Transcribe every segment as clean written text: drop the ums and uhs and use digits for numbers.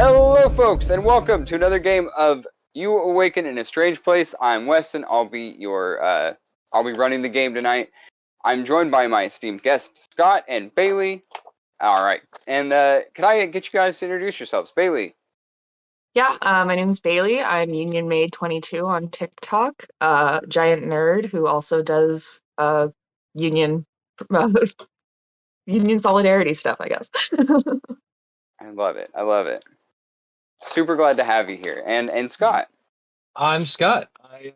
Hello, folks, and welcome to another game of You Awaken in a Strange Place. I'm Weston. I'll be running the game tonight. I'm joined by my esteemed guests, Scott and Bailee. All right, and can I get you guys to introduce yourselves, Bailee? Yeah, my name is Bailee. I'm Union Maid 22 on TikTok. Giant nerd who also does union union solidarity stuff, I guess. I love it. I love it. Super glad to have you here, and Scott. I'm Scott. I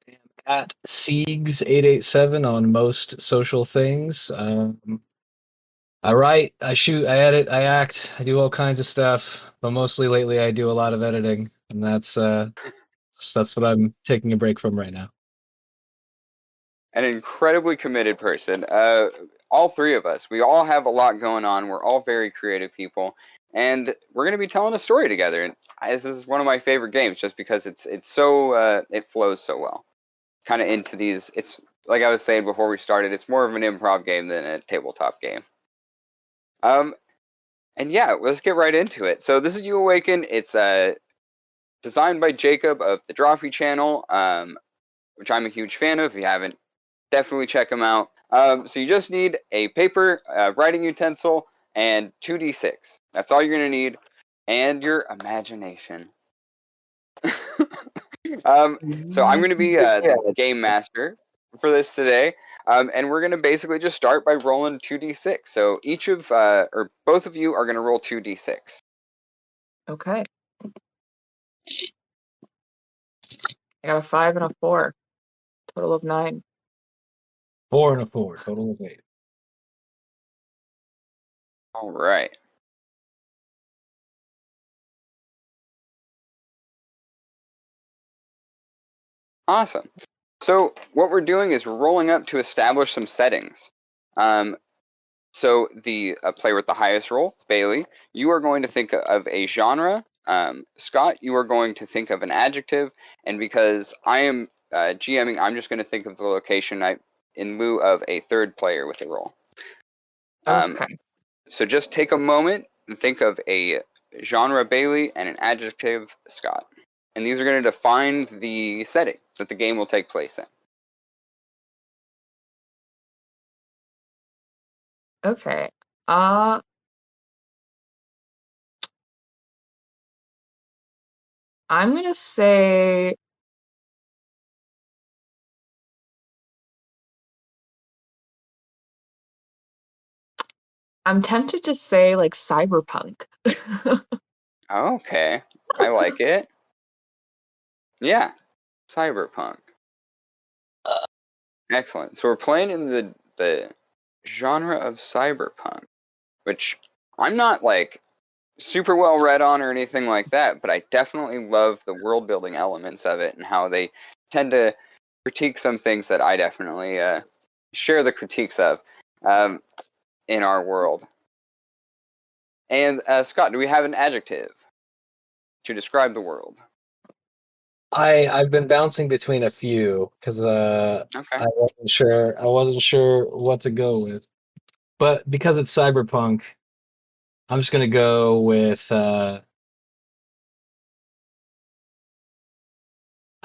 am at Siegs887 on most social things. I write, I shoot, I edit, I act, I do all kinds of stuff, but mostly lately I do a lot of editing, and that's what I'm taking a break from right now. An incredibly committed person. All three of us, we all have a lot going on. We're all very creative people, and we're going to be telling a story together. And this is one of my favorite games, just because it's so it flows so well. Kind of into these. It's like I was saying before we started. It's more of an improv game than a tabletop game. And yeah, let's get right into it. So this is You Awaken. It's designed by Jacob of the Drawfee channel, which I'm a huge fan of. If you haven't, definitely check them out. So you just need a paper, writing utensil, and 2d6. That's all you're going to need. And your imagination. So I'm going to be the game master for this today. And we're going to basically just start by rolling 2d6. So each of, or both of you are going to roll 2d6. Okay. I got a 5 and a 4. Total of 9. 4 and a 4, total of 8. All right. Awesome. So what we're doing is we're rolling up to establish some settings. So the player with the highest roll, Bailee, you are going to think of a genre. Scott, you are going to think of an adjective. And because I am GMing, I'm just going to think of the location in lieu of a third player with a roll. Okay. So just take a moment and think of a genre, Bailee, and an adjective, Scott. And these are going to define the setting that the game will take place in. Okay. I'm gonna say I'm tempted to say like cyberpunk. Okay, I like it. Yeah, cyberpunk. Excellent. So we're playing in the genre of cyberpunk, which I'm not like super well read on or anything like that, but I definitely love the world building elements of it and how they tend to critique some things that I definitely share the critiques of in our world. And Scott, do we have an adjective to describe the world? I've been bouncing between a few because Okay. I wasn't sure what to go with. But because it's cyberpunk, I'm just gonna go with I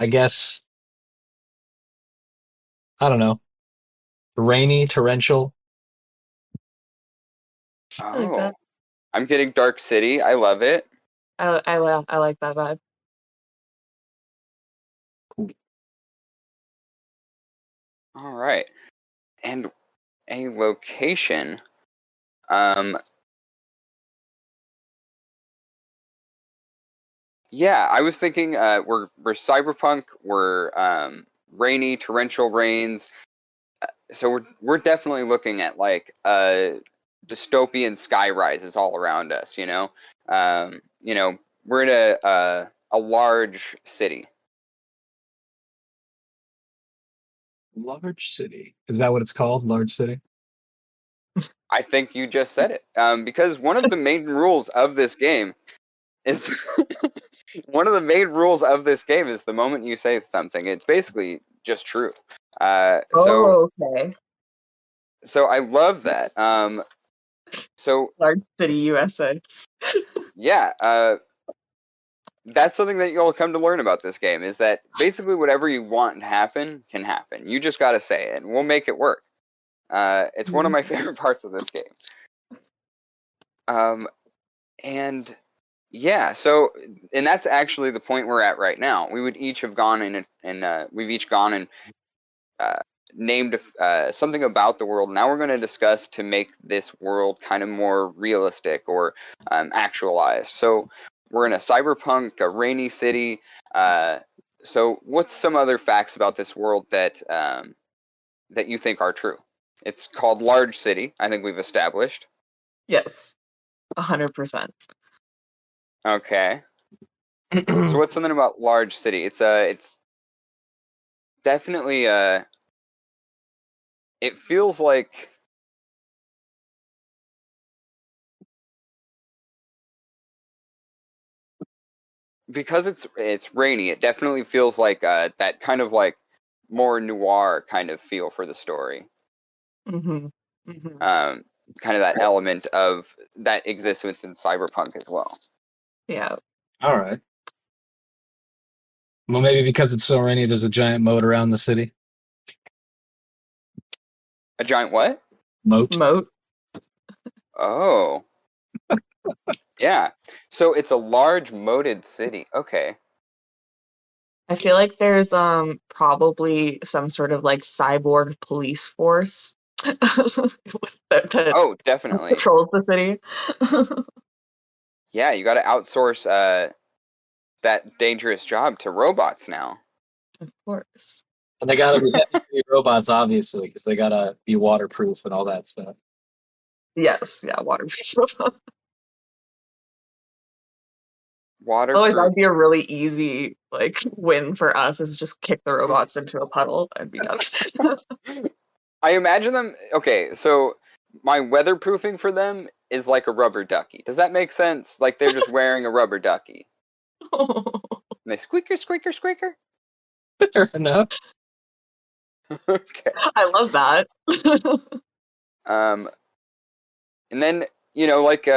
guess, I don't know, rainy, torrential. I like Oh, that. I'm getting Dark City. I love it. I like that vibe. All right. And a location. Um, yeah, I was thinking we're cyberpunk, we're rainy, torrential rains. So we're definitely looking at like dystopian sky rises all around us, you know? We're in a large city. Large city. Is that what it's called? Large city? I think you just said it. Because one of the main rules of this game is one of the main rules of this game is the moment you say something, it's basically just true. So Okay. I love that. So Large city USA. yeah, that's something that you'll come to learn about this game, is that basically whatever you want to happen can happen. You just got to say it, and we'll make it work. It's one of my favorite parts of this game. And yeah, so, and that's actually the point we're at right now. We would each have gone in and we've each gone and named something about the world. Now we're going to discuss to make this world kind of more realistic or actualized. So we're in a cyberpunk, a rainy city. So what's some other facts about this world that that you think are true? It's called Large City. I think we've established. Yes, 100%. Okay. So what's something about Large City? It's definitely it feels like because it's rainy. It definitely feels like that kind of like more noir kind of feel for the story. Mm-hmm. Mm-hmm. Kind of that element of that exists within cyberpunk as well. Yeah. All right. Well, maybe because it's so rainy, there's a giant moat around the city. A giant what? Moat. Moat. Oh. Yeah. So it's a large moated city. Okay. I feel like there's probably some sort of like cyborg police force that Oh, definitely. patrols the city. Yeah, you got to outsource that dangerous job to robots now. Of course. And they gotta be heavy robots, obviously, because they gotta be waterproof and all that stuff. Yes, yeah, water. Otherwise, Waterproof. that'd be a really easy like win for us is just kick the robots into a puddle and be done. I imagine them. Okay, so my weatherproofing for them is like a rubber ducky. Does that make sense? Like they're just wearing a rubber ducky. And they squeaker, squeaker, squeaker. Fair enough. Okay. I love that. And then like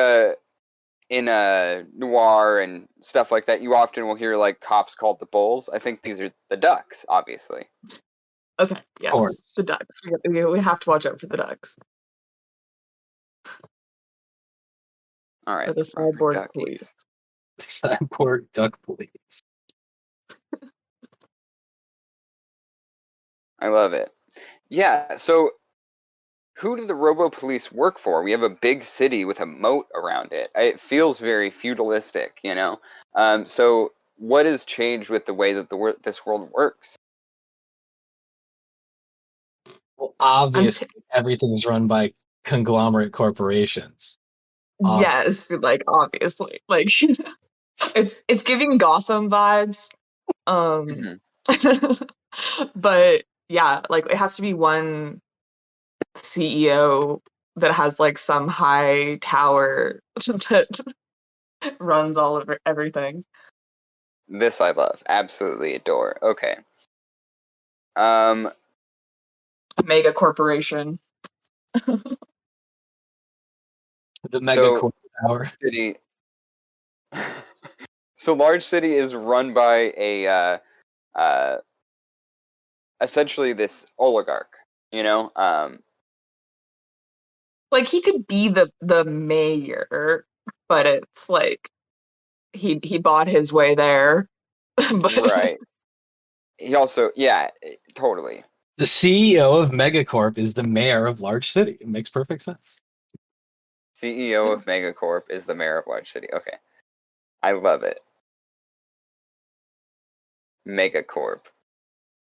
in noir and stuff like that, you often will hear like cops called the bulls. I think these are the ducks, obviously. Okay, Of course. yes, the ducks. We have to watch out for the ducks. All right. Or the Rubber cyborg duckies. police. Cyborg duck police. I love it. Yeah. So who do the Robo Police work for? We have a big city with a moat around it. It feels very feudalistic, So what has changed with the way that this world works? Well, obviously, everything's run by conglomerate corporations. Yes, like obviously, like it's giving Gotham vibes. Mm-hmm. But yeah, like it has to be one CEO that has like some high tower that runs all of everything. This I love. Absolutely adore. Okay. Um, A mega corporation. The so MEGAcorp tower. city. So large city is run by essentially this oligarch. Like he could be the mayor, but it's like he bought his way there. But Right. He also, yeah, totally. The CEO of MEGAcorp is the mayor of large city. It makes perfect sense. CEO of MEGAcorp is the mayor of large city. Okay. I love it. MEGAcorp.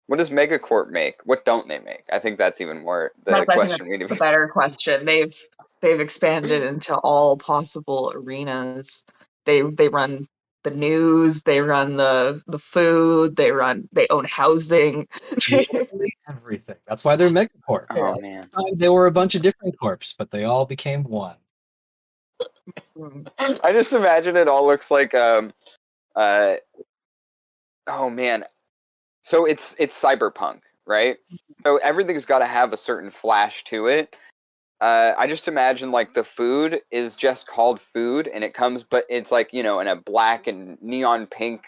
What does MEGAcorp make? What don't they make? I think that's even more the I think question we need that's to a better question. They've expanded into all possible arenas. They run the news, they run the food, they own housing. Literally everything. That's why they're MEGAcorp. Oh man. They were a bunch of different corps, but they all became one. I just imagine it all looks like oh man. So it's cyberpunk, right? So everything's got to have a certain flash to it. I just imagine like the food is just called food, and it comes, but it's like in a black and neon pink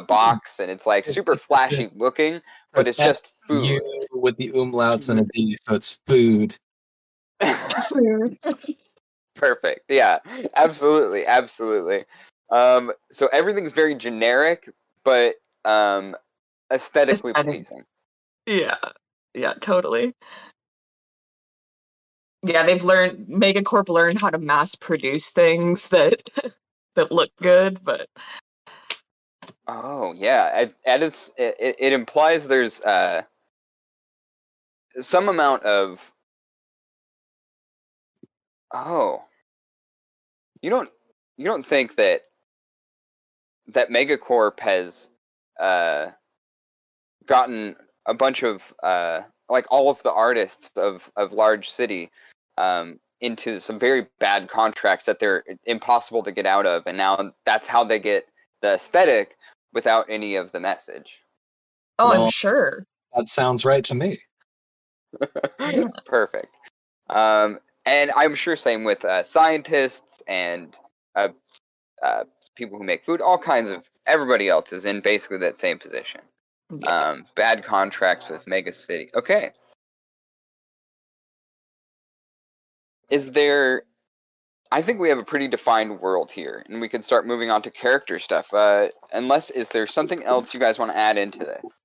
box, and it's like super flashy looking, but it's just U food. with the umlauts and a D, so it's food. Perfect. Yeah, absolutely, absolutely. So everything's very generic, but aesthetically Aesthetic. pleasing. Yeah, totally. Yeah, MEGAcorp learned how to mass produce things that that look good, but Oh yeah, it implies there's some amount of oh you don't think that Megacorp has uh gotten a bunch of like all of the artists of large city into some very bad contracts that they're impossible to get out of, and now that's how they get the aesthetic without any of the message. oh, I'm Well, sure. that sounds right to me. Yeah. Perfect. And I'm sure same with scientists and uh, people who make food. All kinds of everybody else is in basically that same position. Yeah. Bad contracts with mega city. Okay. Is there? I think we have a pretty defined world here, and we can start moving on to character stuff. Unless, is there something else you guys want to add into this?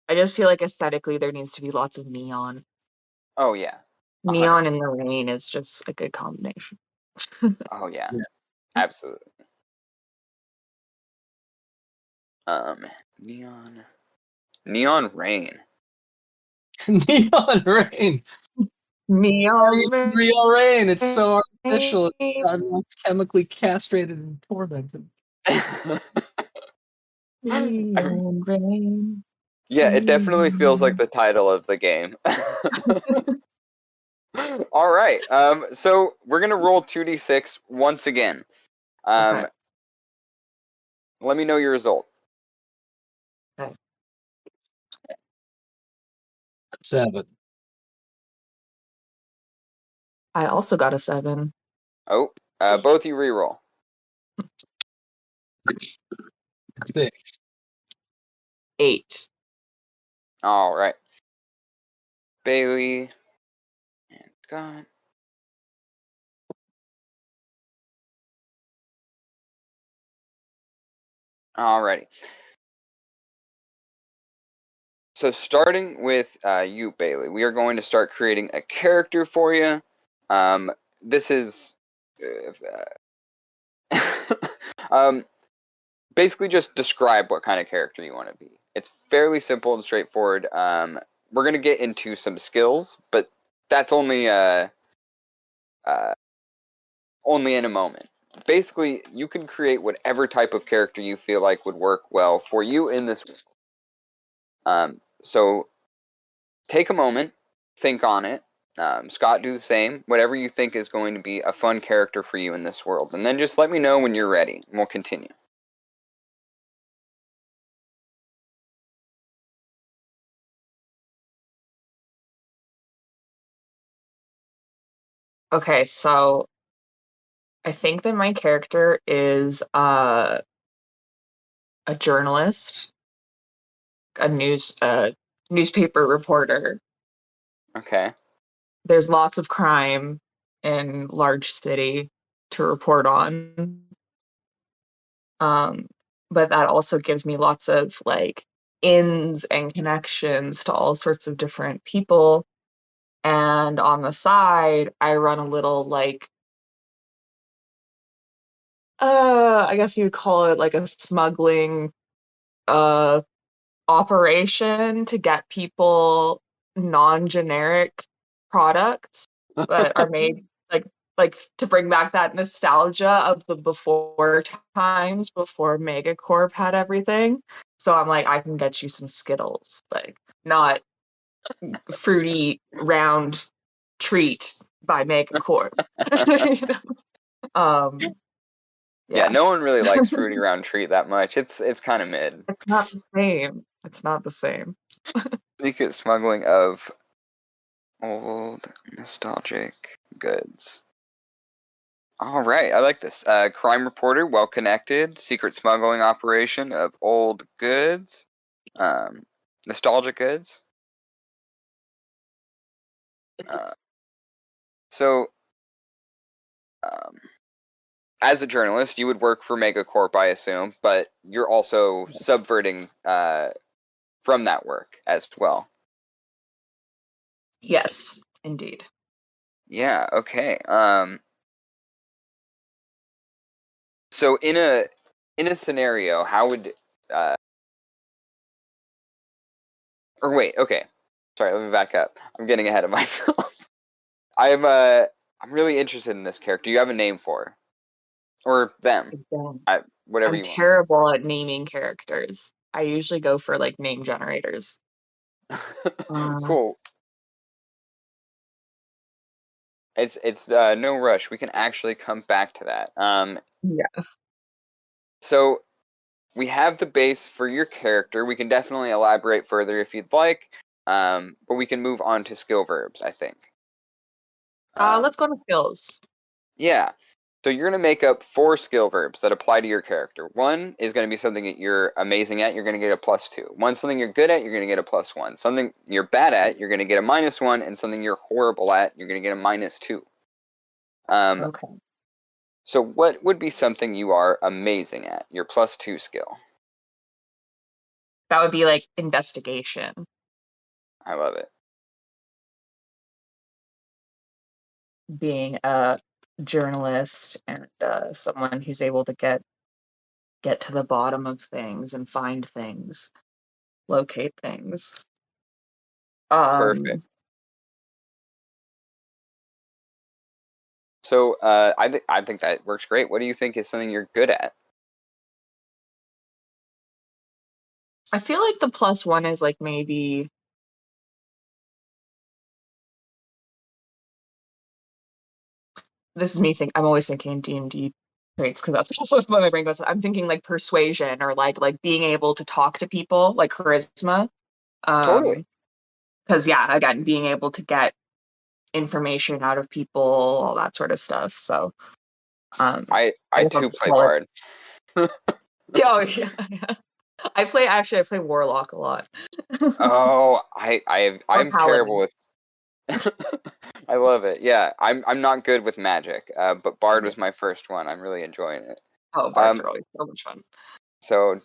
I just feel like aesthetically there needs to be lots of neon. Oh yeah. 100%. Neon in the rain is just a good combination. Oh yeah. Yeah. Absolutely. Neon rain. Neon rain. It's not Neon even rain. real rain. It's so artificial. It's chemically castrated and tormented. Neon rain. Yeah, it definitely feels like the title of the game. All right. So we're gonna roll 2d6 once again. Okay. Let me know your result. Okay. 7. I also got a 7. Oh, both you reroll. 6. 8. All right. Bailee and Scott. Alrighty. So starting with you, Bailee, we are going to start creating a character for you. This is basically just describe what kind of character you want to be. It's fairly simple and straightforward. We're going to get into some skills, but that's only in a moment. Basically, you can create whatever type of character you feel like would work well for you in this world. So take a moment, think on it. Scott, do the same. Whatever you think is going to be a fun character for you in this world. And then just let me know when you're ready, and we'll continue. Okay, so I think that my character is a journalist, a newspaper reporter. Okay. There's lots of crime in large city to report on. But that also gives me lots of like ins and connections to all sorts of different people. And on the side, I run a little like I guess you'd call it like a smuggling uh operation to get people non-generic products that are made like to bring back that nostalgia of the before times before Megacorp had everything. So I'm like, I can get you some Skittles, like not fruity round treat by Megacorp. You know? Yeah, Yeah. no one really likes Fruity Round Treat that much. It's kind of mid. It's not the same. It's not the same. Secret smuggling of Old nostalgic goods. All right, I like this. Crime reporter, well connected, secret smuggling operation of old goods, nostalgic goods. So, as a journalist, you would work for MEGAcorp, I assume, but you're also subverting from that work as well. Yes, indeed. Yeah. Okay. So in a scenario, how would or wait, okay. Sorry, let me back up. I'm getting ahead of myself. I'm really interested in this character. Do you have a name for her? Or them? Whatever I'm you terrible at naming characters. I usually go for like name generators. want. Cool. It's no rush. We can actually come back to that. Yeah. So we have the base for your character. We can definitely elaborate further if you'd like. But we can move on to skill verbs, I think. Let's go to skills. Yeah. So you're going to make up 4 skill verbs that apply to your character. One is going to be something that you're amazing at, you're going to get a +2. One, something you're good at, you're going to get a +1. Something you're bad at, you're going to get a -1. And something you're horrible at, you're going to get a -2. Okay. So what would be something you are amazing at, your +2 skill? That would be like investigation. I love it. Being a journalist and someone who's able to get to the bottom of things and find things, locate things. Perfect. So I think that works great. What do you think is something you're good at? I feel like the +1 is like maybe this is me think I'm always thinking in D&D traits because that's what my brain goes. I'm thinking like persuasion or like being able to talk to people, like charisma. Totally. Because yeah, again, being able to get information out of people, all that sort of stuff. So I guess I'll too just play call it. bard. Oh yeah, yeah. I play warlock a lot. Oh, Or I'm terrible paladin. with. I love it. Yeah, I'm not good with magic. But bard was my first one. I'm really enjoying it. Oh, bards are always so much fun. So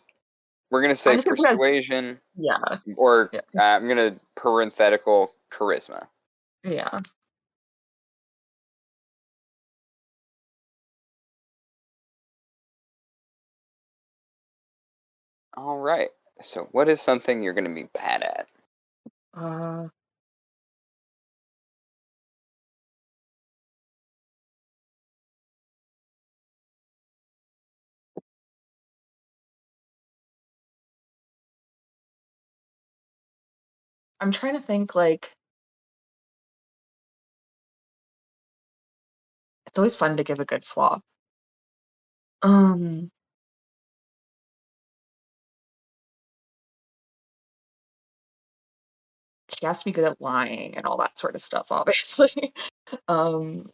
we're gonna I'm say just gonna put persuasion, yeah, or yeah, I'm gonna parenthetical charisma. yeah. All right. So what is something you're gonna be bad at? Uh, I'm trying to think like it's always fun to give a good flaw. Um, she has to be good at lying and all that sort of stuff, obviously. um,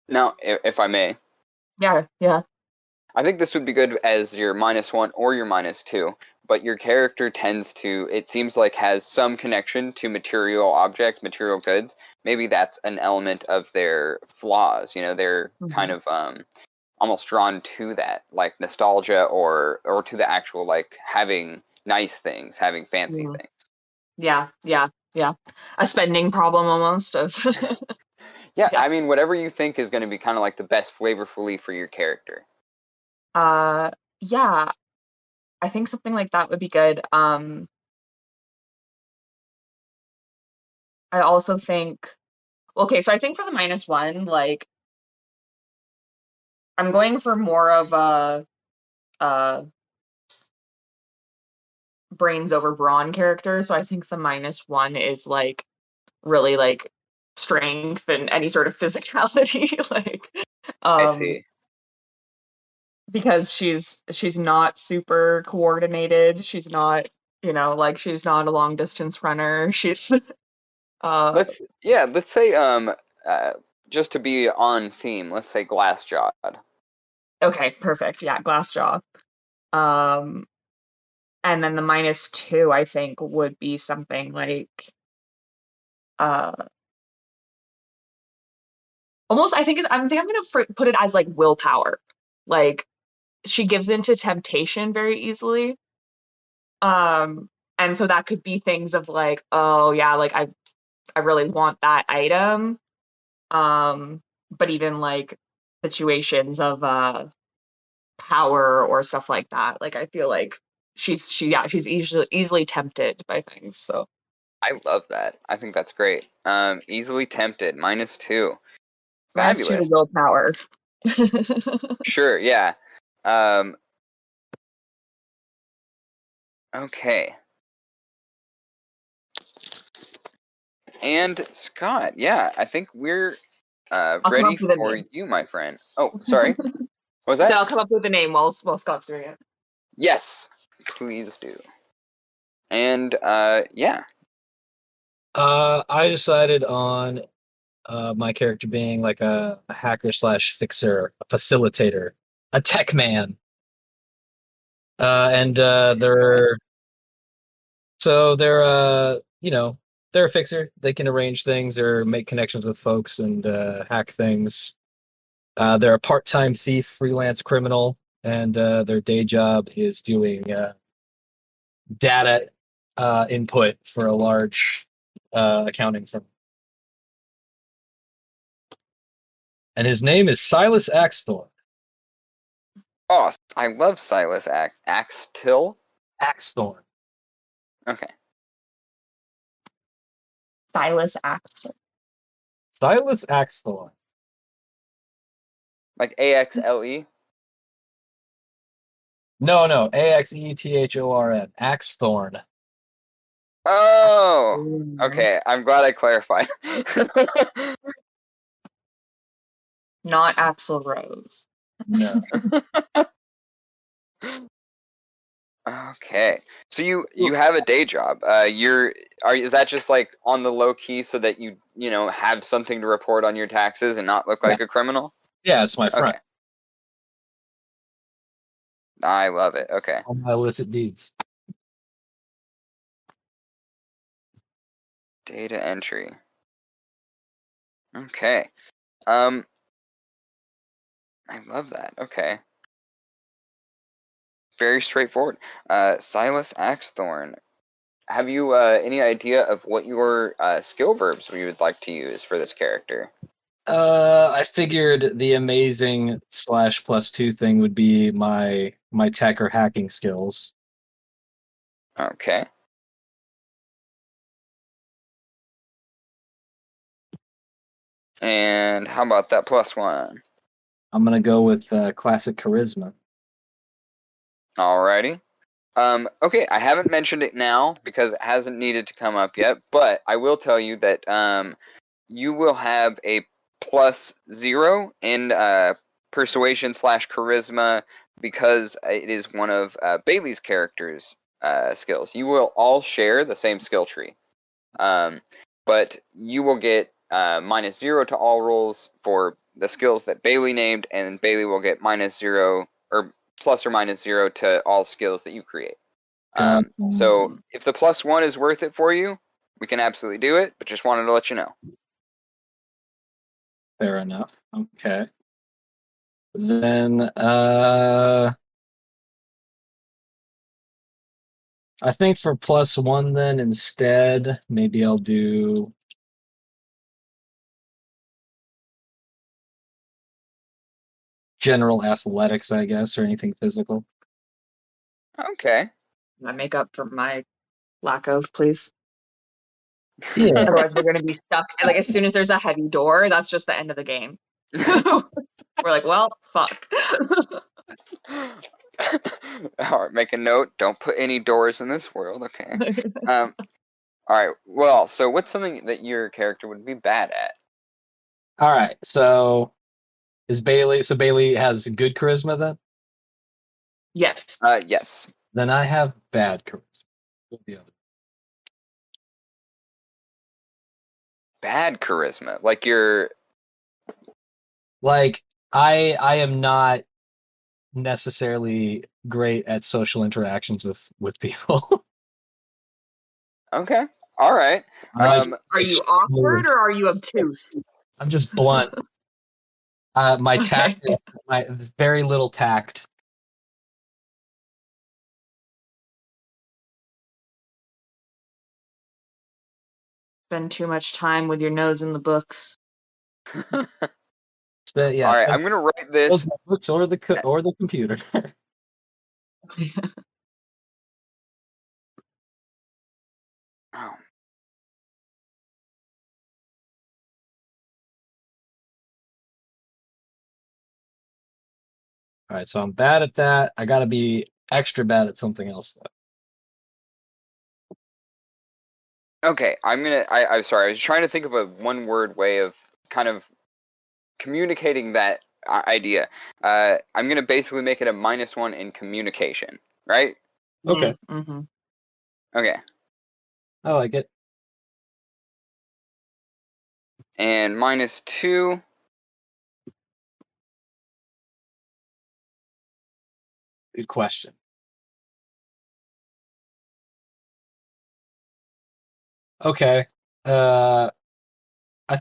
Now, if I may, yeah, yeah. I think this would be good as your -1 or your -2, but your character tends to, it seems like, has some connection to material objects, material goods. Maybe that's an element of their flaws. You know, they're kind Mhm. of almost drawn to that, like nostalgia, or to the actual like having nice things, having fancy Mm. things. Yeah, yeah, yeah. A spending problem almost of Yeah, yeah. I mean, whatever you think is going to be kind of like the best flavorfully for your character. Uh, yeah, I think something like that would be good. I also think okay, so I think for the -1, like I'm going for more of a brains over brawn character. So I think the -1 is like really like strength and any sort of physicality. Like I um see. because she's not super coordinated. She's not, like she's not a long distance runner. She's Let's say just to be on theme, let's say glass jawed. okay, perfect. Yeah, glass jaw. Um and then the -2 I think would be something like uh almost I'm gonna put it as like willpower. Like she gives into temptation very easily. Um and so that could be things of like, oh yeah, like I really want that item. But even like situations of power or stuff like that. Like I feel like she's easily tempted by things. So I love that. I think that's great. Easily tempted, -2. -2 to Fabulous. willpower. Sure, yeah. Um, okay. And Scott, yeah, I think we're I'll come ready up with a for name. you, my friend. Oh, sorry. What was I said that? I'll come up with a name while Scott's doing it. Yes, please do. And yeah. I decided on my character being like a hacker slash fixer, a facilitator, a tech man. And they're a fixer. They can arrange things or make connections with folks and hack things. They're a part-time thief, freelance criminal, and their day job is doing data input for a large accounting firm. And his name is Silas Axethorn. Oh, I love Silas Axethorn. Axethorn. Okay. Silas Axethorn. Silas Axethorn. Like AXLE? No, Axethorn. Axethorn. Oh, okay. I'm glad I clarified. Not Axl Rose. No. Okay. So you have a day job. Is that just like on the low key so that you have something to report on your taxes and not look like a criminal? Yeah, it's my friend. Okay. I love it. Okay. All my illicit deeds. Data entry. Okay. I love that. Okay. Very straightforward. Silas Axethorn. Have you any idea of what your skill verbs we would like to use for this character? I figured the amazing slash +2 thing would be my tech or hacking skills. Okay. And how about that +1? I'm gonna go with classic charisma. Alrighty. Okay, I haven't mentioned it now because it hasn't needed to come up yet, but I will tell you that you will have a +0 in persuasion slash charisma because it is one of Bailee's character's skills. You will all share the same skill tree, but you will get -0 to all rolls for the skills that Bailee named, and Bailee will get -0 or ±0 to all skills that you create. So if the +1 is worth it for you, we can absolutely do it, but just wanted to let you know. Fair enough. Okay. Then I think for +1 then instead, maybe I'll do general athletics, I guess, or anything physical. Okay. That make up for my lack of, please. Yeah. Otherwise, we're gonna be stuck. And like as soon as there's a heavy door, that's just the end of the game. We're like, well, fuck. All right, make a note. Don't put any doors in this world. Okay. All right. Well, so what's something that your character would be bad at? All right. So Bailee has good charisma then? Yes. Yes. Then I have bad charisma. What's the other? Bad charisma. Like you're. Like I am not necessarily great at social interactions with people. Okay. All right. Like Are you awkward or are you obtuse? I'm just blunt. My Okay. tact is very little tact. Spend too much time with your nose in the books. But yeah, All right. I'm gonna write this. books or the computer. Oh. All right, so I'm bad at that. I got to be extra bad at something else though. Okay. I'm sorry. I was trying to think of a one-word way of kind of communicating that idea. I'm gonna basically make it a -1 in communication. Right. Okay, Mm-hmm. Okay. I like it. And -2. Good question. Okay. I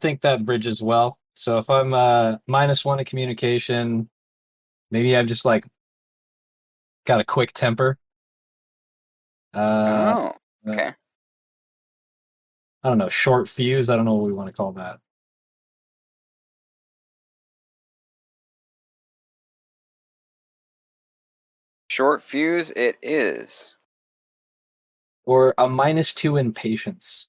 think that bridges well. So if I'm -1 in communication, maybe I've just like got a quick temper. Uh, Oh. Okay. I don't know, short fuse. I don't know what we want to call that. Short fuse. It is. Or a -2 in patience.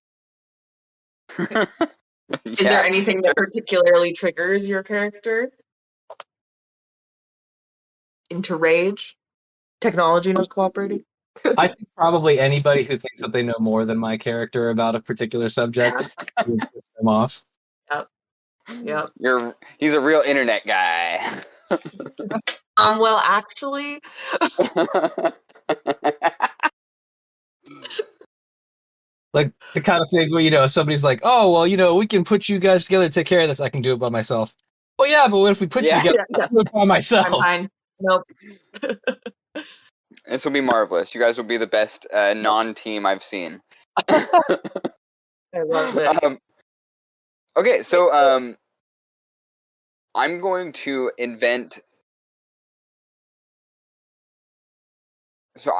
Is there anything that particularly triggers your character into rage? Technology not cooperating? I think probably anybody who thinks that they know more than my character about a particular subject would piss them off. Yep. He's a real internet guy. Well, actually, Like the kind of thing where, somebody's like, oh, well, we can put you guys together to take care of this. I can do it by myself. Well, yeah, but what if we put you Yeah. together? yeah. I can do it by I'm myself. fine. Nope. This will be marvelous. You guys will be the best non-team I've seen. I love it. Okay, so I'm going to invent. So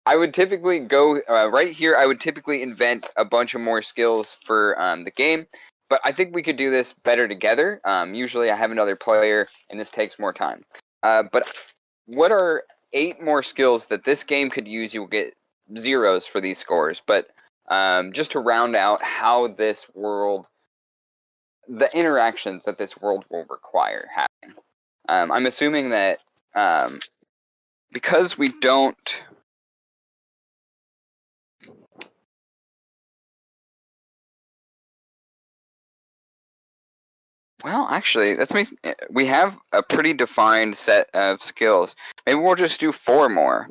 I would typically go right here. I would typically invent a bunch of more skills for the game, but I think we could do this better together. Usually, I have another player, and this takes more time. But what are 8 more skills that this game could use? You will get zeros for these scores, but just to round out how this world, the interactions that this world will require happening. I'm assuming that because we don't. Well, actually, we have a pretty defined set of skills. Maybe we'll just do 4 more.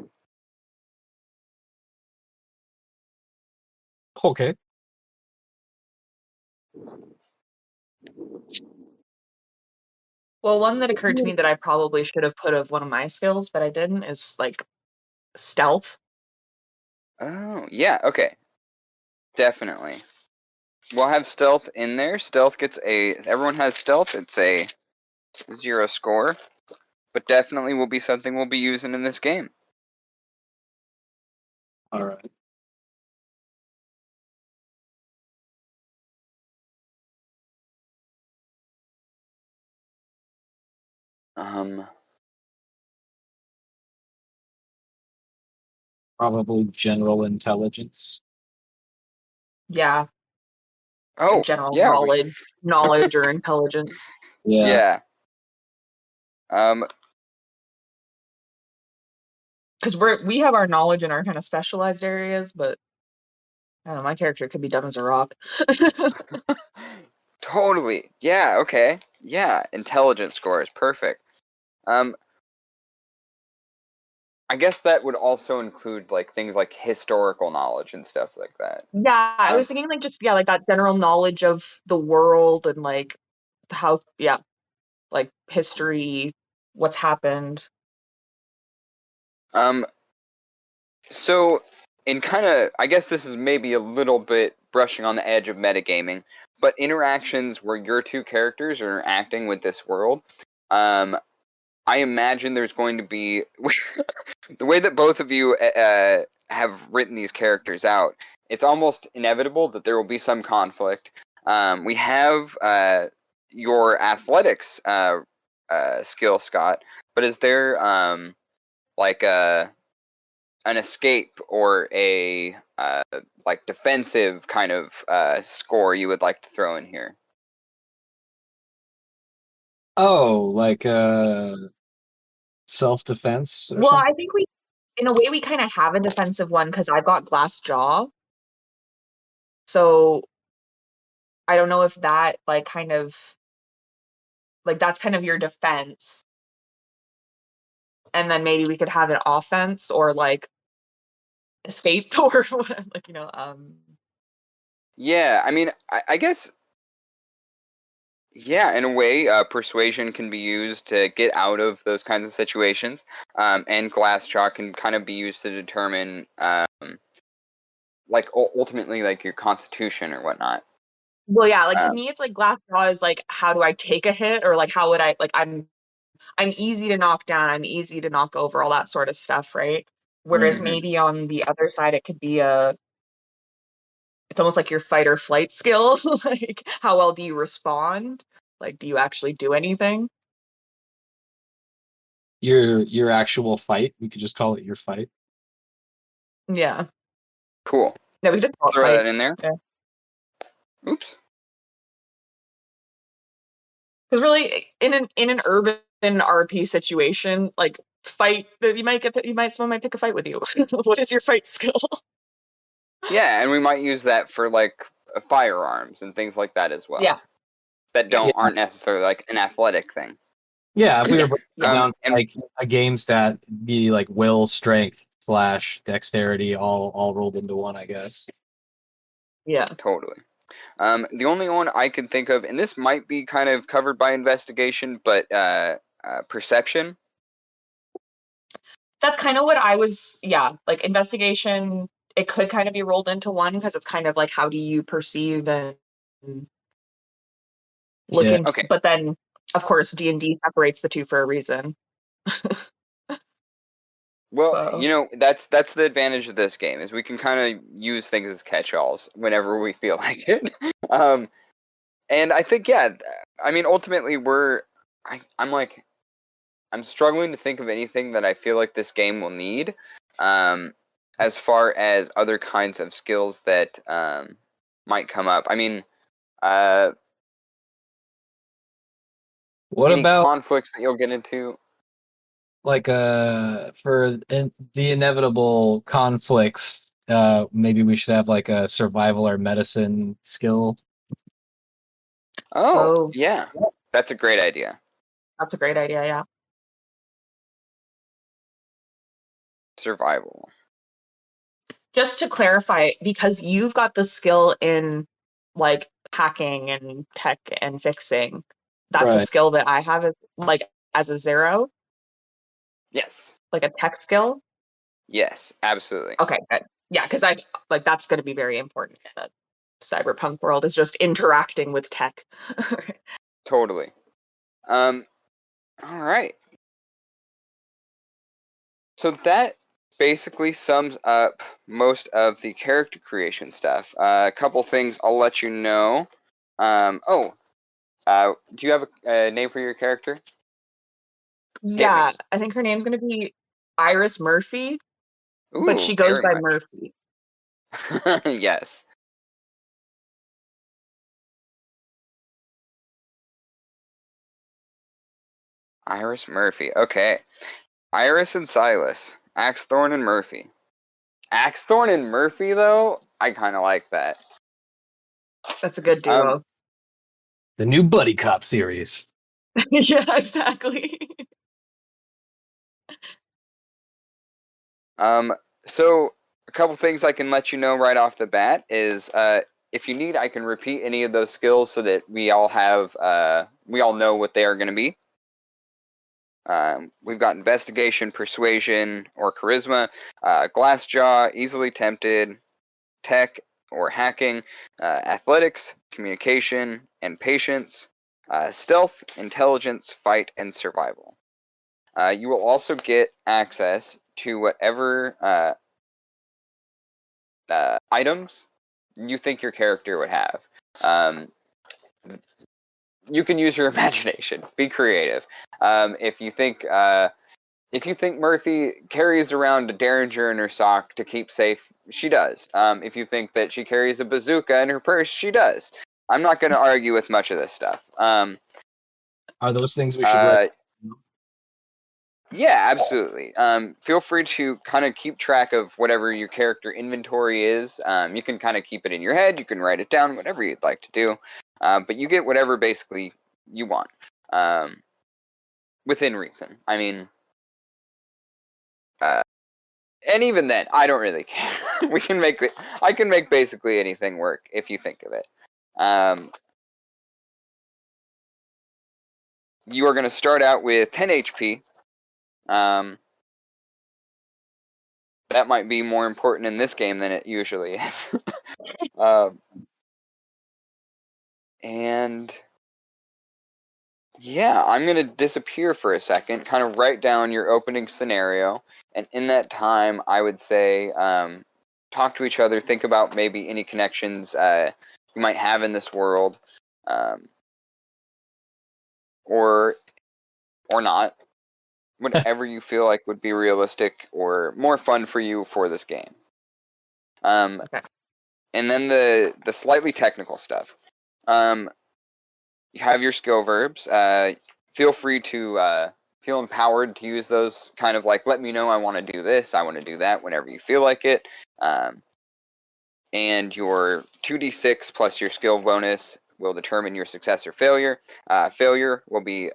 Okay. Well, one that occurred to me that I probably should have put of one of my skills, but I didn't, is like stealth. Oh, yeah, okay. Definitely. We'll have stealth in there. Stealth everyone has stealth. It's a 0 score, but definitely will be something we'll be using in this game. All right. Probably general intelligence. Yeah. Oh, General yeah, knowledge or intelligence. Yeah. Yeah. Because we have our knowledge in our kind of specialized areas, but I don't know, my character could be dumb as a rock. Totally. Yeah, okay. Yeah, intelligence score is perfect. I guess that would also include like things like historical knowledge and stuff like that. Yeah, I Um, was thinking like just like that general knowledge of the world and like how like history, what's happened. um, so in kind of, I guess this is maybe a little bit brushing on the edge of metagaming, but interactions where your two characters are interacting with this world, I imagine there's going to be the way that both of you have written these characters out. It's almost inevitable that there will be some conflict. We have your athletics skill, Scott, but is there like an escape or a like defensive kind of score you would like to throw in here? Oh, like self-defense or Well, something? I think in a way, we kind of have a defensive one because I've got glass jaw. So I don't know if that like kind of like that's kind of your defense. And then maybe we could have an offense or like escape or like, Yeah, I mean, I guess, yeah, in a way, persuasion can be used to get out of those kinds of situations, and glass chalk can kind of be used to determine, like, ultimately, like your constitution or whatnot. well, yeah, like to Um, me, it's like glass jaw is like, how do I take a hit? Or like, how would I, like, I'm easy to knock down. I'm easy to knock over, all that sort of stuff, right? Whereas mhm. maybe on the other side, it could be it's almost like your fight or flight skill. Like, how well do you respond? Like, do you actually do anything? Your actual fight. We could just call it your fight. Yeah. Cool. Yeah, we could just call it Throw that fight. in there. Yeah. Oops. Because really, in an urban RP situation, like fight, someone might pick a fight with you. What is your fight skill? Yeah, and we might use that for like firearms and things like that as well. Yeah. That Yeah. Yeah, aren't necessarily like an athletic thing. yeah. If we were Yeah. breaking it Yeah. down to And like a game stat, be like will, strength slash dexterity, all rolled into one, I guess. Yeah. totally. The only one I can think of, and this might be kind of covered by investigation, but perception. That's kind of what I was, yeah, like investigation, it could kind of be rolled into one because it's kind of like how do you perceive and look Yeah. into, Okay. but then of course D&D separates the two for a reason. Well, So that's the advantage of this game is we can kind of use things as catch-alls whenever we feel like it. um, and I think I mean ultimately I'm like I'm struggling to think of anything that I feel like this game will need, um, as far as other kinds of skills that might come up. I mean, uh, What any about conflicts that you'll get into? like the inevitable conflicts? Maybe we should have like a survival or medicine skill. Oh, oh, yeah, that's a great idea. that's a great idea, yeah. Survival. Just to clarify, because you've got the skill in like hacking and tech and fixing, that's a Right. skill that I have as a zero, Yes, like a tech skill. yes, absolutely, Okay, good. Yeah, because I like that's going to be very important in a cyberpunk world is just interacting with tech. totally. Um, all right. So that basically sums up most of the character creation stuff. A couple things I'll let you know. Do you have a name for your character? Hit Yeah, me. I think her name's going to be Iris Murphy, but Ooh, she goes very by much. Murphy. Yes. Iris Murphy. Okay. Iris and Silas. Axethorn and Murphy. Axethorn and Murphy, though, I kind of like that. That's a good Um, duo. The new Buddy Cop series. Yeah, exactly. So a couple things I can let you know right off the bat is if you need, I can repeat any of those skills so that we all know what they are going to be. We've got investigation, persuasion, or charisma, glassjaw, easily tempted, tech or hacking, athletics, communication, and patience, stealth, intelligence, fight, and survival. You will also get access to whatever items you think your character would have. You can use your imagination. Be creative. If you think Murphy carries around a Derringer in her sock to keep safe, she does. If you think that she carries a bazooka in her purse, she does. I'm not going to argue with much of this stuff. Are those things we should write? Yeah, absolutely. Feel free to kind of keep track of whatever your character inventory is. You can kind of keep it in your head. You can write it down, whatever you'd like to do. But you get whatever basically you want. Within reason. I mean, and even then, I don't really care. I can make basically anything work if you think of it. You are going to start out with 10 HP. That might be more important in this game than it usually is. And yeah, I'm going to disappear for a second, kind of write down your opening scenario, and in that time, I would say talk to each other, think about maybe any connections you might have in this world, or not, whatever you feel like would be realistic or more fun for you for this game. Okay. And then the slightly technical stuff. You have your skill verbs. Feel free to feel empowered to use those, kind of like, let me know I want to do this, I want to do that, whenever you feel like it. And your 2d6 plus your skill bonus will determine your success or failure. Failure will be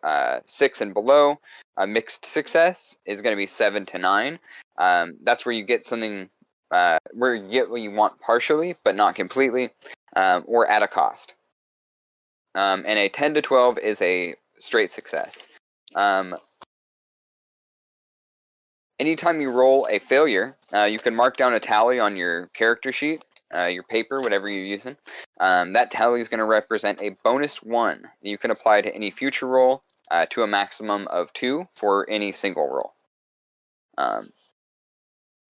6 and below. Mixed success is going to be 7 to 9. That's where you get something, where you get what you want partially, but not completely, or at a cost. And a 10 to 12 is a straight success. Anytime you roll a failure, you can mark down a tally on your character sheet, your paper, whatever you're using. That tally is going to represent a bonus 1 you can apply to any future roll, to a maximum of 2 for any single roll.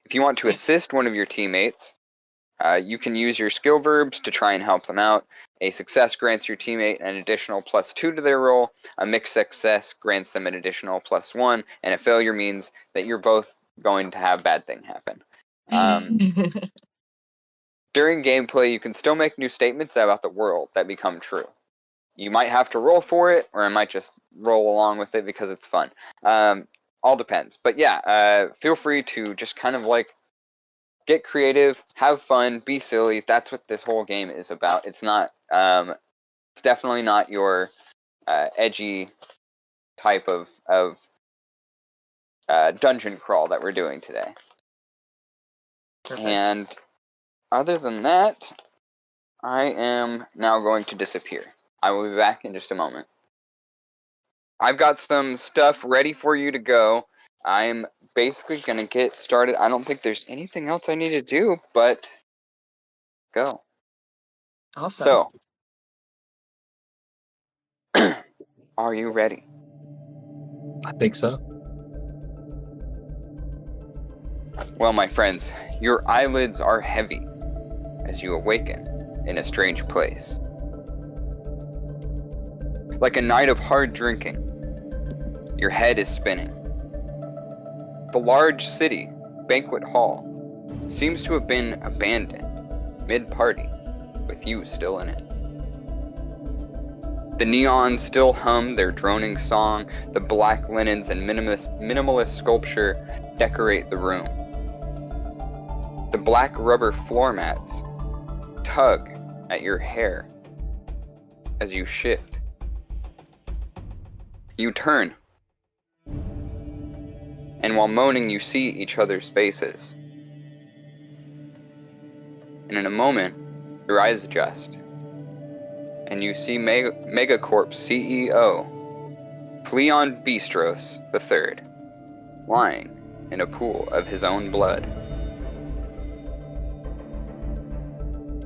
If you want to assist one of your teammates, you can use your skill verbs to try and help them out. A success grants your teammate an additional +2 to their roll. A mixed success grants them an additional +1. And a failure means that you're both going to have bad thing happen. During gameplay, you can still make new statements about the world that become true. You might have to roll for it, or I might just roll along with it because it's fun. All depends. But yeah, feel free to just kind of like get creative, have fun, be silly. That's what this whole game is about. It's not. It's definitely not your edgy type of dungeon crawl that we're doing today. Perfect. And other than that, I am now going to disappear. I will be back in just a moment. I've got some stuff ready for you to go. I'm basically going to get started. I don't think there's anything else I need to do, but go. Awesome. So, are you ready? I think so. Well, my friends, your eyelids are heavy as you awaken in a strange place. Like a night of hard drinking, your head is spinning. The large city banquet hall seems to have been abandoned mid-party, with you still in it. The neons still hum their droning song, the black linens and minimalist sculpture decorate the room. The black rubber floor mats tug at your hair as you shift. You turn. and while moaning, you see each other's faces. And in a moment, your eyes adjust, and you see MEGAcorp CEO, Cleon Bistros III, lying in a pool of his own blood.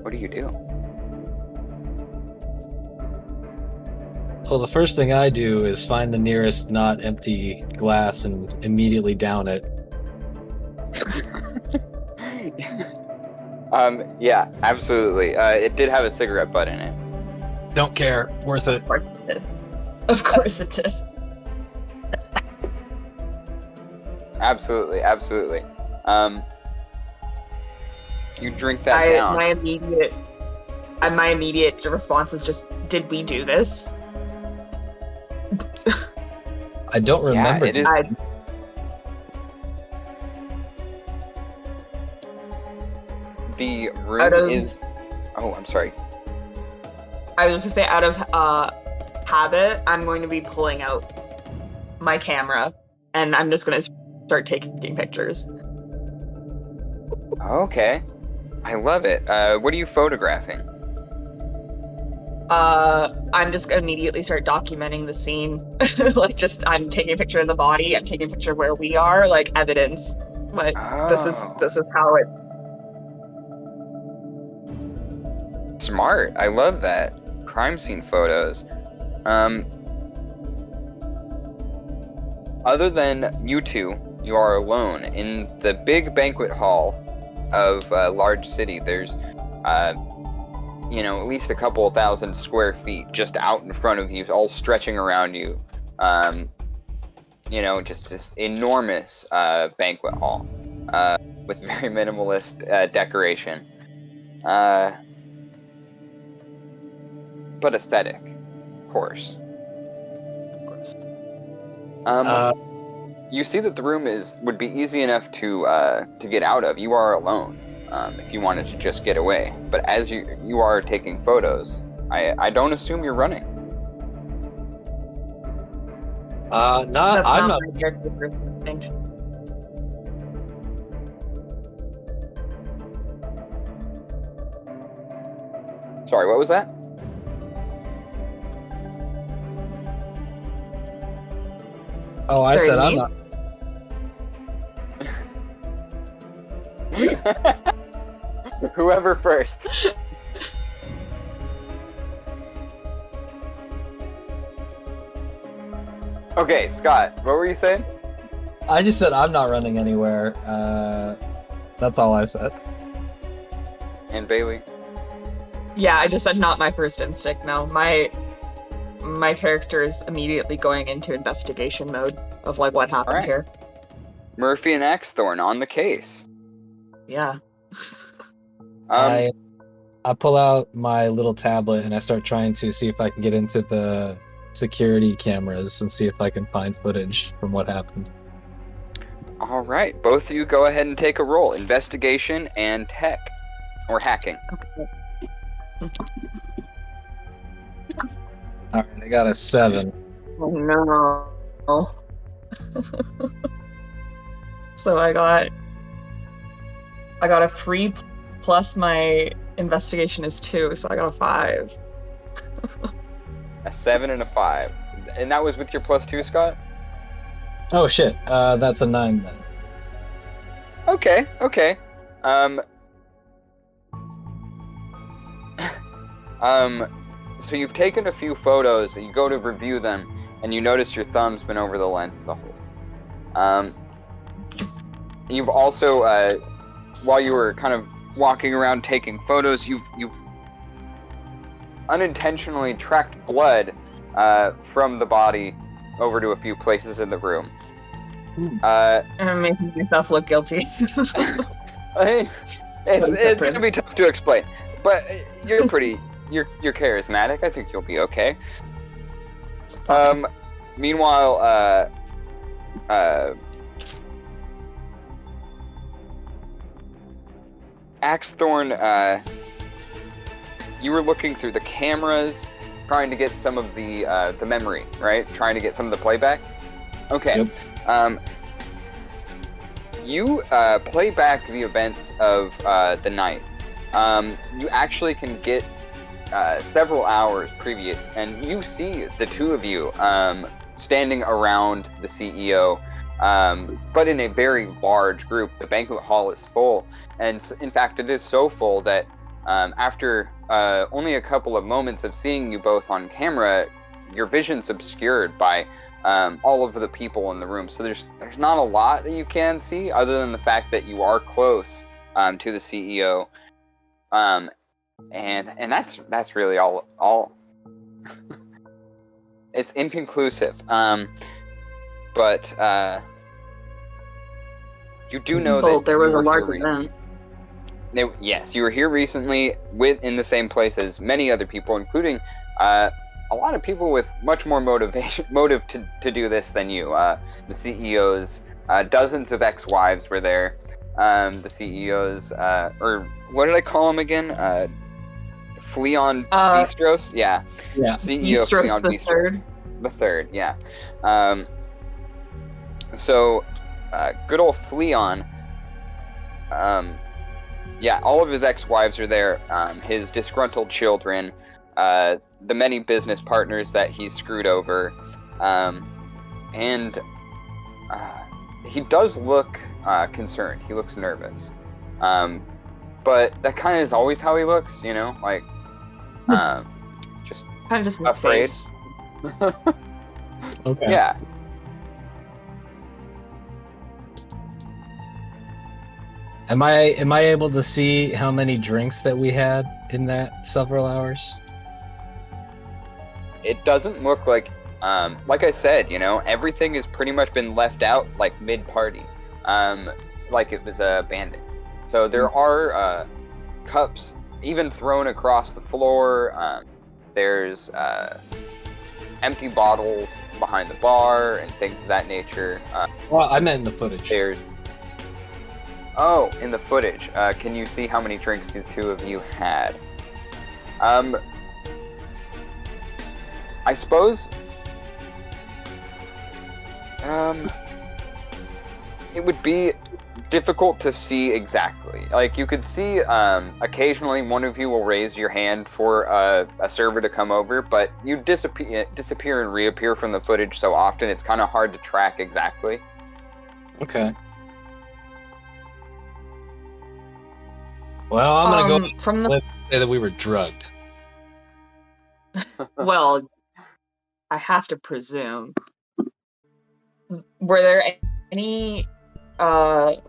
What do you do? Well, the first thing I do is find the nearest not empty glass and immediately down it. Yeah, absolutely. It did have a cigarette butt in it. Don't care. Worth it. Of course it did. Of course it did. Absolutely, absolutely. You drink that down. My immediate response is just, did we do this? I don't remember. Yeah, it is. The room is. Oh, I'm sorry. I was just gonna say, out of habit, I'm going to be pulling out my camera, and I'm just gonna start taking pictures. Okay, I love it. What are you photographing? I'm just gonna immediately start documenting the scene. I'm taking a picture of the body. I'm taking a picture of where we are, like evidence. Like this is how it. Smart. I love that. Crime scene photos. Other than you two, you are alone in the big banquet hall of a large city. There's, at least a couple thousand square feet just out in front of you, all stretching around you. Just this enormous banquet hall with very minimalist decoration. But aesthetic, of course. You see that the room would be easy enough to get out of. You are alone, if you wanted to just get away. But as you are taking photos, I don't assume you're running. I'm not. My character's instinct. Sorry, what was that? Oh, I Sorry, said I'm me? not. Whoever first. Okay, Scott, what were you saying? I just said I'm not running anywhere. That's all I said. And Bailee? Yeah, I just said not my first instinct. No, my character is immediately going into investigation mode of like what happened Alright. here. Murphy and Axethorn on the case. Yeah. I pull out my little tablet and I start trying to see if I can get into the security cameras and see if I can find footage from what happened. All right, both of you go ahead and take a roll. Investigation and tech. Or hacking. Okay. Alright, I got a 7. Oh no. So I got a 3 plus my investigation is 2, so I got a 5. A 7 and a 5. And that was with your +2, Scott? Oh shit, that's a 9 then. Okay. So you've taken a few photos, and you go to review them, and you notice your thumb's been over the lens the whole. You've also, while you were kind of walking around taking photos, you've unintentionally tracked blood from the body over to a few places in the room. I'm making myself look guilty. It's gonna be tough to explain, but you're you're charismatic. I think you'll be okay. Meanwhile, Axethorn, you were looking through the cameras, trying to get some of the memory, right? Trying to get some of the playback. Okay. Yep. you play back the events of the night. You actually can get several hours previous, and you see the two of you standing around the CEO, but in a very large group. The banquet hall is full, and in fact, it is so full that after only a couple of moments of seeing you both on camera, your vision's obscured by all of the people in the room. So there's not a lot that you can see, other than the fact that you are close to the CEO, and that's really all. It's inconclusive, but you do know that there was you a were large here event. Yes, you were here recently in the same place as many other people, including a lot of people with much more motive to do this than you. The CEOs, dozens of ex-wives were there. The CEOs, or what did I call them again? Fleon Bistros? Yeah. CEO of Bistros Fleon the Bistros. third. The third, yeah. So, good old Fleon, yeah, all of his ex-wives are there, his disgruntled children, the many business partners that he's screwed over, and he does look concerned. He looks nervous. But that kind of is always how he looks, you know, like, just Kind of just in afraid. space. Okay. Yeah. Am I able to see how many drinks that we had in that several hours? It doesn't look like I said, you know, everything has pretty much been left out, like, mid-party, like it was abandoned. So there are cups even thrown across the floor. There's empty bottles behind the bar and things of that nature. Well, I meant in the footage. There's in the footage. Can you see how many drinks the two of you had? I suppose it would be difficult to see exactly. Like, you could see occasionally one of you will raise your hand for a server to come over, but you disappear and reappear from the footage so often it's kind of hard to track exactly. Okay. Well, I'm gonna go from the let's say that we were drugged. well, I have to presume. Were there any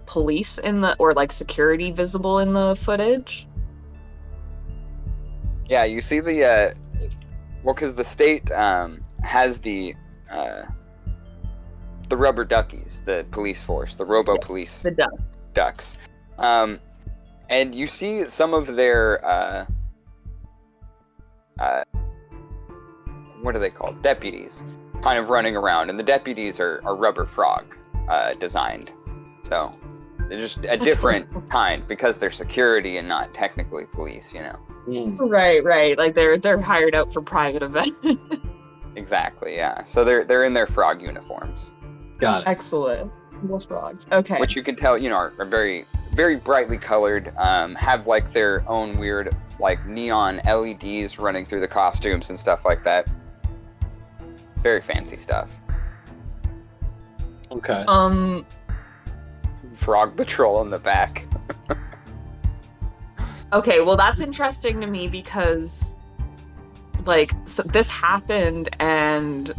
police in the or like security visible in the footage? Yeah, you see the because the state has the rubber duckies, the police force, the robo police The duck. ducks, and you see some of their what are they called? Deputies, kind of running around, and the deputies are rubber frog designed, so they're just a different kind because they're security and not technically police, you know. Right. Like they're hired out for private events. Exactly, yeah. So they're in their frog uniforms. Got it. Excellent. Wolf frogs. Okay. Which you can tell, you know, are very, very brightly colored, have like their own weird, like, neon LEDs running through the costumes and stuff like that. Very fancy stuff. Okay. Frog Patrol in the back. Okay, well that's interesting to me because like so this happened and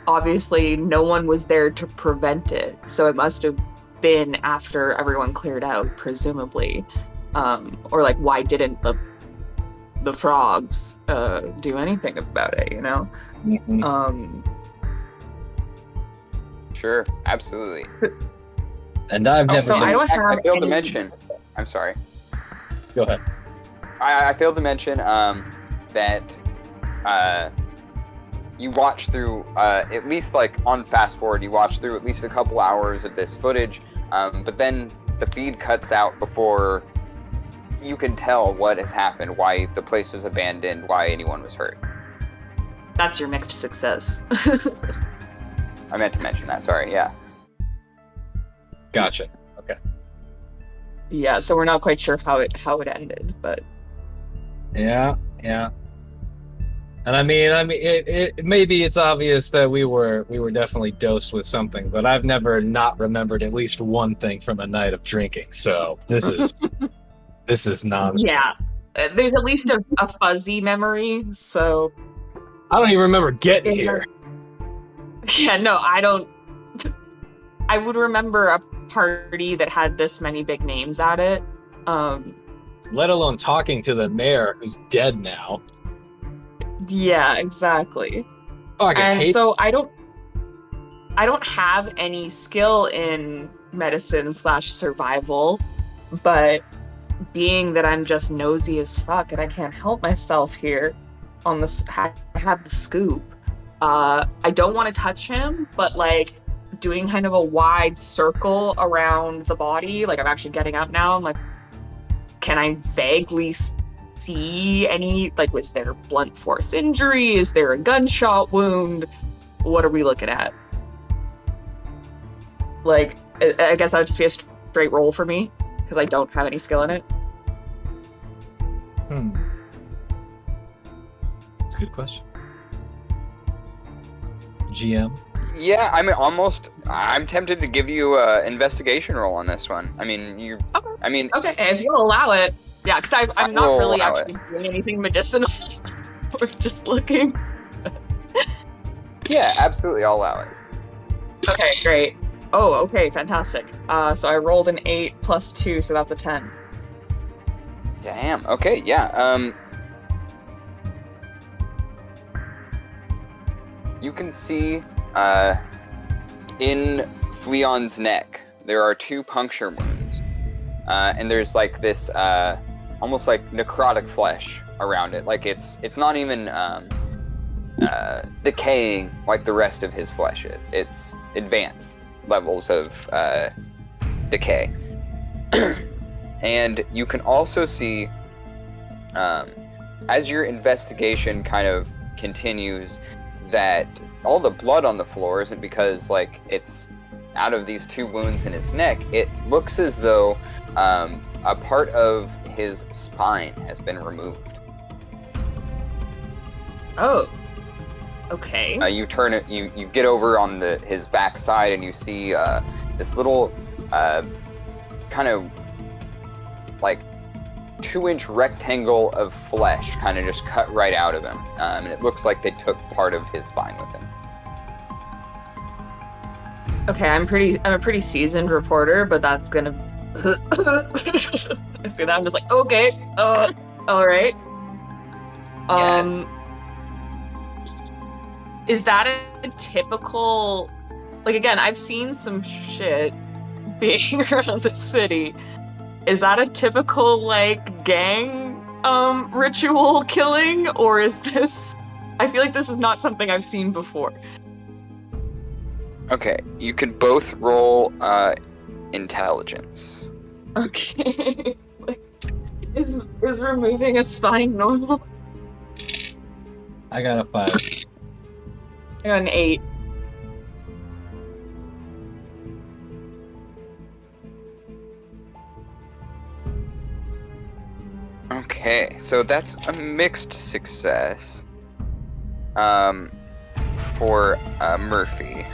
obviously no one was there to prevent it. So it must have been after everyone cleared out, presumably. Or like why didn't the frogs do anything about it, you know? Mhm. Sure, absolutely. And I've never. so I don't I have failed to any- mention. I'm sorry. Go ahead. I failed to mention that you watch through at least, like, on fast forward, you watch through at least a couple hours of this footage, but then the feed cuts out before you can tell what has happened, why the place was abandoned, why anyone was hurt. That's your mixed success. I meant to mention that, sorry, yeah. Gotcha. Okay. Yeah, so we're not quite sure how it ended, but Yeah. And I mean, it maybe it's obvious that we were definitely dosed with something, but I've never not remembered at least one thing from a night of drinking. So this is nonsense. yeah, there's at least a fuzzy memory. So I don't even remember getting here. Yeah, no, I don't. I would remember a party that had this many big names at it. Let alone talking to the mayor, who's dead now. Yeah, exactly. So I don't have any skill in medicine/survival, but being that I'm just nosy as fuck and I can't help myself here on this, I have the scoop. I don't want to touch him, but like doing kind of a wide circle around the body, like I'm actually getting up now. I'm like, can I vaguely see any, like, was there blunt force injury? Is there a gunshot wound? What are we looking at? Like, I guess that would just be a straight roll for me because I don't have any skill in it. That's a good question. GM? Yeah, I'm tempted to give you an investigation roll on this one. I mean, Okay, if you'll allow it. Yeah, because I'm not really actually doing anything medicinal. We're just looking. Yeah, absolutely, I'll allow it. Okay, great. Oh, okay, fantastic. So I rolled an 8 plus 2, so that's a 10. Damn, okay, yeah, you can see, in Fleon's neck, there are 2 puncture wounds. And there's like this, almost like necrotic flesh around it. Like it's not even, decaying like the rest of his flesh is. It's advanced levels of, decay. And you can also see, as your investigation kind of continues, that all the blood on the floor isn't because like it's out of these 2 wounds in his neck. It looks as though a part of his spine has been removed. Oh, okay. You turn it. You get over on his back side and you see this little kind of like 2-inch rectangle of flesh kind of just cut right out of him, and it looks like they took part of his spine with him. Okay, I'm a pretty seasoned reporter, but that's gonna. I see that. I'm just like, okay, all right. Yes. Is that a typical? Like, again, I've seen some shit being around the city. Is that a typical like gang ritual killing, or is this? I feel like this is not something I've seen before. Okay, you could both roll intelligence. Okay. Like, is removing a spine normal? I got a 5. I got an 8. Okay, so that's a mixed success for Murphy.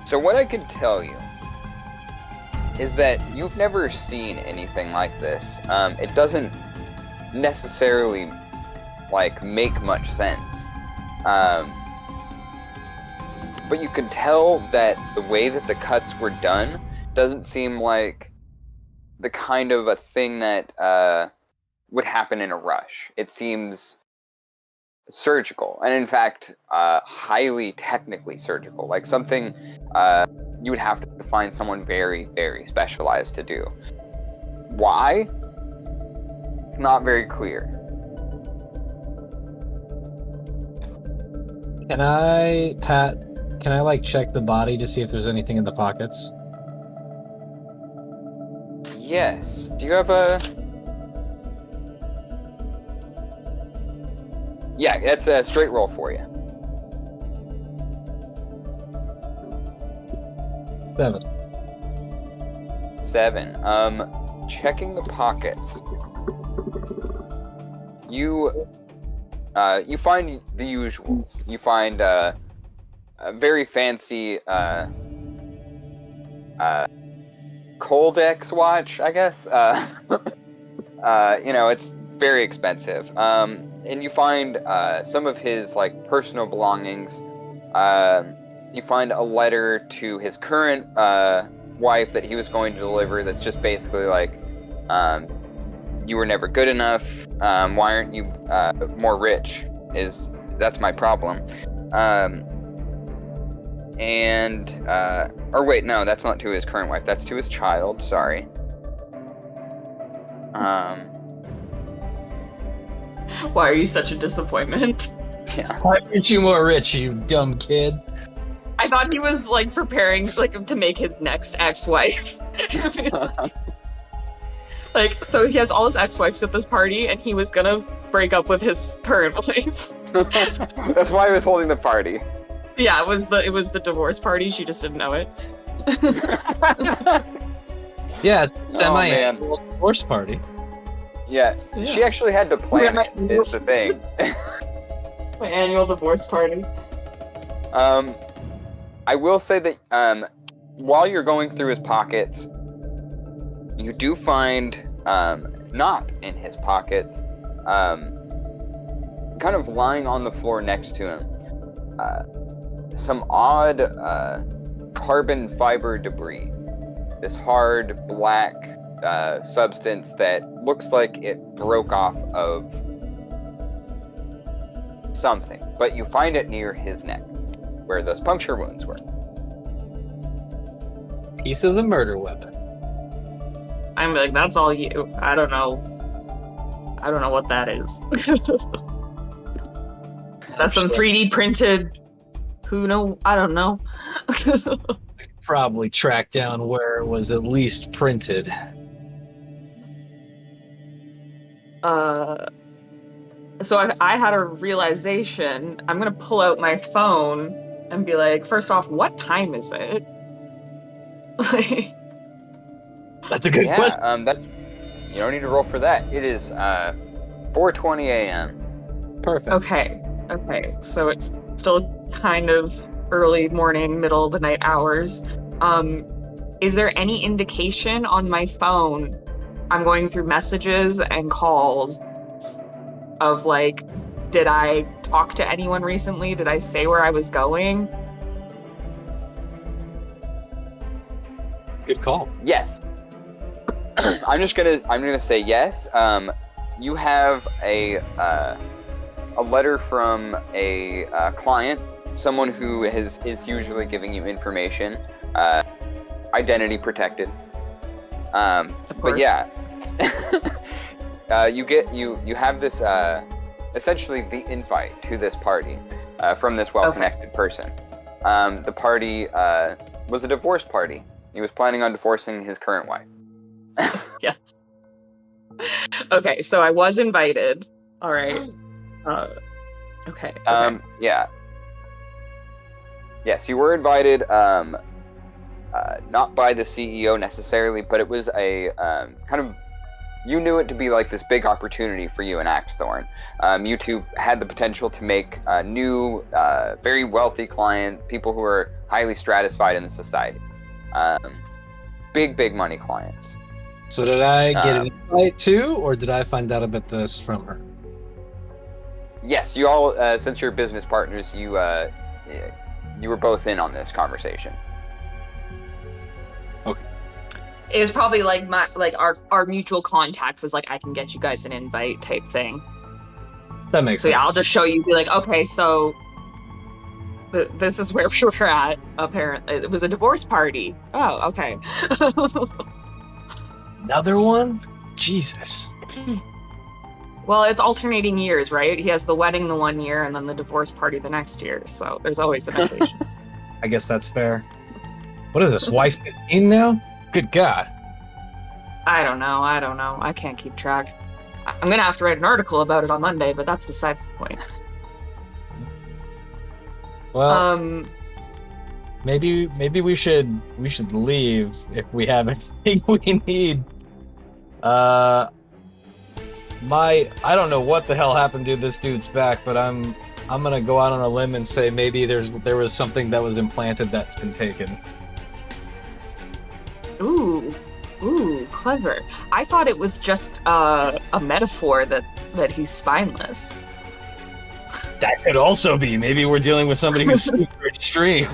So what I can tell you is that you've never seen anything like this. It doesn't necessarily like make much sense. But you can tell that the way that the cuts were done doesn't seem like the kind of a thing that would happen in a rush. It seems surgical, and in fact, highly technically surgical, like something you would have to find someone very, very specialized to do. Why? It's not very clear. Can I like check the body to see if there's anything in the pockets? Yes. Do you have a Yeah, that's a straight roll for you. 7. 7. Checking the pockets. You find the usuals. You find a very fancy Coldex watch, I guess. It's very expensive. And you find some of his like personal belongings. You find a letter to his current wife that he was going to deliver. That's just basically like, you were never good enough. Why aren't you more rich? That's my problem. Or wait, no, that's not to his current wife. That's to his child. Sorry. Why are you such a disappointment? Yeah. Why aren't you more rich, you dumb kid? I thought he was like preparing like to make his next ex-wife. Like, so he has all his ex-wives at this party, and he was gonna break up with his current wife. That's why he was holding the party. Yeah, it was the divorce party. She just didn't know it. Yeah, it's Oh, semi-annual divorce party. Yeah, she actually had to plan it, is the thing. My annual divorce party. I will say that while you're going through his pockets, you do find, not in his pockets, kind of lying on the floor next to him, some odd carbon fiber debris. This hard black substance that looks like it broke off of something, but you find it near his neck, where those puncture wounds were. Piece of the murder weapon. I'm like, that's all you. I don't know what that is. That's some 3D printed. Who know? I don't know. Probably track down where it was at least printed. So I had a realization. I'm gonna pull out my phone and be like, first off, what time is it? Like, That's a good question. That's, you don't need to roll for that. It is 4:20 a.m. Perfect. okay, so it's still kind of early morning, middle of the night hours. Is there any indication on my phone? I'm going through messages and calls of like, did I talk to anyone recently? Did I say where I was going? Good call. Yes. I'm gonna say yes. You have a letter from a client, someone who is usually giving you information, identity protected. But yeah, you have this essentially the invite to this party from this well-connected person. The party was a divorce party. He was planning on divorcing his current wife. Yes. Okay, so I was invited. All right. Okay. Yeah. Yes, you were invited. Not by the CEO necessarily, but it was a kind of. You knew it to be like this big opportunity for you and Axethorn. You two had the potential to make new, very wealthy clients, people who are highly stratified in the society. Big money clients. So did I get an invite too, or did I find out about this from her? Yes, you all, since you're business partners, you were both in on this conversation. Okay. It was probably like our mutual contact was like, I can get you guys an invite type thing. That makes So sense. yeah, I'll just show you. Be like, okay, so this is where we were at. Apparently, it was a divorce party. Oh, okay. Another one? Jesus. Well, it's alternating years, right? He has the wedding the one year and then the divorce party the next year. So there's always an occasion. I guess that's fair. What is this, wife 15 now? Good God. I don't know. I can't keep track. I'm going to have to write an article about it on Monday, but that's besides the point. Well, maybe we should leave if we have everything we need. I don't know what the hell happened to this dude's back, but I'm gonna go out on a limb and say maybe there was something that was implanted that's been taken. Ooh, clever. I thought it was just a metaphor that he's spineless. That could also be. Maybe we're dealing with somebody who's super extreme.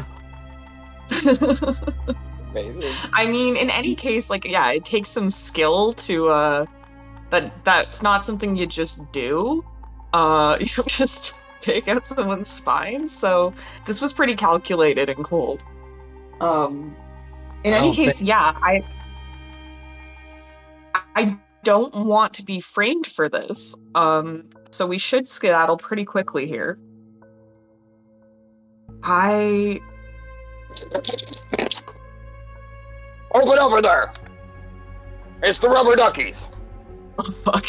Amazing. I mean, in any case, like, yeah, it takes some skill to that's not something you just do. You don't just take out someone's spine. So this was pretty calculated and cold. In any case, yeah, I don't want to be framed for this. So we should skedaddle pretty quickly here. Open over there! It's the rubber duckies! Oh, fuck.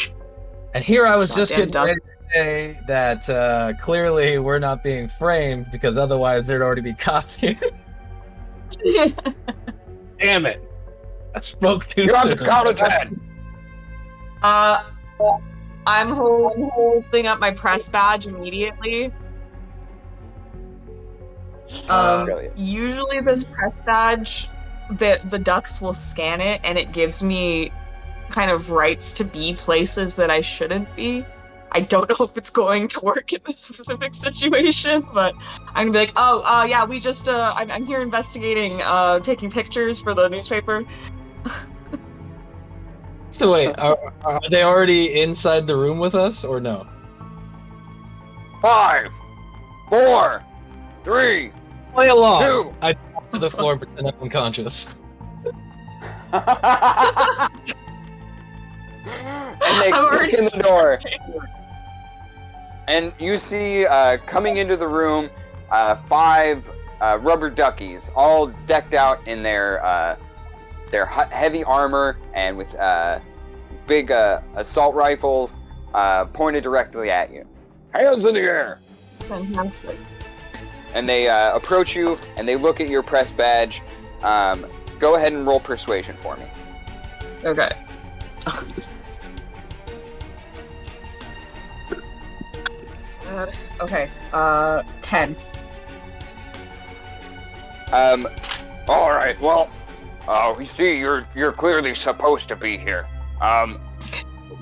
And here I was just getting Goddamn ready to say that clearly we're not being framed because otherwise there'd already be cops here. Damn it. I spoke too soon. You have to count to 10! I'm holding up my press badge immediately. Usually this press badge, the ducks will scan it and it gives me kind of rights to be places that I shouldn't be. I don't know if it's going to work in this specific situation, but I'm gonna be like, oh, yeah, we just, I'm here investigating, taking pictures for the newspaper. So wait, are they already inside the room with us or no? 5, 4, 3, Play along. 2. I drop to the floor and pretend I'm unconscious. And they kick in the door. And you see, coming into the room, 5 rubber duckies, all decked out in their heavy armor and with big assault rifles pointed directly at you. Hands in the air! Fantastic. And they approach you, and they look at your press badge. Go ahead and roll persuasion for me. Okay. Okay, 10. All right. Well, we see you're clearly supposed to be here.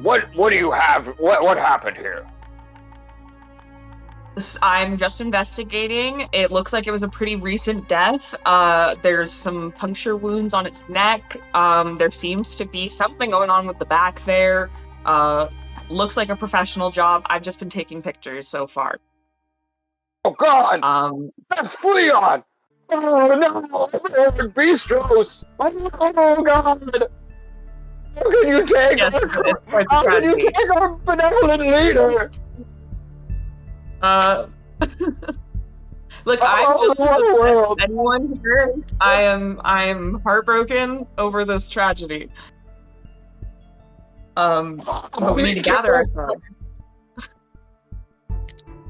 What do you have? What happened here? I'm just investigating. It looks like it was a pretty recent death. There's some puncture wounds on its neck. There seems to be something going on with the back there. Looks like a professional job. I've just been taking pictures so far. Oh God! That's Fleon! Oh no! Bistros! Oh God! How can you take our benevolent leader? Look, I'm just anyone here. I am heartbroken over this tragedy. But we need to gather ourselves.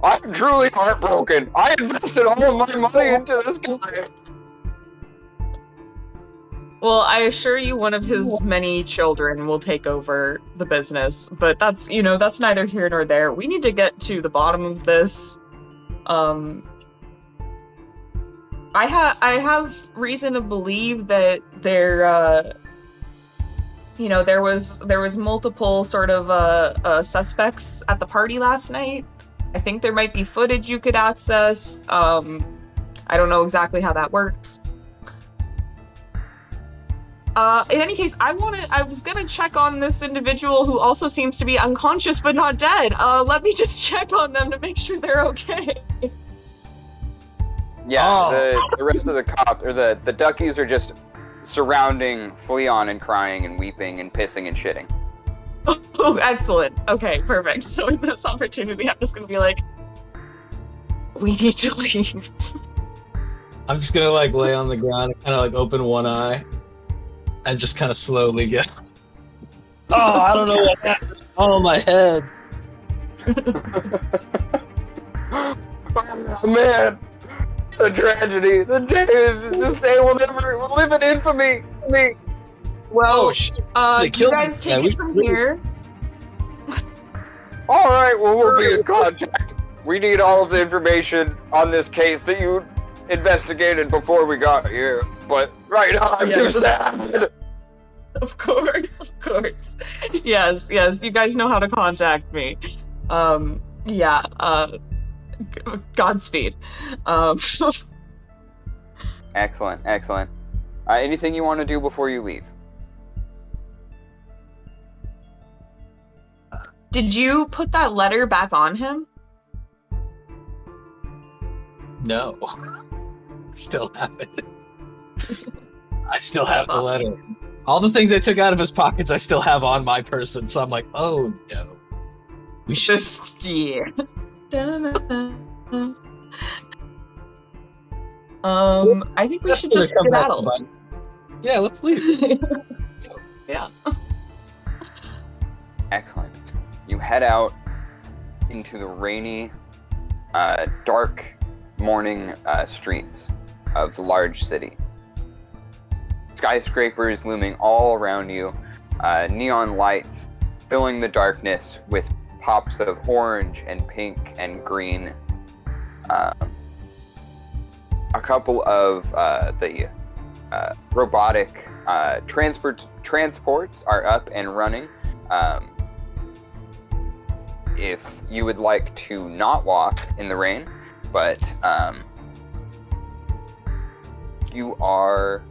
I'm truly heartbroken. I invested all of my money into this guy. Well, I assure you one of his many children will take over the business, but that's neither here nor there. We need to get to the bottom of this. I have reason to believe that there was multiple sort of suspects at the party last night. I think there might be footage you could access. I don't know exactly how that works. In any case, I was gonna check on this individual who also seems to be unconscious but not dead. Let me just check on them to make sure they're okay. Yeah, the rest of the cops, or the duckies are just surrounding Fleon and crying and weeping and pissing and shitting. Oh, excellent. Okay, perfect. So in this opportunity, I'm just gonna be like, we need to leave. I'm just gonna lay on the ground and kind of open one eye and just kind of slowly get. Oh, I don't know what happened. Oh, my head. Oh, man, The tragedy. The day. This day will live in infamy. Well, shit. you killed guys me. take Yeah, we it from should- here. All right. Well, we'll be in contact. We need all of the information on this case that you investigated before we got here. But right now, I'm too sad. Of course. Yes, you guys know how to contact me. Godspeed. Excellent. Anything you want to do before you leave? Did you put that letter back on him? No. Still have it. I still have the letter. All the things I took out of his pockets, I still have on my person. So I'm like, oh no. We should. Yeah. I think we should just skedaddle. Yeah, let's leave. Yeah. Excellent. You head out into the rainy, dark morning streets of the large city. Skyscrapers looming all around you, neon lights filling the darkness with pops of orange and pink and green. A couple of the robotic transports are up and running. If you would like to not walk in the rain, but you are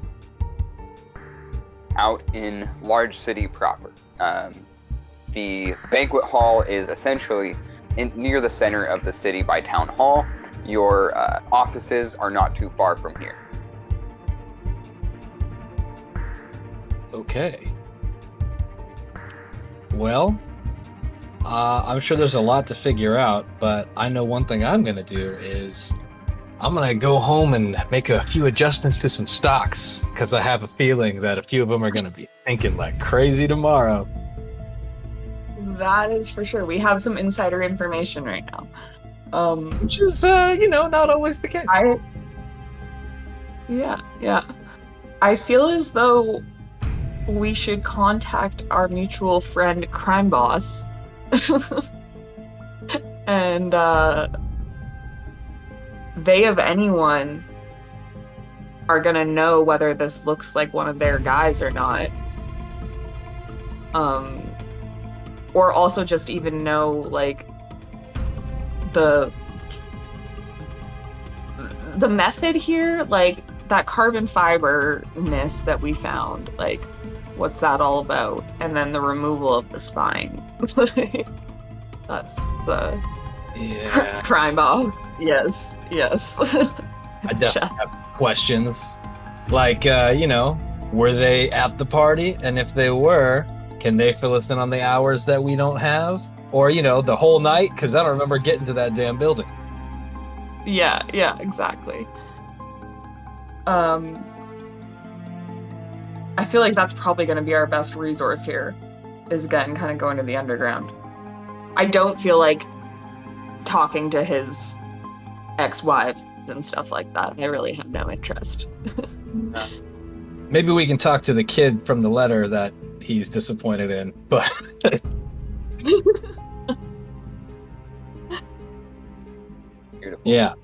out in large city proper. The banquet hall is essentially near the center of the city by town hall. Your offices are not too far from here. Okay. Well, I'm sure there's a lot to figure out, but I know one thing I'm gonna do is I'm gonna go home and make a few adjustments to some stocks, because I have a feeling that a few of them are gonna be thinking like crazy tomorrow. That is for sure. We have some insider information right now. Which is, not always the case. Yeah. I feel as though we should contact our mutual friend Crime Boss. And they of anyone are gonna know whether this looks like one of their guys or not. Or also just even know like the method here, like that carbon fiber-ness that we found, like what's that all about? And then the removal of the spine. That's the crime boss. Yes. I definitely have questions. Like, were they at the party? And if they were, can they fill us in on the hours that we don't have? Or, the whole night? Because I don't remember getting to that damn building. Yeah, exactly. I feel like that's probably going to be our best resource here, is again kind of going to the underground. I don't feel like talking to his ex-wives and stuff like that. I really have no interest. Maybe we can talk to the kid from the letter that he's disappointed in, but Beautiful. Yeah,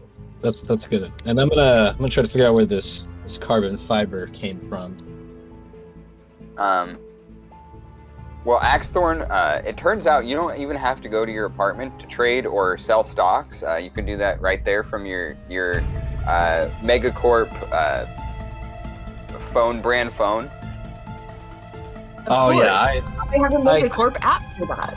that's good. And I'm gonna try to figure out where this carbon fiber came from. Well, Axethorn, it turns out you don't even have to go to your apartment to trade or sell stocks. You can do that right there from your MEGAcorp brand phone. Oh yeah, I have a MEGAcorp app for that.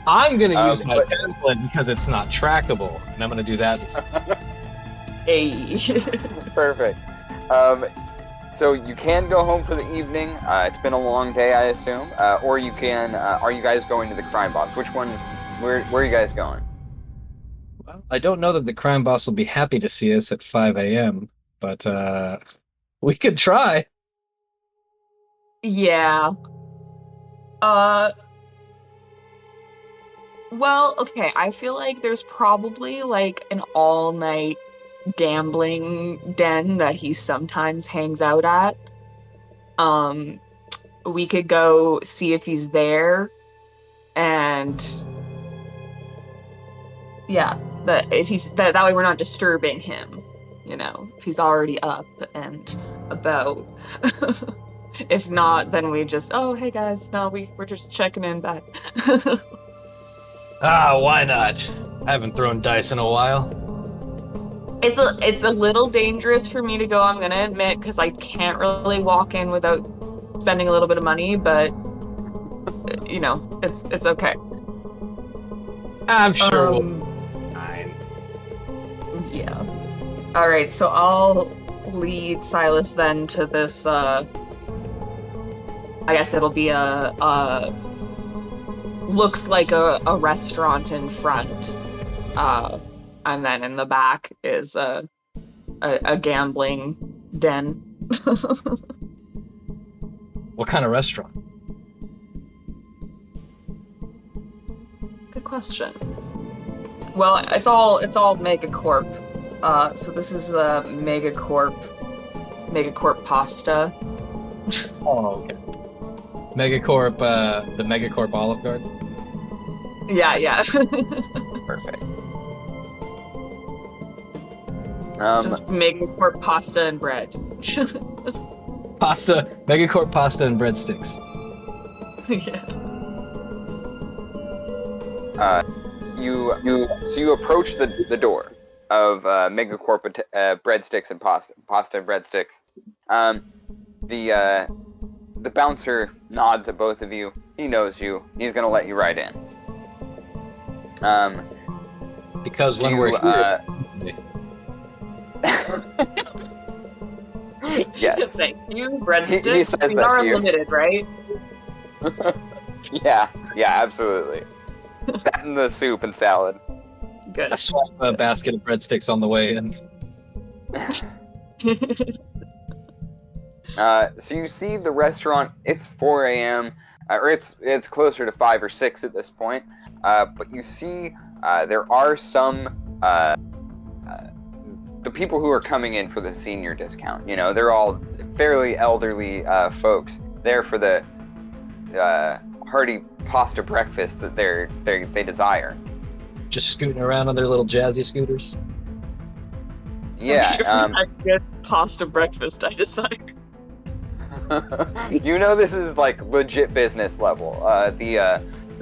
I'm gonna use my but- template because it's not trackable, and I'm gonna do that. Hey. Perfect. So you can go home for the evening. It's been a long day, I assume. Or you can. Are you guys going to the crime boss? Which one? Where are you guys going? Well, I don't know that the crime boss will be happy to see us at 5 a.m., but we could try. Well, okay, I feel like there's probably like an all-night gambling den that he sometimes hangs out at. We could go see if he's there, and yeah, that if he's that way we're not disturbing him, if he's already up and about. If not, then we just, oh, hey guys, no, we're just checking in back. Why not? I haven't thrown dice in a while. It's a little dangerous for me to go, I'm gonna admit, because I can't really walk in without spending a little bit of money, but it's okay. I'm sure we'll be fine. Yeah. All right, so I'll lead Silas then to this. I guess it'll be looks like a restaurant in front, and then in the back is a gambling den. What kind of restaurant? Good question. Well, it's all MEGAcorp. So this is the MEGAcorp pasta. Oh, okay. MEGAcorp, the MEGAcorp Olive Garden? Yeah. Perfect. Just MEGAcorp pasta and bread. MEGAcorp pasta and breadsticks. Yeah. You approach the door of MEGAcorp breadsticks and pasta and breadsticks. The bouncer nods at both of you. He knows you. He's gonna let you right in. Because when we're here... Yes. Thank you. Breadsticks. He says These that are to you. unlimited, right? Yeah, absolutely. That and the soup and salad. Good. I swap a basket of breadsticks on the way in. So you see the restaurant. It's 4 a.m. Or it's closer to 5 or 6 at this point. But you see there are some the people who are coming in for the senior discount. They're all fairly elderly folks there for the hearty pasta breakfast that they desire. Just scooting around on their little jazzy scooters. Yeah. A good pasta breakfast, I desire. This is like legit business level. The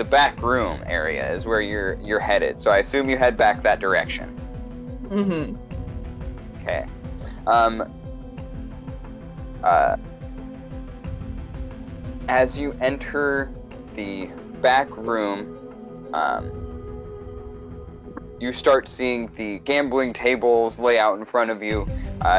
back room area is where you're headed. So I assume you head back that direction. Mm-hmm. Okay. As you enter the back room, you start seeing the gambling tables lay out in front of you.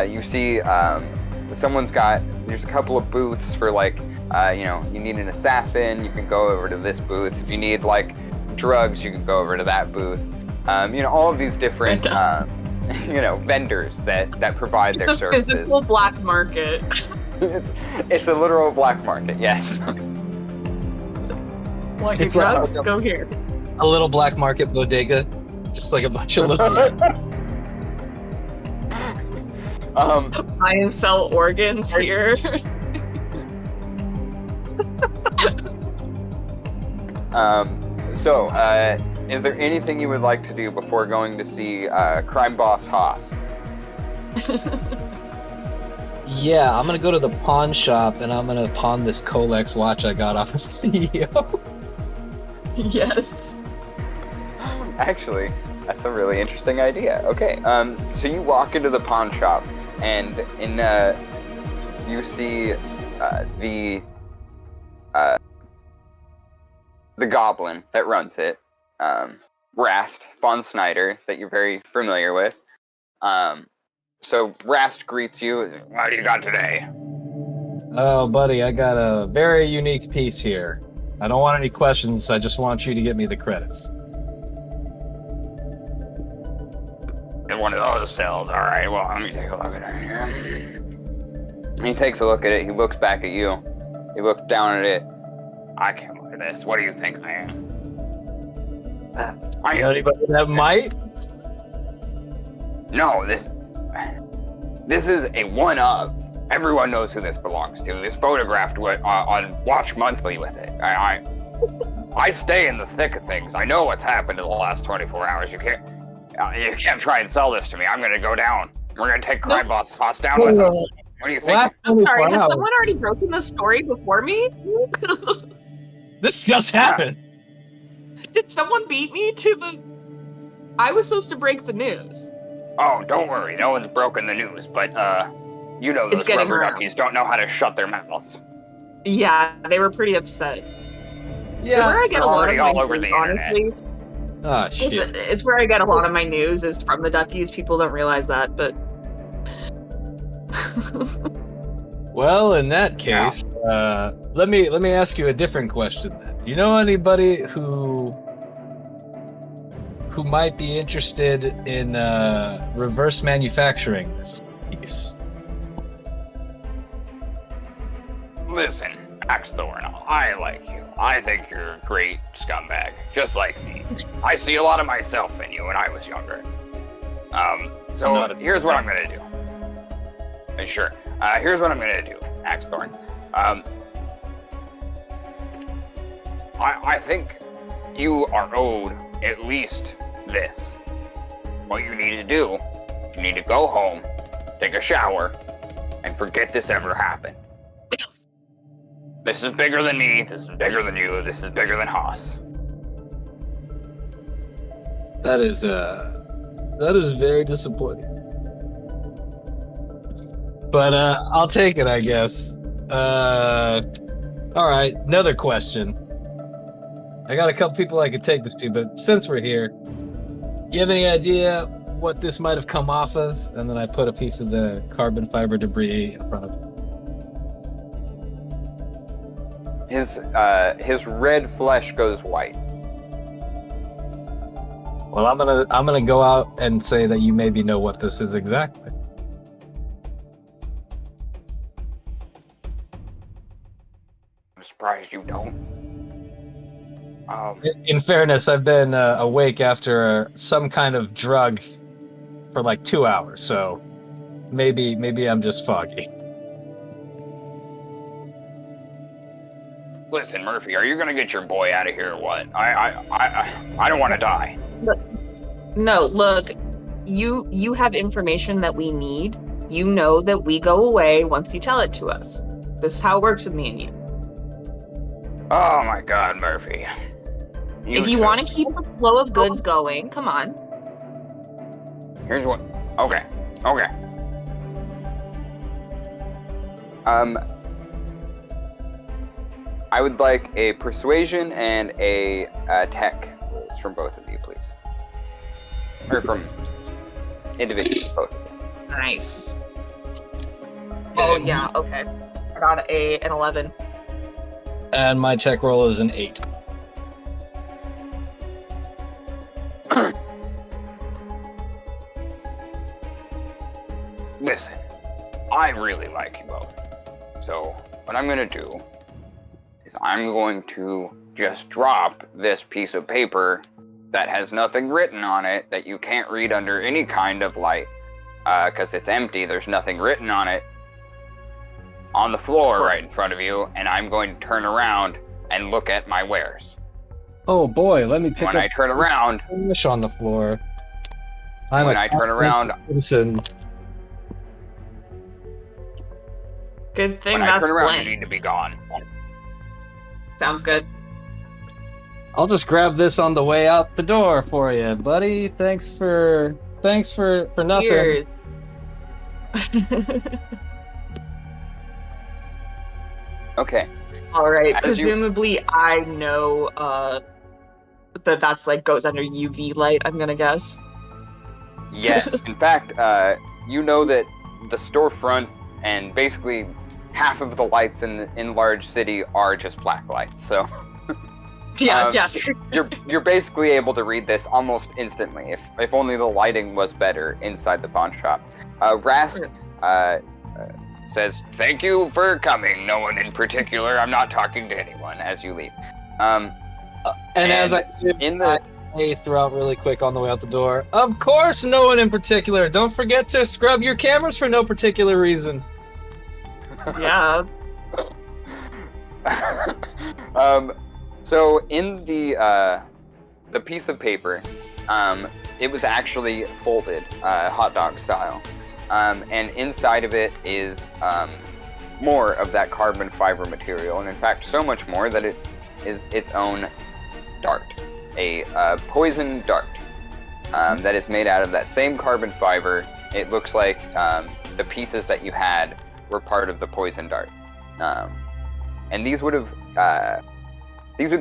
You see there's a couple of booths for you need an assassin, you can go over to this booth. If you need drugs, you can go over to that booth. All of these different vendors that provide their services. It's a black market. It's a literal black market, yes. Want your drugs? Go here. A little black market bodega, just like a bunch of little. Buy and sell organs here. Is there anything you would like to do before going to see crime boss Haas? Yeah, I'm gonna go to the pawn shop and I'm gonna pawn this Colex watch I got off of the CEO. Yes. Actually, that's a really interesting idea. Okay, so you walk into the pawn shop, and you see the goblin that runs it, Rast von Snyder, that you're very familiar with. So Rast greets you. What do you got today? Oh, buddy, I got a very unique piece here. I don't want any questions. I just want you to get me the credits. In one of those cells. All right. Well, let me take a look at it here. He takes a look at it. He looks back at you. He looks down at it. I can't look at this. What do you think I am? You know anybody that might? No, this is a one-of. Everyone knows who this belongs to. This photographed on Watch Monthly with it. I stay in the thick of things. I know what's happened in the last 24 hours. You can't try and sell this to me. I'm gonna go down. We're gonna take Crime Boss down with us. What do you think? I'm sorry, has someone already broken the story before me? This just happened. Did someone beat me to the... I was supposed to break the news. Oh, don't worry. No one's broken the news, but, you know those rubber duckies don't know how to shut their mouths. Yeah, they were pretty upset. Yeah, where I get a lot of all my over news, the internet. honestly. Oh, shit. It's where I get a lot of my news is from the duckies. People don't realize that, but... Well, in that case, let me ask you a different question then. Do you know anybody who might be interested in reverse manufacturing this piece? Listen, Axethorn, I like you. I think you're a great scumbag, just like me. I see a lot of myself in you when I was younger. So here's what I'm gonna do. Sure. Here's what I'm gonna do, Axethorn. I think you are owed at least this. What you need to do, you need to go home, take a shower, and forget this ever happened. This is bigger than me, this is bigger than you, this is bigger than Haas. That is very disappointing. But I'll take it, I guess. All right, another question. I got a couple people I could take this to, but since we're here, you have any idea what this might have come off of? And then I put a piece of the carbon fiber debris in front of it. His red flesh goes white. Well, I'm gonna go out and say that you maybe know what this is exactly. I'm surprised you don't. In fairness, I've been awake after some kind of drug for like 2 hours, so maybe I'm just foggy. Listen, Murphy, are you gonna get your boy out of here or what? I don't want to die. No, look, you have information that we need. You know that we go away once you tell it to us. This is how it works with me and you. Oh my God, Murphy. If you want to keep the flow of goods going, come on. Here's what. Okay. I would like a persuasion and a tech rolls from both of you, please. Or from individually, both of you. Nice. Oh yeah, okay. I got an 11. And my tech roll is an 8. Listen, I really like you both. So, what I'm gonna do is I'm going to just drop this piece of paper that has nothing written on it, that you can't read under any kind of light, because it's empty, there's nothing written on it, on the floor right in front of you, and I'm going to turn around and look at my wares. Oh boy, let me pick When up I turn around, fish on the floor. when I turn around, Listen. Good thing when I that's turn around, blank. you need to be gone. Sounds good. I'll just grab this on the way out the door for you, buddy. Thanks for nothing. Cheers. Okay. All right. As you- Presumably, I know that's like goes under UV light. I'm gonna guess. Yes. In fact, you know that the storefront and basically half of the lights in large city are just black lights. So Yeah, yeah. you're basically able to read this almost instantly. If only the lighting was better inside the pawn shop. Rast says, "Thank you for coming. No one in particular. I'm not talking to anyone." As you leave. And as I in the I throw out really quick on the way out the door. Of course, no one in particular. Don't forget to scrub your cameras for no particular reason. Yeah. So in the piece of paper, it was actually folded, hot dog style, and inside of it is more of that carbon fiber material, and in fact, so much more that it is its own dart, a poison dart that is made out of that same carbon fiber. It looks like the pieces that you had were part of the poison dart, and these would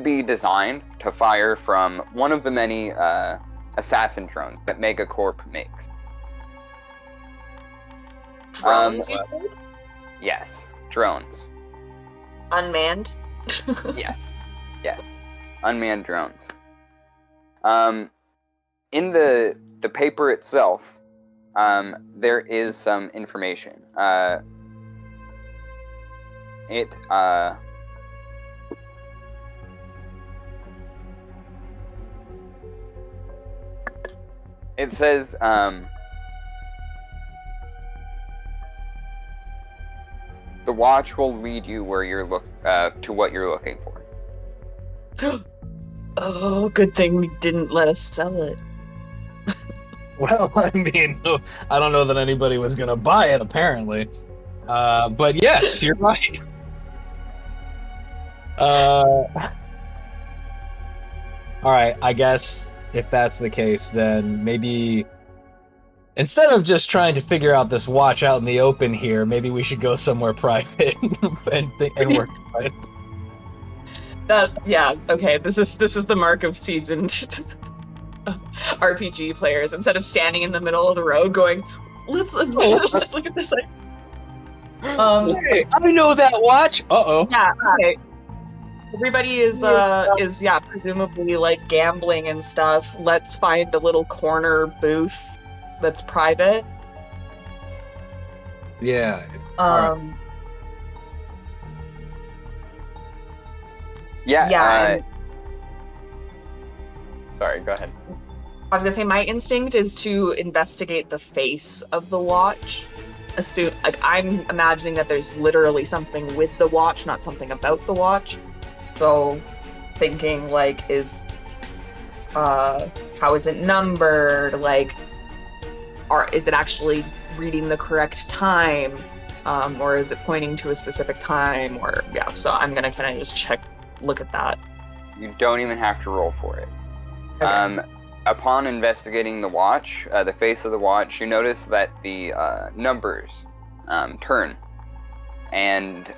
be designed to fire from one of the many assassin drones that MEGAcorp makes. Drones, you said? Yes, drones. Unmanned? Yes, unmanned drones. In the paper itself, there is some information. It says, the watch will lead you where you're to what you're looking for. Oh, good thing we didn't let us sell it. Well, I mean, I don't know that anybody was gonna buy it, apparently. But yes, you're right. All right, I guess if that's the case, then maybe instead of just trying to figure out this watch out in the open here, maybe we should go somewhere private and work on it. Okay. This is the mark of seasoned RPG players. Instead of standing in the middle of the road, going, let's look at this. Hey, I know that watch. Uh-oh. Yeah. Okay. Everybody is presumably like gambling and stuff. Let's find a little corner booth that's private. Yeah. Yeah. Sorry, go ahead. I was gonna say my instinct is to investigate the face of the watch. I'm imagining that there's literally something with the watch, not something about the watch. So, thinking like, how is it numbered? Like, is it actually reading the correct time, or is it pointing to a specific time? So I'm gonna kind of just look at that. You don't even have to roll for it. Okay. Upon investigating the watch, the face of the watch, you notice that the numbers turn, and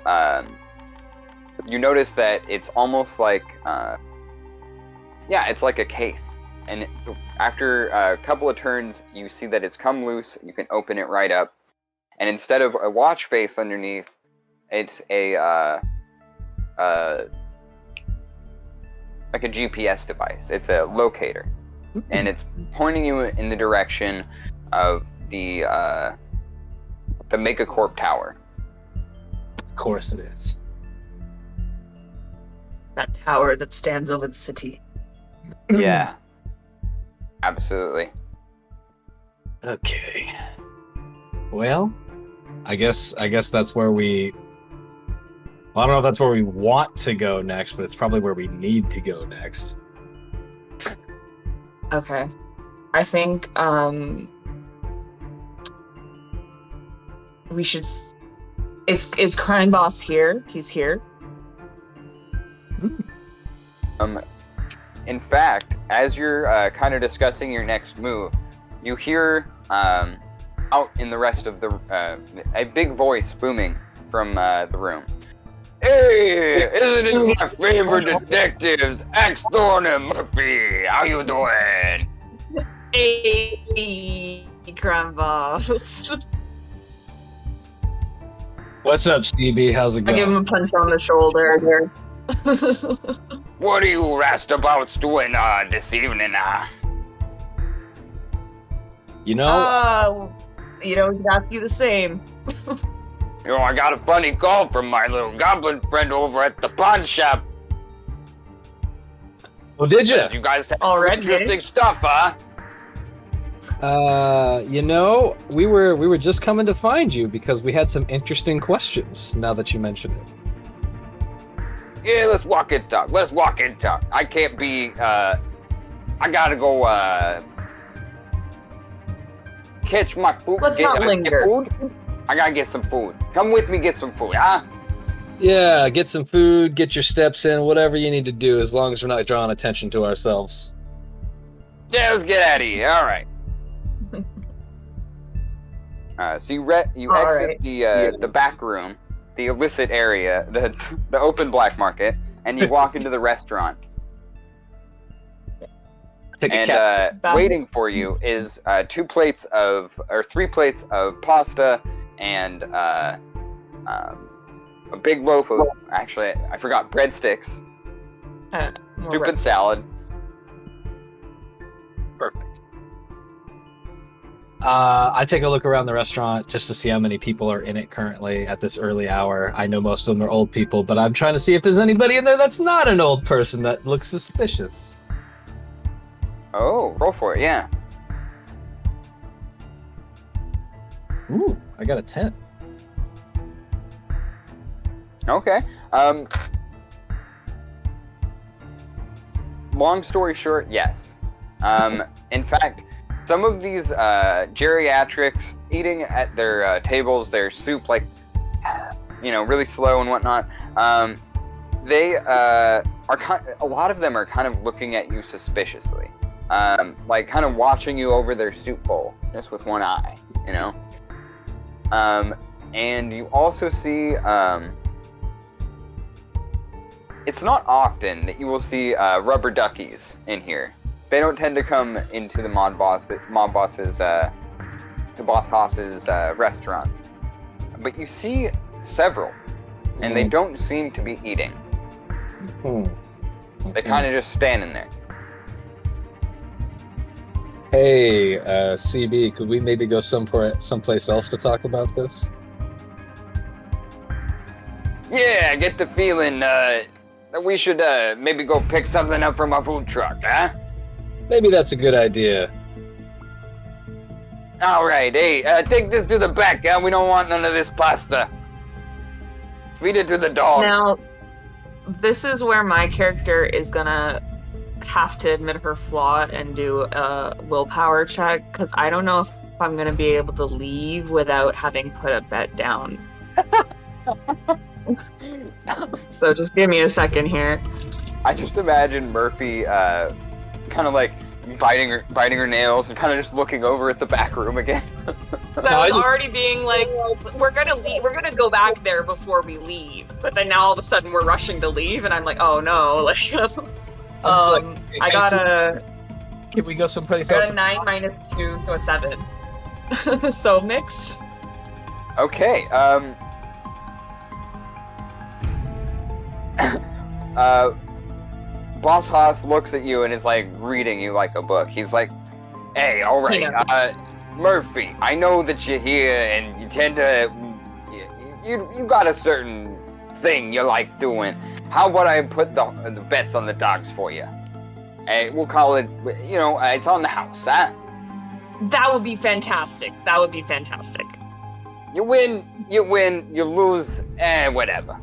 you notice that it's almost like, it's like a case. And after a couple of turns, you see that it's come loose. You can open it right up, and instead of a watch face underneath, it's like a GPS device. It's a locator, and it's pointing you in the direction of the MEGAcorp tower. Of course it is. That tower that stands over the city. Yeah, absolutely. Okay. Well, I guess that's where we. Well, I don't know if that's where we want to go next, but it's probably where we need to go next. Okay. I think we should. Is Crime Boss here? He's here. In fact, as you're kind of discussing your next move, you hear out in the rest of the a big voice booming from the room. Hey, isn't it my favorite detectives, Axethorn and Murphy? How you doing? Hey, Crime Boss. What's up, Stevie? How's it I going? give him a punch on the shoulder. What are you rastabouts doing this evening? You know, he'd ask you the same. I got a funny call from my little goblin friend over at the pawn shop. Oh, did you? You guys have Already? interesting stuff, huh? You know, we were just coming to find you because we had some interesting questions. Now that you mention it. Yeah, let's walk and talk. Let's walk and talk. I can't be, I gotta go, catch my food. Let's not linger. Get food? I gotta get some food. Come with me, get some food, huh? Yeah, get some food, get your steps in, whatever you need to do, as long as we're not drawing attention to ourselves. Yeah, let's get out of here. All right. So you exit the back room, the illicit area, the open black market, and you walk into the restaurant. And waiting for you is 3 plates of pasta and a big loaf of, actually, I forgot, breadsticks, soup and salad. Perfect. I take a look around the restaurant just to see how many people are in it currently at this early hour. I know most of them are old people, but I'm trying to see if there's anybody in there that's not an old person that looks suspicious. Oh, roll for it, yeah. Ooh, I got a 10. Okay. Long story short, yes. In fact, some of these geriatrics eating at their tables, their soup, like, really slow and whatnot, they a lot of them are kind of looking at you suspiciously. Like kind of watching you over their soup bowl, just with one eye, and you also see, it's not often that you will see rubber duckies in here. They don't tend to come into the boss Haas's restaurant. But you see several, and they don't seem to be eating. They're kind of just standing there. Hey, CB, could we maybe go someplace else to talk about this? Yeah, I get the feeling that we should maybe go pick something up from our food truck, huh? Maybe that's a good idea. All right, hey, take this to the back, huh? We don't want none of this pasta. Feed it to the dog. Now, this is where my character is gonna have to admit her flaw and do a willpower check, because I don't know if I'm gonna be able to leave without having put a bet down. So just give me a second here. I just imagine Murphy kind of like biting her nails and kind of just looking over at the back room again. I was already being like, we're gonna leave, we're gonna go back there before we leave, but then now all of a sudden we're rushing to leave, and I'm like, oh no, like, I got a. Can we go someplace I got else? a 9 minus 2 to a 7. So mixed. Okay. Boss Haas looks at you and is like reading you like a book. He's like, "Hey, all right, Murphy. I know that you're here and you tend to, you got a certain thing you like doing. How about I put the bets on the dogs for you? Hey, we'll call it, it's on the house, huh? That would be fantastic. That would be fantastic. You win, you lose, whatever.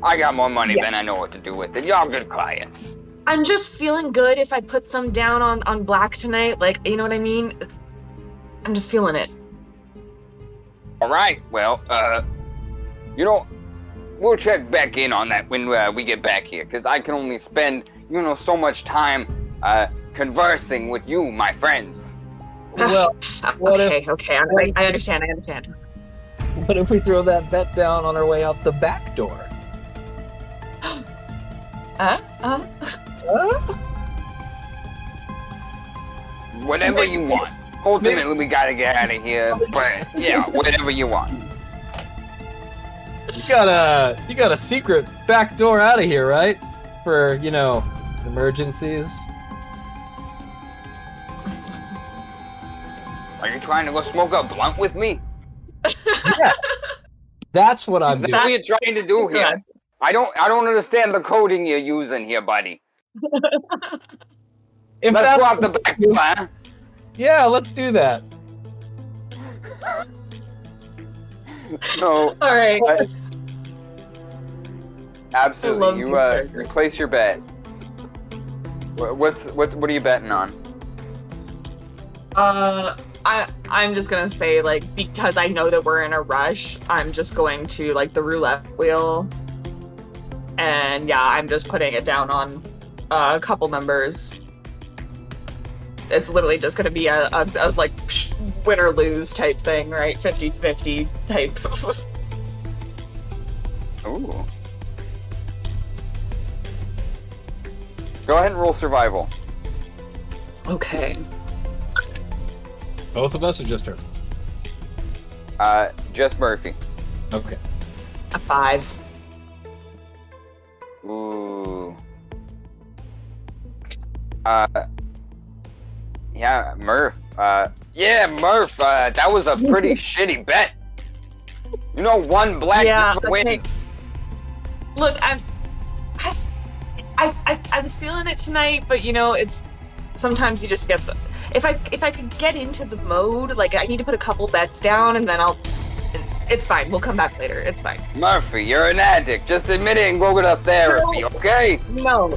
I got more money than I know what to do with it. Y'all good clients. I'm just feeling good if I put some down on black tonight. Like, you know what I mean? I'm just feeling it. All right. Well, we'll check back in on that when we get back here, because I can only spend, so much time conversing with you, my friends. Well, okay. I understand. What if we throw that bet down on our way out the back door? Whatever you want. Ultimately, we gotta get out of here, but yeah, whatever you want. You got a secret back door out of here, right? For, emergencies. Are you trying to go smoke a blunt with me? Yeah. That's what I'm doing. That's what you're trying to do here. I don't understand the coding you're using here, buddy. If Let's that's go off the back door, huh? Yeah, let's do that. So, All right. absolutely, you character. place your bet. What are you betting on? I'm just gonna say, like, because I know that we're in a rush, I'm just going to, like, the roulette wheel. And yeah, I'm just putting it down on a couple numbers. It's literally just gonna be a like, win or lose type thing, right? 50-50 type. Ooh. Go ahead and roll survival. Okay. Both of us or just her? Just Murphy. Okay. A 5. Ooh. Yeah, Murph. Murph. That was a pretty shitty bet. You know, one black never wins. Look, I was feeling it tonight, but you know, it's sometimes you just get the. If I could get into the mode, like I need to put a couple bets down, and then it's fine. We'll come back later. It's fine. Murphy, you're an addict. Just admit it and go to therapy, okay? No,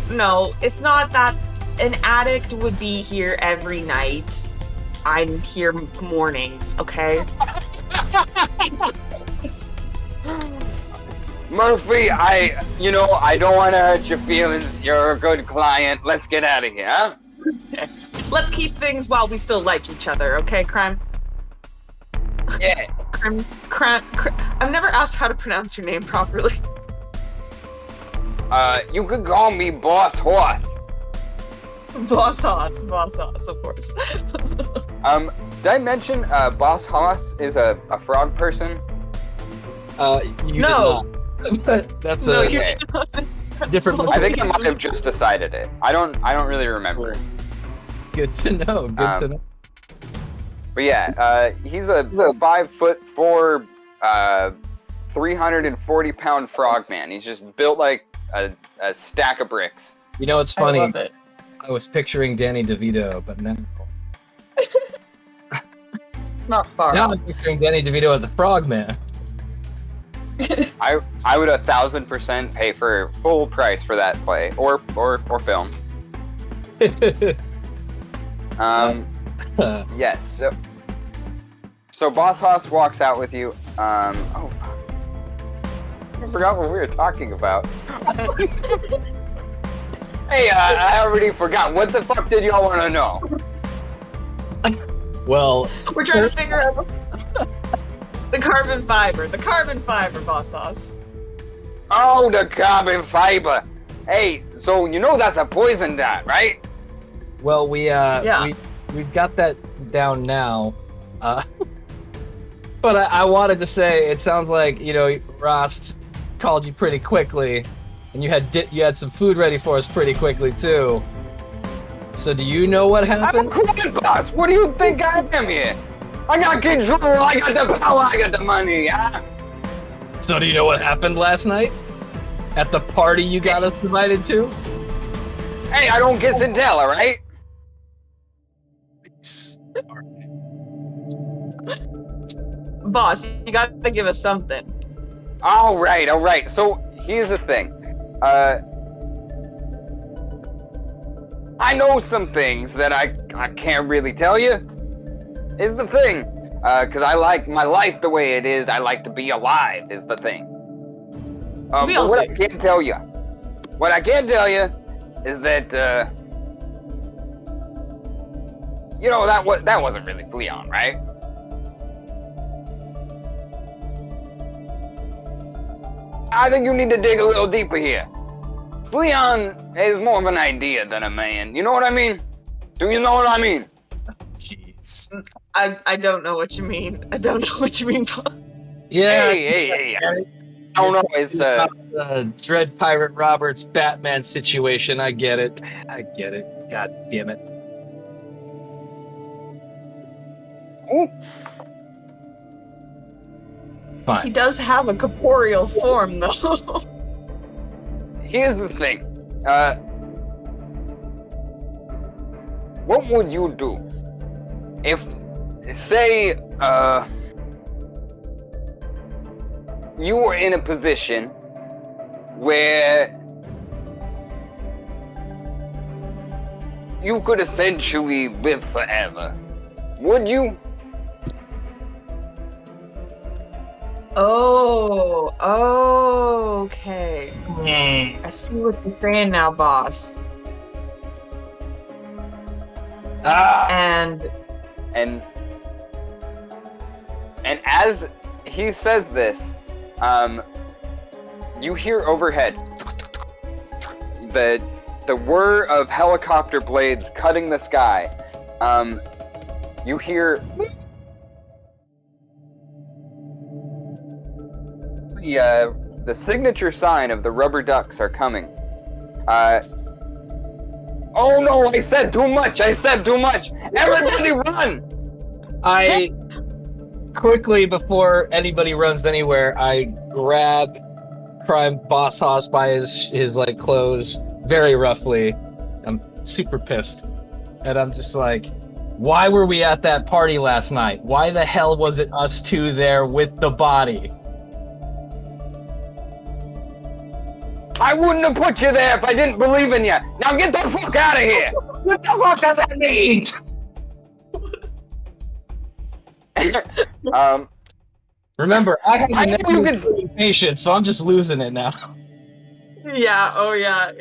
it's not that. An addict would be here every night. I'm here mornings, okay? Murphy, I don't want to hurt your feelings. You're a good client. Let's get out of here, huh? Let's keep things while we still like each other, okay, Crime? Yeah. Crime. I've never asked how to pronounce your name properly. You could call me Boss Horse. Boss Hoss, of course. Did I mention Boss Hoss is a frog person? You No. did not. That's No, a you're different. I think I might have just decided it. I don't really remember. Good to know. Good to know. But yeah, he's a 5'4", 340-pound frogman. He's just built like a stack of bricks. You know, it's funny. I love it. I was picturing Danny DeVito, but now It's not far now off. I'm picturing Danny DeVito as a frogman. I would 1,000% pay for full price for that play or film. Yes. So Boss Hoss walks out with you. I forgot what we were talking about. Hey, I already forgot. What the fuck did y'all want to know? Well, We're trying to figure out the carbon fiber, Boss Hoss. Oh, the carbon fiber. Hey, so you know that's a poison dart, right? well, we've got that down now. But I wanted to say, it sounds like, you know, Rost called you pretty quickly, and you had some food ready for us pretty quickly too. So do you know what I'm a happened? crime boss. What do you think I am here? I got control. I got the power. I got the money. Yeah. So do you know what happened last night at the party you got us invited to? Hey, I don't kiss and tell. All right. Boss, you gotta give us something. All right. So here's the thing. I know some things that I can't really tell you. Is the thing. Cause I like my life the way it is. I like to be alive. Is the thing. But what I can't tell you is that you know that wasn't really Fleon, right? I think you need to dig a little deeper here. Fleon is more of an idea than a man. You know what I mean? Do you know what I mean? Jeez. I don't know what you mean. I don't know what you mean, Boss. Yeah. Hey. I don't know. It's Dread Pirate Roberts Batman situation. I get it. God damn it. Ooh. Fine. He does have a corporeal form, though. Here's the thing. what would you do if, say, you were in a position where you could essentially live forever? Would you? Oh, okay. I see what you're saying now, boss. And as he says this, you hear overhead the whir of helicopter blades cutting the sky. You hear the signature sign of the rubber ducks are coming. Oh no, I said too much! Everybody run! I quickly, before anybody runs anywhere, I grab Prime Boss Hoss by his like clothes very roughly. I'm super pissed. And I'm just like, why were we at that party last night? Why the hell was it us two there with the body? I wouldn't have put you there if I didn't believe in you. Now get the fuck out of here! What the fuck does that mean? Remember, I have a patience, so I'm just losing it now. yeah, oh yeah.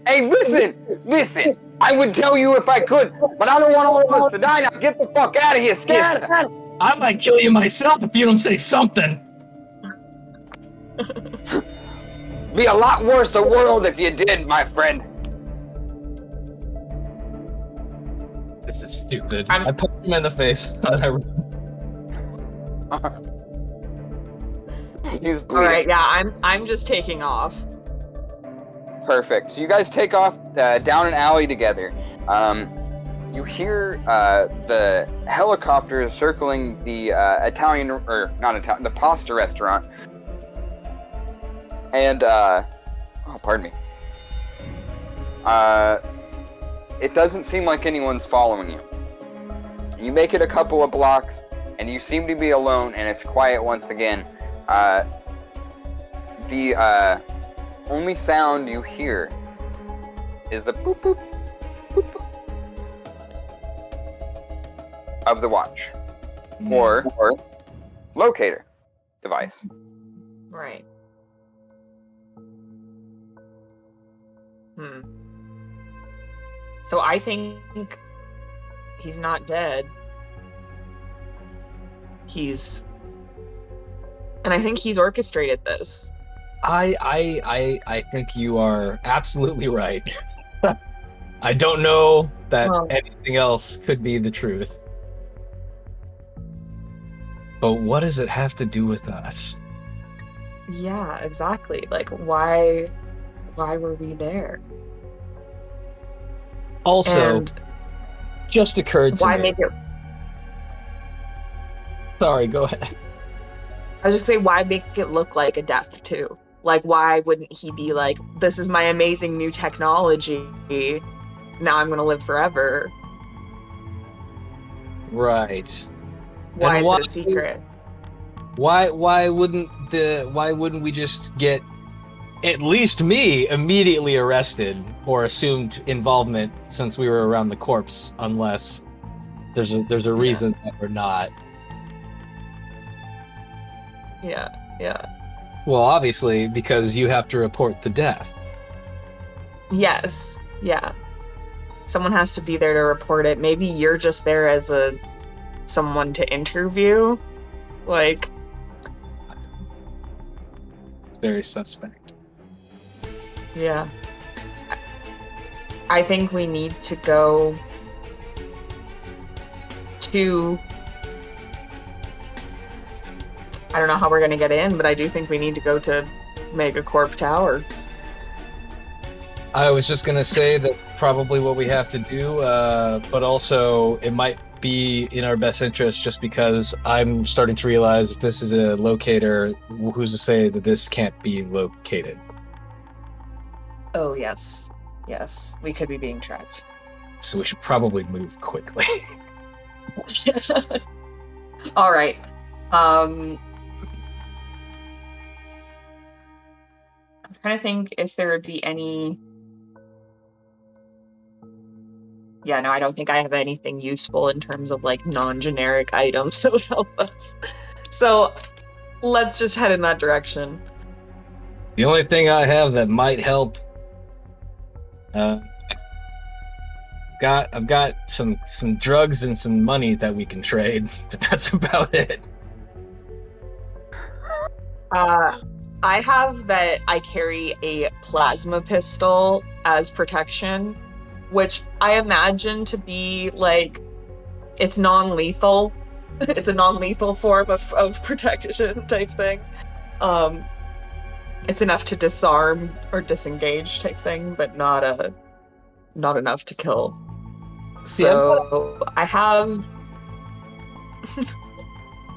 Hey, listen! I would tell you if I could, but I don't want all of us to die now. Get the fuck out of here, scatter! I might kill you myself if you don't say something. Be a lot worse a world if you did, my friend. This is stupid. I punched him in the face. He's bleeding. Alright, yeah, I'm just taking off. Perfect. So you guys take off down an alley together. You hear the helicopters circling the the pasta restaurant. And, pardon me. It doesn't seem like anyone's following you. You make it a couple of blocks, and you seem to be alone, and it's quiet once again. The only sound you hear is the boop boop, boop boop of the watch. Or locator device. Right. So I think he's not dead. And I think he's orchestrated this. I think you are absolutely right. I don't know that anything else could be the truth. But what does it have to do with us? Yeah, exactly. Like, why were we there? Also, and just occurred to why me. make it? Sorry, go ahead. I was just saying, why make it look like a death too? Like, why wouldn't he be like, this is my amazing new technology, now I'm gonna live forever? Right. Why is it a secret? Why wouldn't we just get at least me immediately arrested or assumed involvement since we were around the corpse, unless there's a reason that we're not. Yeah. Well, obviously, because you have to report the death. Yes. Yeah. Someone has to be there to report it. Maybe you're just there as someone to interview. Like, it's very suspect. Yeah. I think we need to go to... I don't know how we're going to get in, but I do think we need to go to MEGAcorp Tower. I was just going to say that probably what we have to do, but also it might be in our best interest just because I'm starting to realize if this is a locator, who's to say that this can't be located? Oh, yes. Yes, we could be being tracked. so we should probably move quickly. All right. I'm trying to think if there would be any. Yeah, no, I don't think I have anything useful in terms of like non-generic items that would help us. So let's just head in that direction. The only thing I have that might help, I've got some drugs and some money that we can trade, but that's about it. I have that I carry a plasma pistol as protection, which I imagine to be like, it's non-lethal. It's a non-lethal form of protection type thing. It's enough to disarm or disengage type thing, but not enough to kill. So I have.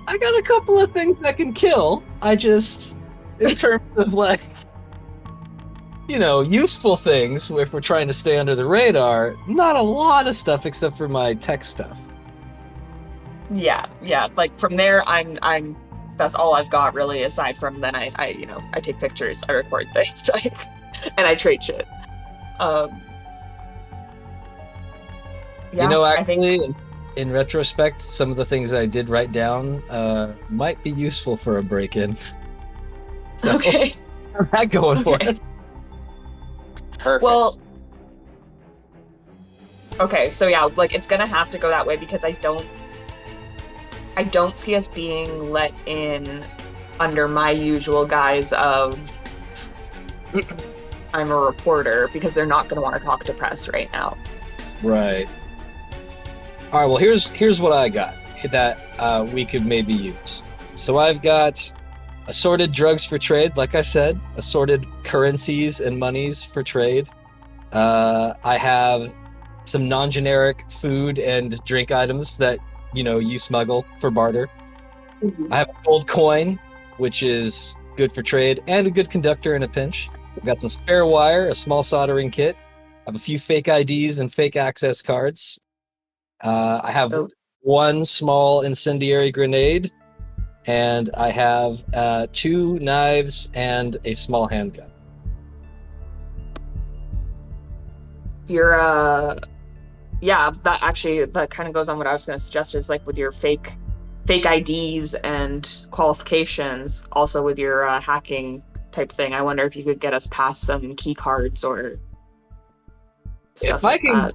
I got a couple of things that can kill. I just, in terms of like, useful things, if we're trying to stay under the radar, not a lot of stuff except for my tech stuff. Yeah. Like from there, I'm. That's all I've got really. Aside from then, I take pictures, I record things, and I trade shit. Yeah, actually, in retrospect, some of the things I did write down might be useful for a break-in. So, okay. How's that going for us? Perfect. Well, okay, so yeah, like it's gonna have to go that way because I don't see us being let in under my usual guise of I'm a reporter, because they're not gonna want to talk to press right now. Right. All right, well, here's what I got that we could maybe use. So I've got assorted drugs for trade, like I said, assorted currencies and monies for trade. I have some non-generic food and drink items that, you smuggle for barter. Mm-hmm. I have a gold coin, which is good for trade, and a good conductor in a pinch. I've got some spare wire, a small soldering kit. I have a few fake IDs and fake access cards. I have one small incendiary grenade, and I have 2 knives and a small handgun. Yeah, that kind of goes on what I was going to suggest, is like with your fake IDs and qualifications, also with your hacking type thing. I wonder if you could get us past some key cards or stuff that.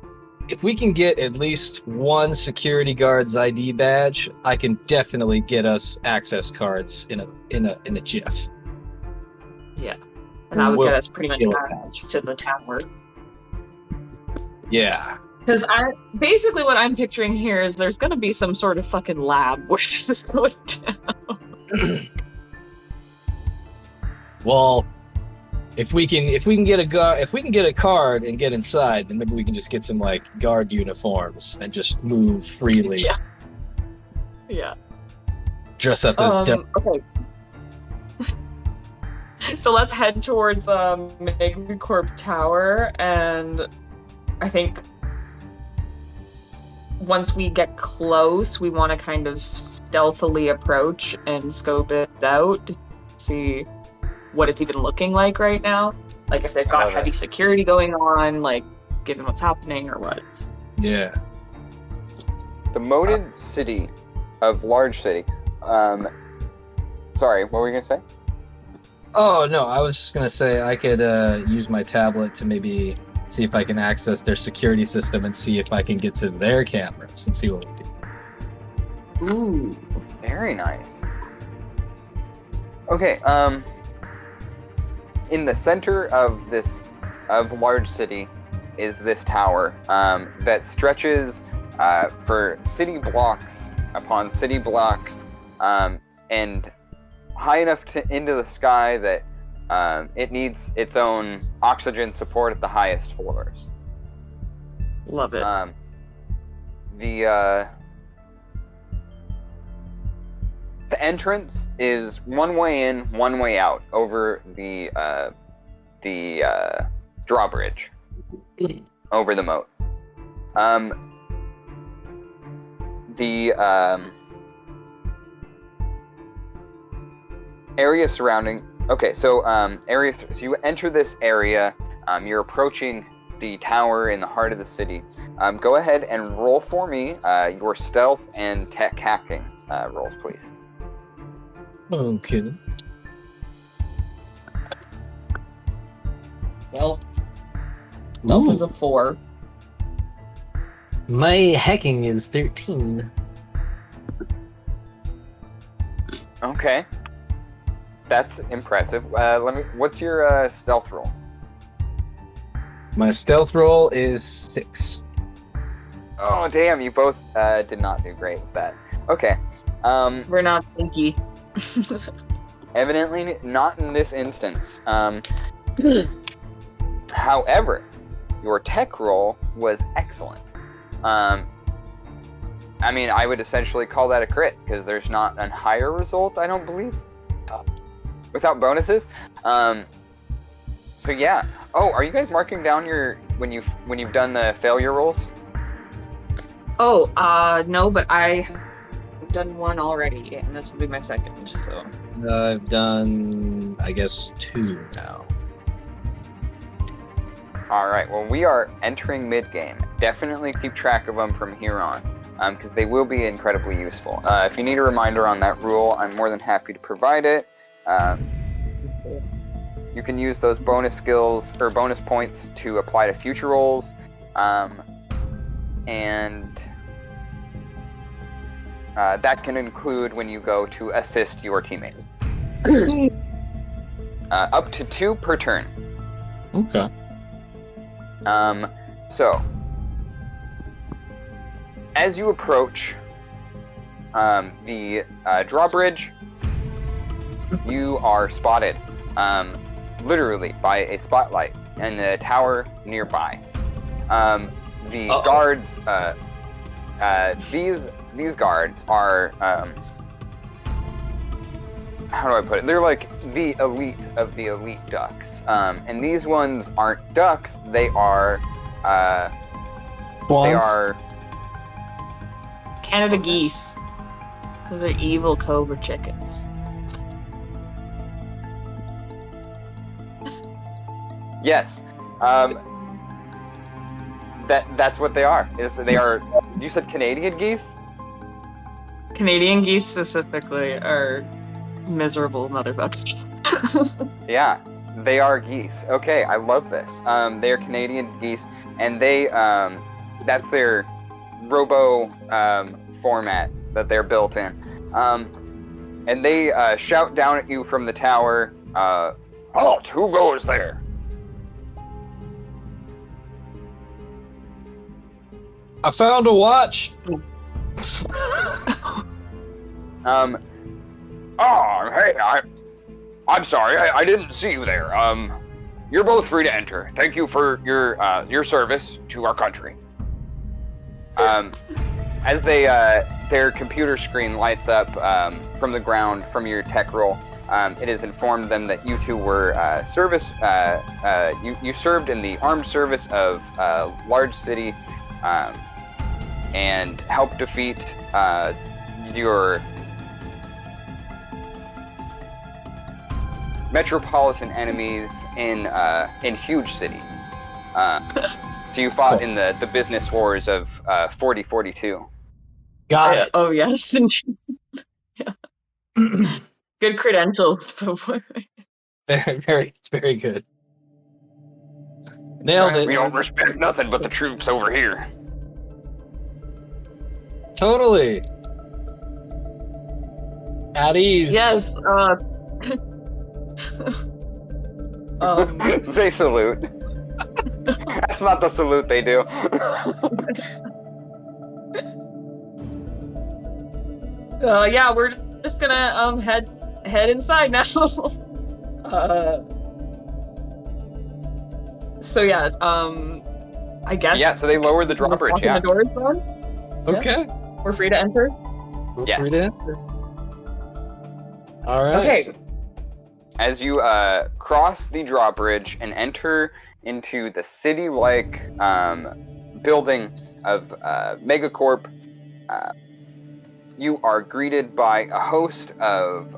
If we can get at least one security guard's ID badge, I can definitely get us access cards in a jiff. Yeah, and that would get us pretty much access to the tower. Yeah. Because basically what I'm picturing here is there's gonna be some sort of fucking lab where this is going down. Well, if we can get a card and get inside, then maybe we can just get some like guard uniforms and just move freely. Yeah. Dress up as okay. So let's head towards MEGAcorp Tower, and I think once we get close, we want to kind of stealthily approach and scope it out to see what it's even looking like right now. Like if they've got heavy security going on, like given what's happening or what. Yeah. The moated city of large city. Sorry, what were you gonna say? Oh no, I was just gonna say I could use my tablet to maybe see if I can access their security system and see if I can get to their cameras and see what we do. Ooh, very nice. Okay, in the center of large city is this tower that stretches for city blocks upon city blocks, and high enough into the sky that it needs its own oxygen support at the highest floors. Love it. The entrance is one way in, one way out over the drawbridge over the moat. The area surrounding. Okay, so so you enter this area. You're approaching the tower in the heart of the city. Go ahead and roll for me your stealth and tech hacking rolls, please. Okay. Well, stealth is a 4. My hacking is 13. Okay, that's impressive. What's your stealth roll? My stealth roll is 6. Oh, damn! You both did not do great with that. Okay. We're not stinky. Evidently not in this instance. However, your tech roll was excellent. I mean, I would essentially call that a crit, because there's not a higher result, I don't believe, without bonuses. So yeah. Oh, are you guys marking down your when you've done the failure rolls? Oh, no, but I've done one already, and this will be my second, so. I've done, I guess, 2 now. Alright, well, we are entering mid-game. Definitely keep track of them from here on, because they will be incredibly useful. If you need a reminder on that rule, I'm more than happy to provide it. You can use those bonus skills, or bonus points, to apply to future rolls, and that can include when you go to assist your teammates. Up to 2 per turn. Okay. So, as you approach the drawbridge, you are spotted, literally, by a spotlight in the tower nearby. The guards, these guards are, how do I put it? They're like the elite of the elite ducks. And these ones aren't ducks, they are, Swans? they are... Canada geese. Those are evil cobra chickens. Yes. That's what they are. They are, you said Canadian geese? Canadian geese specifically are miserable motherfuckers. Yeah, they are geese. Okay, I love this. They are Canadian geese, and they, that's their robo format that they're built in. And they shout down at you from the tower, "Halt! Who goes there?" I found a watch! Oh, hey, I'm sorry, I didn't see you there. You're both free to enter. Thank you for your service to our country. As they, their computer screen lights up from the ground from your tech roll, it has informed them that you two were you served in the armed service of a large city, and helped defeat your metropolitan enemies in huge city. So you fought in the business wars of 4042. Got it. Oh yes. Yeah. Good credentials. Very, very, very good. Nailed it. We don't respect nothing but the troops over here. Totally. At ease. Yes. They salute. That's not the salute they do. Yeah, we're just gonna head inside now. So yeah, I guess. Yeah, so they lowered the drawbridge. Yeah. The doors on. Okay. Yeah. We're free to enter. Yes. Free to enter. All right. Okay. As you cross the drawbridge and enter into the city-like building MEGAcorp, you are greeted by a host of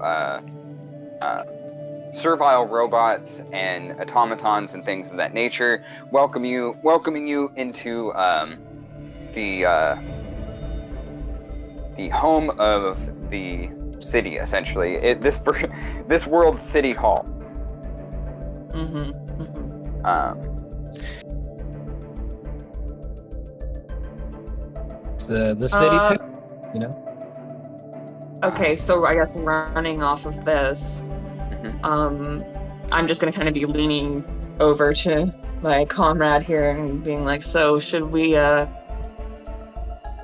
servile robots and automatons and things of that nature, welcoming you into the home of the city, essentially. This world's city hall. It's the city too, you know. Okay, so I guess running off of this, I'm just gonna kind of be leaning over to my comrade here and being like, so should we,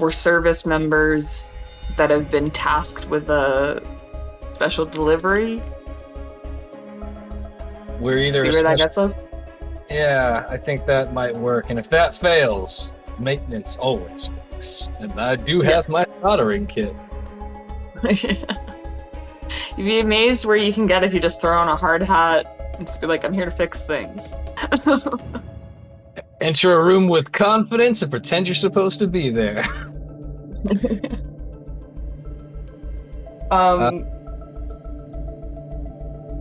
we're service members that have been tasked with a special delivery? We're either See where that gets us? Yeah, I think that might work. And if that fails, maintenance always works. And I do have my soldering kit. You'd be amazed where you can get if you just throw on a hard hat and just be like, I'm here to fix things. Enter a room with confidence and pretend you're supposed to be there.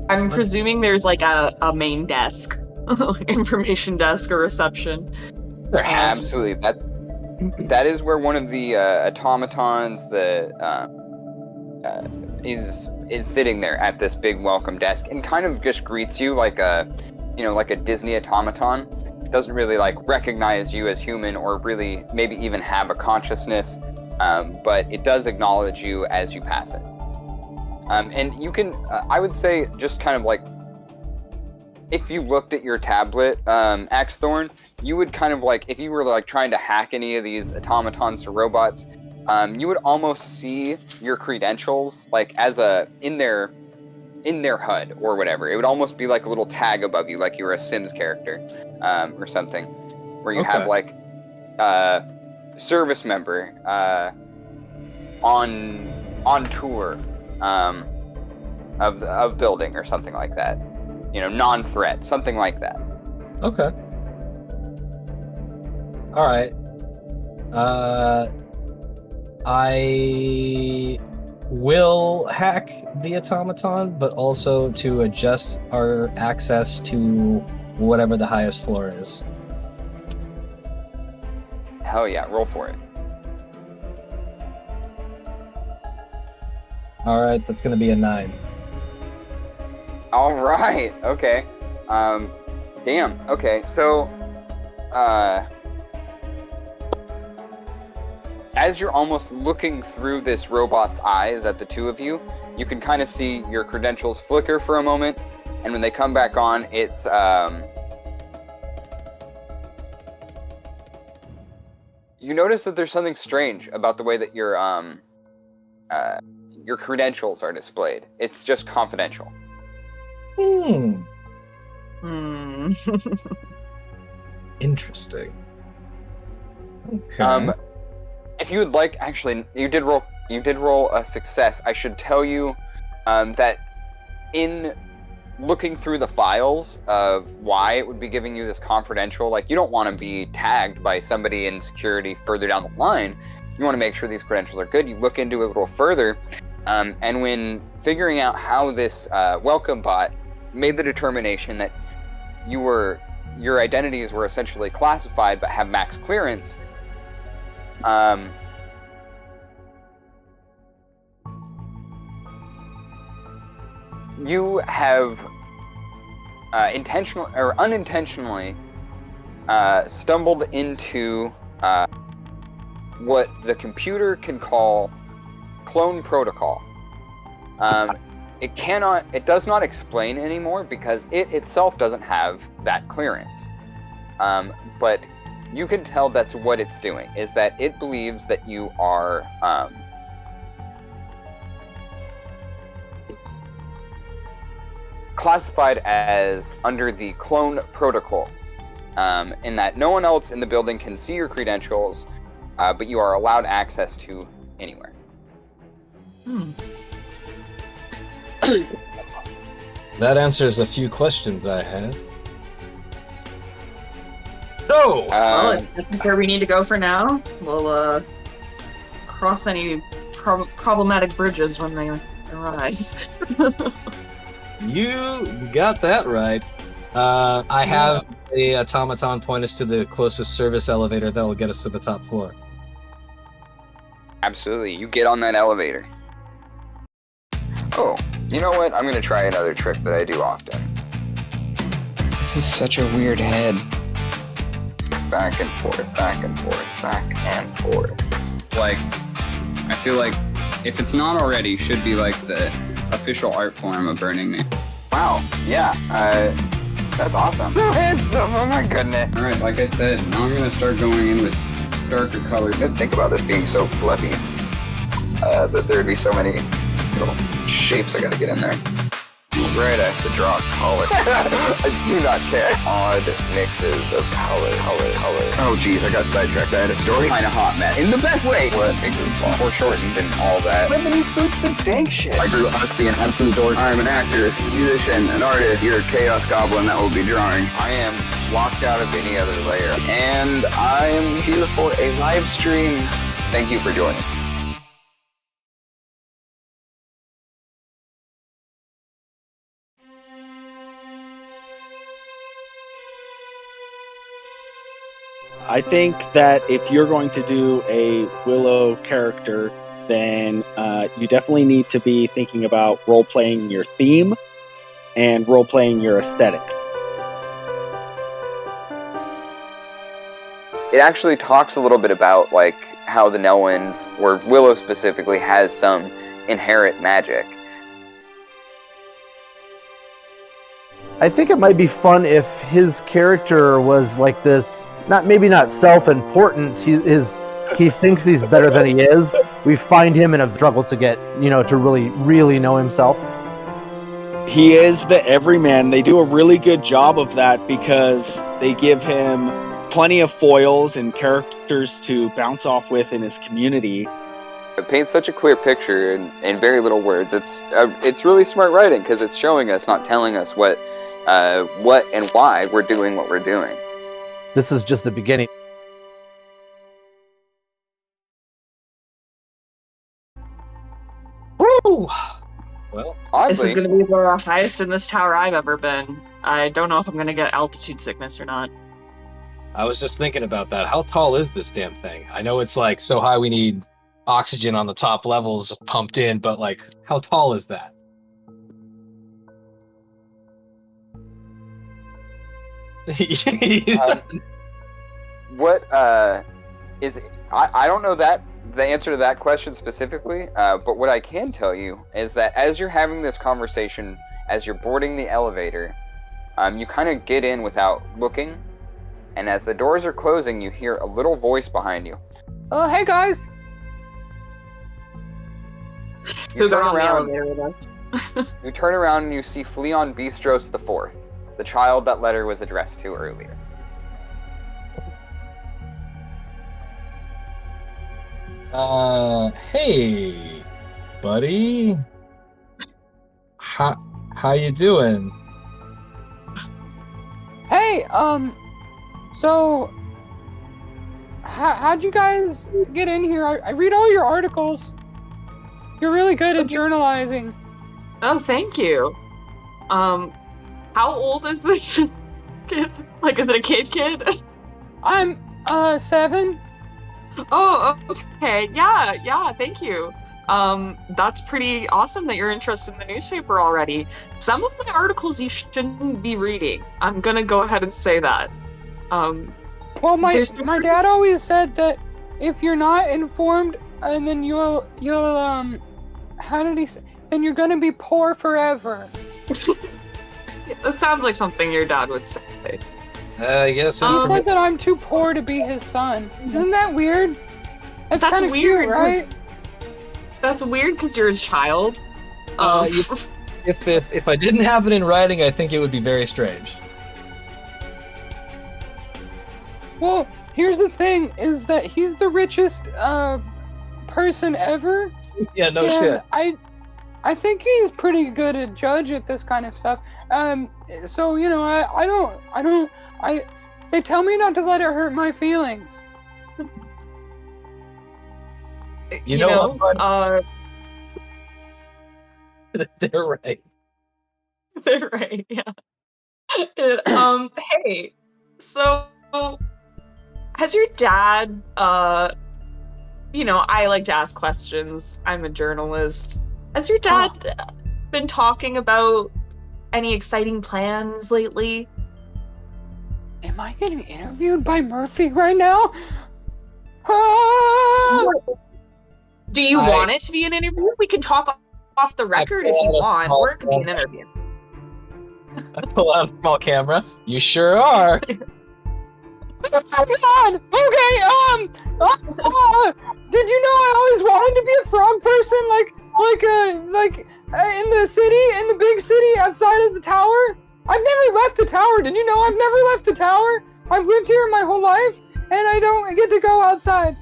I'm presuming there's like a main desk, information desk or reception. Absolutely, that is where one of the automatons is sitting there at this big welcome desk and kind of just greets you like a Disney automaton. It doesn't really like recognize you as human or really maybe even have a consciousness, but it does acknowledge you as you pass it. And you can, I would say, just kind of like, if you looked at your tablet, Axethorn, you would kind of like, if you were like trying to hack any of these automatons or robots, you would almost see your credentials like as in their HUD or whatever. It would almost be like a little tag above you, like you were a Sims character, or something, where you have like service member, on tour, of building or something like that. Non-threat, something like that. Okay. All right. I will hack the automaton, but also to adjust our access to whatever the highest floor is. Hell yeah, roll for it. All right, that's gonna be a 9. All right. Okay. Damn. Okay. So, as you're almost looking through this robot's eyes at the two of you, you can kind of see your credentials flicker for a moment, and when they come back on, it's you notice that there's something strange about the way that your credentials are displayed. It's just confidential. Interesting. Okay. If you would like, actually, you did roll a success. I should tell you that in looking through the files of why it would be giving you this confidential, like, you don't want to be tagged by somebody in security further down the line. You want to make sure these credentials are good. You look into it a little further, and when figuring out how this welcome bot made the determination that your identities were essentially classified but have max clearance, you have intentionally or unintentionally stumbled into what the computer can call clone protocol. It does not explain anymore because it itself doesn't have that clearance. But you can tell that's what it's doing, is that it believes that you are classified as under the clone protocol, in that no one else in the building can see your credentials, but you are allowed access to anywhere. That answers a few questions I had. No! Well, if that's where we need to go for now, we'll cross any problematic bridges when they arise. You got that right. I have the automaton point us to the closest service elevator that will get us to the top floor. Absolutely. You get on that elevator. Oh, you know what? I'm going to try another trick that I do often. This is such a weird head. Back and forth, back and forth, back and forth. Like, I feel like if it's not already, should be like the official art form of Burning Man. Wow, yeah, that's awesome. No heads, oh my goodness. Alright, like I said, now I'm going to start going in with darker colors. Think about this being so fluffy, that there'd be so many little shapes I gotta get in there. Right, I have to draw a color. I do not care. Odd mixes of color. Oh geez, I got sidetracked. I had a story. Kinda hot mess. In the best way. What? Foreshortened and all that. But then he boots the dank shit. I grew up being Hudson Dork. I'm an actor, musician, an artist. You're a chaos goblin that will be drawing. I am locked out of any other layer. And I am here for a live stream. Thank you for joining. I think that if you're going to do a Willow character, then you definitely need to be thinking about role-playing your theme and role-playing your aesthetic. It actually talks a little bit about like how the Nelwyns, or Willow specifically, has some inherent magic. I think it might be fun if his character was like this, maybe not self-important. He thinks he's better than he is. We find him in a struggle to get, to really know himself. He is the everyman. They do a really good job of that because they give him plenty of foils and characters to bounce off with in his community. It paints such a clear picture in very little words. It's really smart writing because it's showing us, not telling us what and why we're doing what we're doing. This is just the beginning. Woo! Well, oddly, This is going to be the highest in this tower I've ever been. I don't know if I'm going to get altitude sickness or not. I was just thinking about that. How tall is this damn thing? I know it's like so high we need oxygen on the top levels pumped in, but like, how tall is that? What is I don't know the answer to that question specifically, but what I can tell you is that as you're having this conversation, as you're boarding the elevator, you kind of get in without looking, and as the doors are closing, you hear a little voice behind you. Oh, hey guys! You turn around. You turn around and you see Fleon Bistros IV, the child that letter was addressed to earlier. Hey, buddy. How you doing? Hey, so how'd you guys get in here? I read all your articles. You're really good at journalizing. Oh, thank you. How old is this kid? Like, is it a kid? I'm 7. Oh, okay. Yeah, thank you. That's pretty awesome that you're interested in the newspaper already. Some of my articles you shouldn't be reading. I'm gonna go ahead and say that. Well, my dad always said that if you're not informed, and then you'll how did he say? Then you're gonna be poor forever. That sounds like something your dad would say. I guess He said that I'm too poor to be his son. Isn't that weird? That's kind of weird, cute, right? That's weird because you're a child. If I didn't have it in writing, I think it would be very strange. Well, here's the thing: is that he's the richest person ever. Yeah, no and shit. I think he's pretty good at judge at this kind of stuff. So They tell me not to let it hurt my feelings. You know what, they're right. They're right, yeah. Hey, so has your dad, I like to ask questions. I'm a journalist. Has your dad been talking about any exciting plans lately? Am I getting interviewed by Murphy right now? Ah! Do you want it to be an interview? We can talk off the record if you want, or it could be an interview. I pull out a small camera. You sure are. Oh God! Okay, did you know I always wanted to be a frog person, like in the big city outside of the tower? I've never left the tower. Did you know I've never left the tower? I've lived here my whole life, and I don't get to go outside.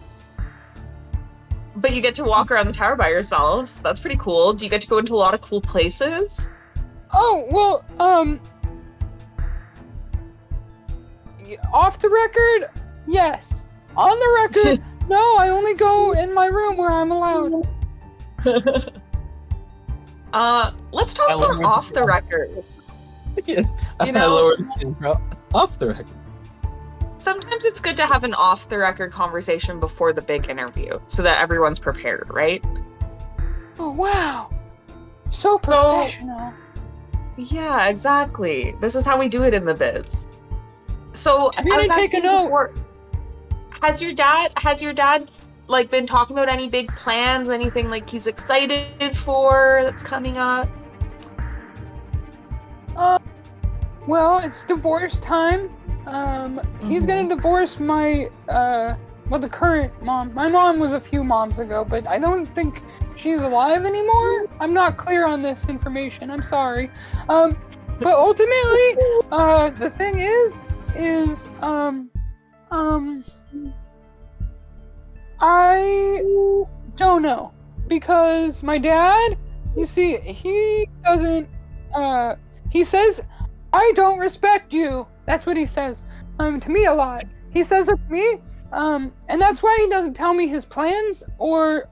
But you get to walk around the tower by yourself. That's pretty cool. Do you get to go into a lot of cool places? Oh, well, off the record, yes. On the record, no, I only go in my room where I'm allowed. Let's talk about off the record. Off the record. Sometimes it's good to have an off the record conversation before the big interview so that everyone's prepared, right? Oh, wow. So professional. Yeah, exactly. This is how we do it in the biz. So I didn't take a note. Before, has your dad like been talking about any big plans, anything like he's excited for that's coming up? Well, it's divorce time. He's gonna divorce my the current mom. My mom was a few moms ago, but I don't think she's alive anymore. I'm not clear on this information. I'm sorry. But ultimately, the thing is I don't know, because my dad, you see, he doesn't, he says, I don't respect you. That's what he says, to me a lot. He says it to me, and that's why he doesn't tell me his plans, or,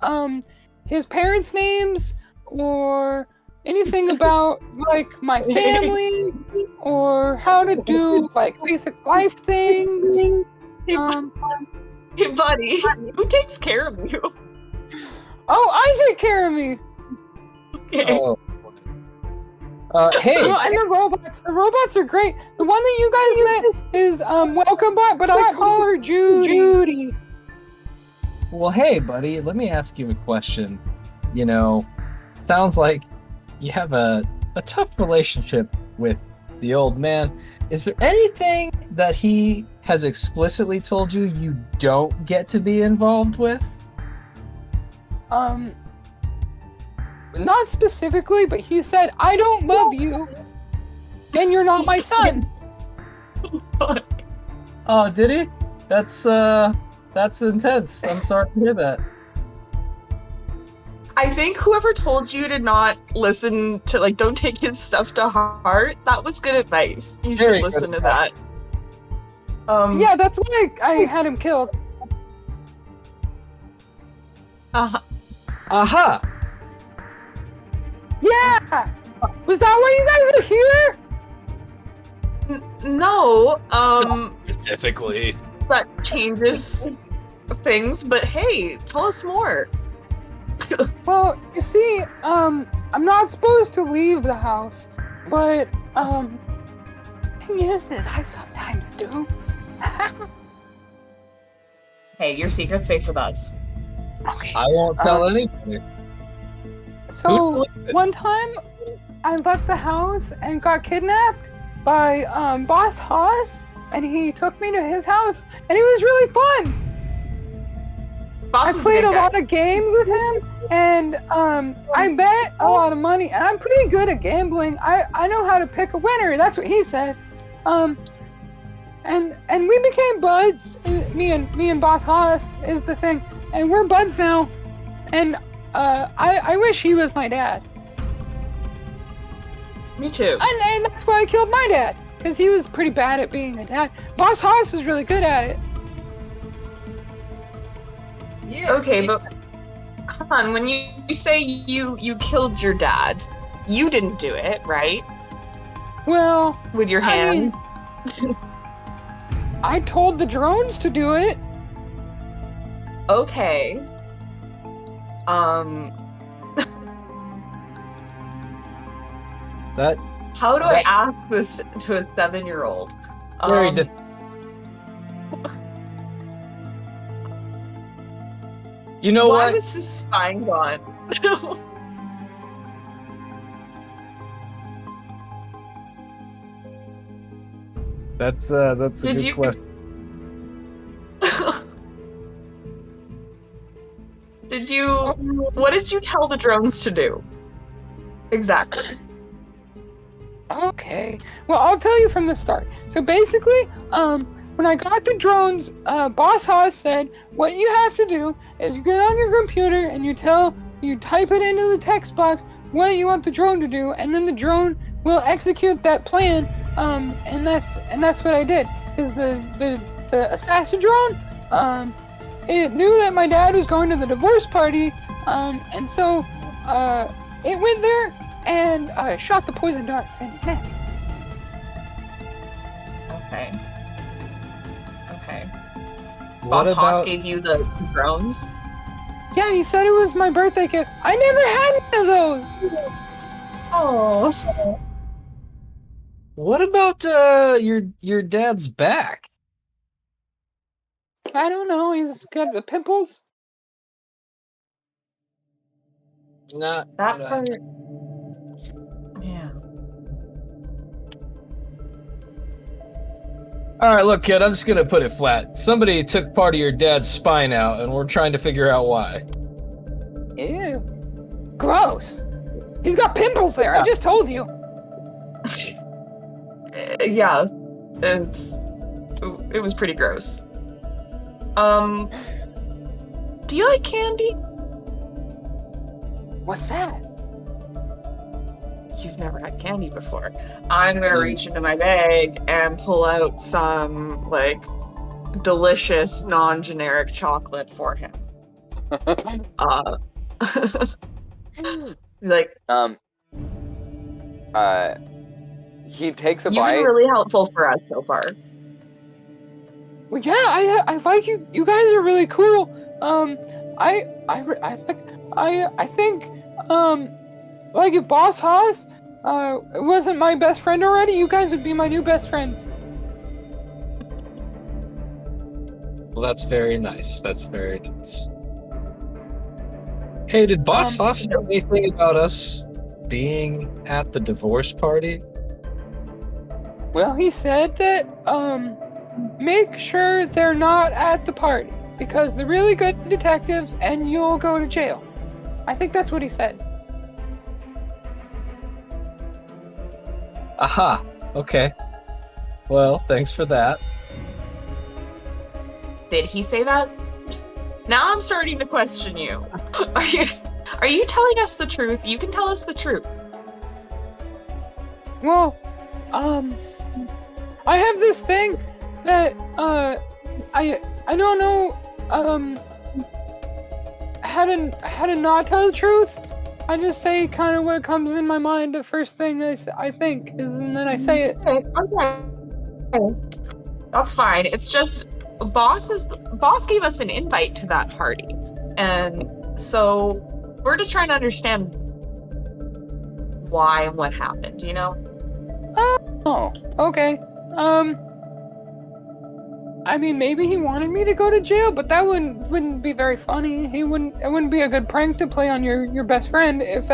his parents' names, or anything about, like, my family, or how to do, like, basic life things. Hey, buddy, who takes care of you? Oh, I take care of me. Okay. Oh. Hey. Well, and the robots are great. The one that you guys met is Welcome Bot, but I call her Judy. Well, hey, buddy, let me ask you a question. Sounds like you have a tough relationship with the old man. Is there anything that he has explicitly told you don't get to be involved with? Not specifically, but he said, I don't love you, and you're not my son. Oh, did he? That's intense. I'm sorry to hear that. I think whoever told you to not listen to, like, don't take his stuff to heart, that was good advice. You should listen to that. Yeah, that's why I had him killed. Aha! Yeah! Was that why you guys are here? No, Specifically. that changes things, but hey, tell us more. Well, you see, I'm not supposed to leave the house, but, thing is I sometimes do. Hey, your secret's safe with us. Okay. I won't tell anybody. So, one time, I left the house and got kidnapped by, Boss Haas, and he took me to his house, and it was really fun! Boss I is played good a guy. lot of games with him, and, I bet a lot of money, and I'm pretty good at gambling. I know how to pick a winner, that's what he said. And we became buds, me and Boss Haas is the thing, and we're buds now, and, I wish he was my dad. Me too. And that's why I killed my dad. because he was pretty bad at being a dad. Boss Haas is really good at it. Yeah. Okay, but come on, when you say you killed your dad, you didn't do it, right? Well, With your hand. I told the drones to do it. Okay. That How do I ask this to a 7-year-old? very You know why what? was his spine gone? That's a Did good you- question. What did you tell the drones to do? Exactly. Okay. Well, I'll tell you from the start. So basically, when I got the drones, Boss Haas said, what you have to do is you get on your computer and you type it into the text box what you want the drone to do, and then the drone will execute that plan. And that's what I did. Is the assassin drone, it knew that my dad was going to the divorce party, and so it went there and shot the poison darts in his head. Okay. What Boss Haas about gave you the drones? Yeah, he said it was my birthday gift. I never had one of those. Oh. what about your dad's back? I don't know. He's got the pimples. Not That part. Yeah. All right, look, kid. I'm just gonna put it flat. Somebody took part of your dad's spine out, and we're trying to figure out why. Ew. Gross. He's got pimples there. I just told you. Yeah. It was pretty gross. Do you like candy? What's that? You've never had candy before. I'm gonna reach into my bag and pull out some, like, delicious, non-generic chocolate for him. Like, he takes a you've bite. been really helpful for us so far. Well, yeah, I like you. You guys are really cool. I think, like if Boss Haas, wasn't my best friend already, you guys would be my new best friends. Well, that's very nice. That's very nice. Hey, did Boss Haas know anything about us being at the divorce party? Well, he said that, make sure they're not at the party, because they're really good detectives and you'll go to jail. I think that's what he said. Aha. Okay. Well, thanks for that. Did he say that? Now I'm starting to question you. Are you telling us the truth? You can tell us the truth. Well, I have this thing that, I don't know, how to not tell the truth. I just say kind of what comes in my mind. The first thing I think is, and then I say it. Okay. That's fine. It's just boss gave us an invite to that party, and so we're just trying to understand why and what happened. You know? Oh, okay. I mean, maybe he wanted me to go to jail, but that wouldn't be very funny. It wouldn't be a good prank to play on your best friend if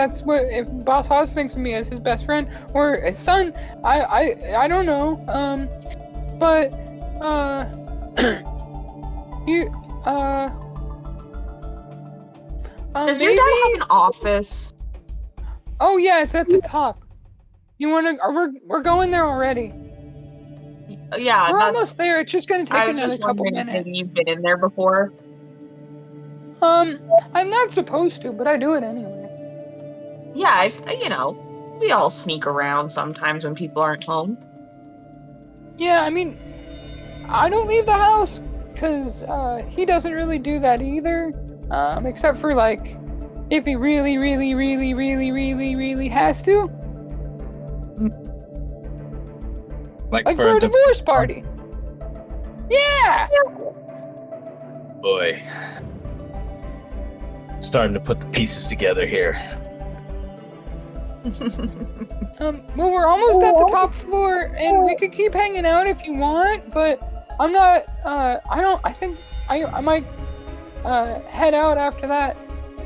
Boss Haas thinks of me as his best friend or his son. I don't know. But you Does your dad have an office? Oh yeah, it's at the top. You wanna? We're going there already. Yeah, We're almost there. It's just gonna take another couple minutes. Maybe you've been in there before. I'm not supposed to, but I do it anyway. Yeah, we all sneak around sometimes when people aren't home. Yeah, I mean, I don't leave the house because he doesn't really do that either. Except for like, if he really, really, really, really, really, really has to. Like for a divorce party. Yeah! Boy. Starting to put the pieces together here. Well, we're almost at the top floor, and we could keep hanging out if you want, but I'm not, I think I might, head out after that,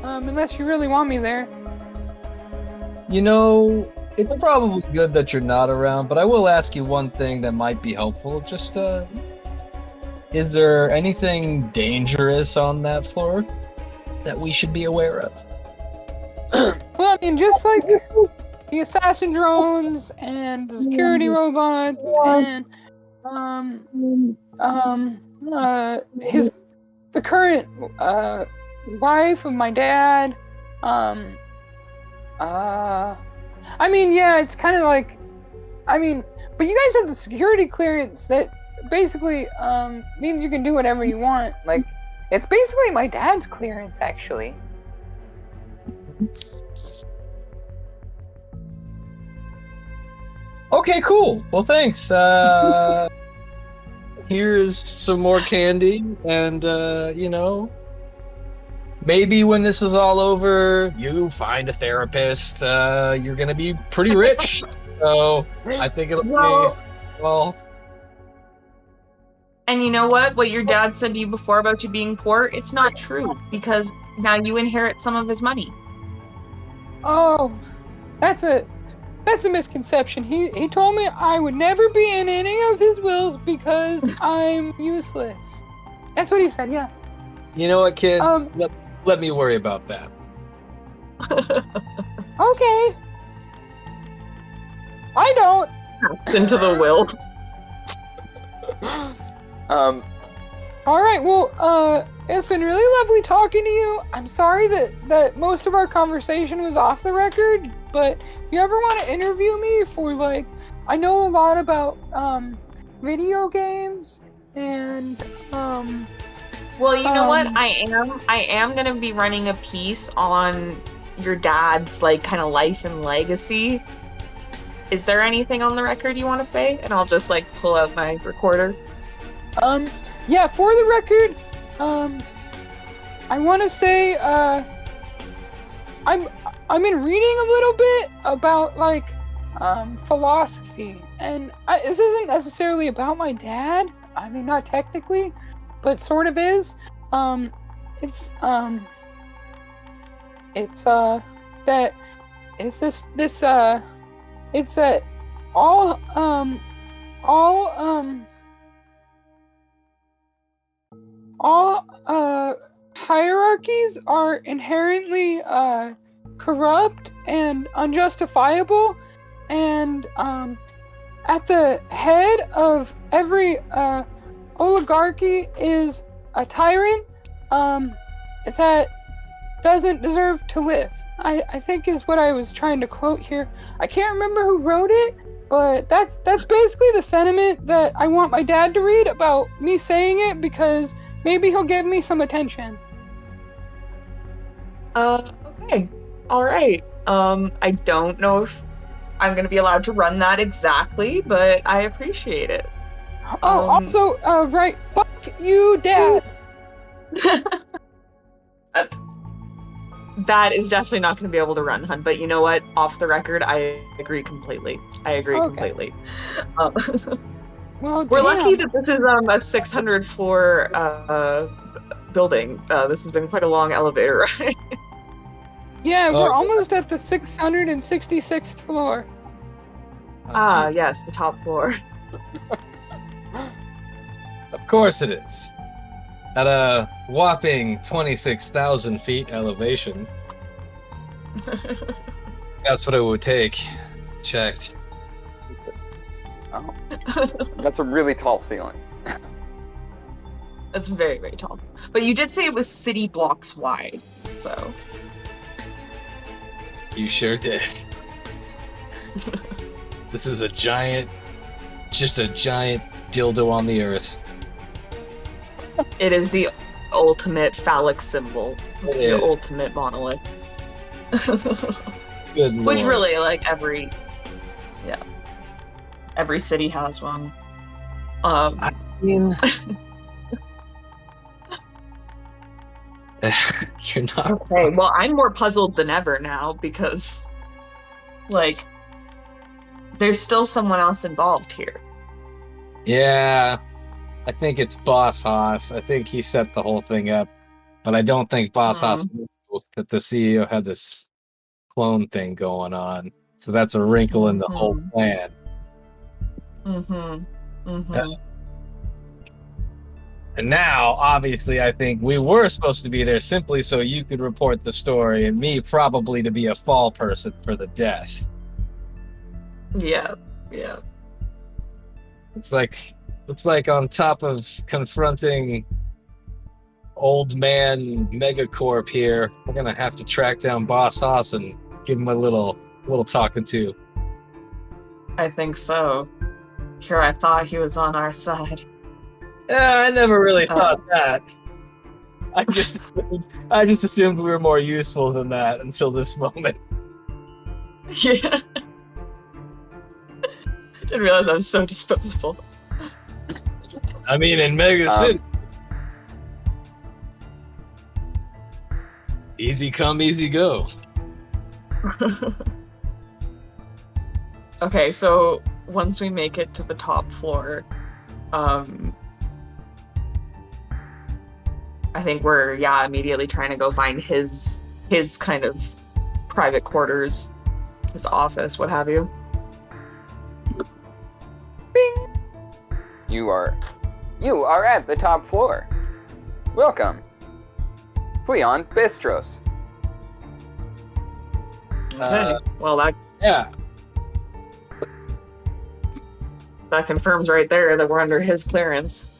unless you really want me there. You know, it's probably good that you're not around, but I will ask you one thing that might be helpful. Just, is there anything dangerous on that floor that we should be aware of? Well, I mean, just like the assassin drones and the security robots and the current wife of my dad. I mean, yeah, it's kind of like, I mean, but you guys have the security clearance that basically means you can do whatever you want. Like, it's basically my dad's clearance, actually. Okay, cool. Well, thanks. Here's some more candy, and you know, maybe when this is all over, you find a therapist. You're gonna be pretty rich, so I think it'll be well. And you know what? What your dad said to you before about you being poor, it's not true, because now you inherit some of his money. Oh, that's a misconception. He told me I would never be in any of his wills because I'm useless. That's what he said, yeah. You know what, kid? Let me worry about that. Okay. I don't. Into the will. All right, well, it's been really lovely talking to you. I'm sorry that most of our conversation was off the record, but if you ever want to interview me for, like, I know a lot about, video games, and, Well, you know what? I am gonna be running a piece on your dad's, like, kind of life and legacy. Is there anything on the record you want to say? And I'll just, like, pull out my recorder. Yeah, for the record, I want to say, I've been reading a little bit about, like, philosophy, and this isn't necessarily about my dad. I mean, not technically, but sort of is. It's that all hierarchies are inherently corrupt and unjustifiable, and at the head of every oligarchy is a tyrant that doesn't deserve to live. I think is what I was trying to quote here. I can't remember who wrote it, but that's basically the sentiment that I want my dad to read about me saying it, because maybe he'll give me some attention. Okay. All right. I don't know if I'm going to be allowed to run that exactly, but I appreciate it. Oh, also, right, fuck you, Dad. That is definitely not going to be able to run, hun, but you know what? Off the record, I agree completely. Completely. Well, we're lucky that this is a 600 floor building. This has been quite a long elevator ride. Yeah, we're almost at the 666th floor. Yes, the top floor. Of course it is. At a whopping 26,000 feet elevation. That's what it would take. Checked. Oh. That's a really tall ceiling. That's very, very tall. But you did say it was city blocks wide, so... You sure did. This is a giant just a giant dildo on the earth. It is the ultimate phallic symbol. It's It the is. ultimate monolith. Good lord. Which really, like, every city has one. I mean, you're not Okay, well, I'm more puzzled than ever now because, like, there's still someone else involved here. Yeah, I think it's Boss Haas. I think he set the whole thing up, but I don't think Boss Haas knew that the CEO had this clone thing going on. So that's a wrinkle in the whole plan. And now, obviously, I think we were supposed to be there simply so you could report the story, and me probably to be a fall person for the death. Yeah. Looks like on top of confronting old man MEGAcorp here, we're gonna have to track down Boss Haas and give him a little talking to. I think so. Sure, I thought he was on our side. Yeah, I never really thought that. I just assumed we were more useful than that until this moment. Yeah. I didn't realize I was so disposable. I mean, in Mega City, easy come, easy go. Okay, so once we make it to the top floor, I think we're immediately trying to go find his kind of private quarters, his office, what have you. Bing! You are at the top floor. Welcome. Cleon Bistros. Okay. Well, that confirms right there that we're under his clearance.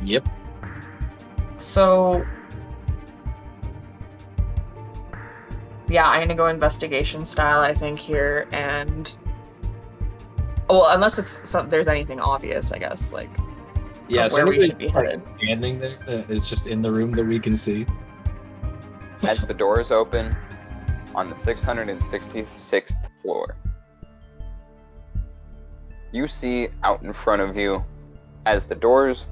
Yep. So, I'm gonna go investigation style, I think, here, and unless there's anything obvious, I guess, like where we should be headed. Standing there that is just in the room that we can see. As the doors open on the 666th floor, you see out in front of you, as the doors,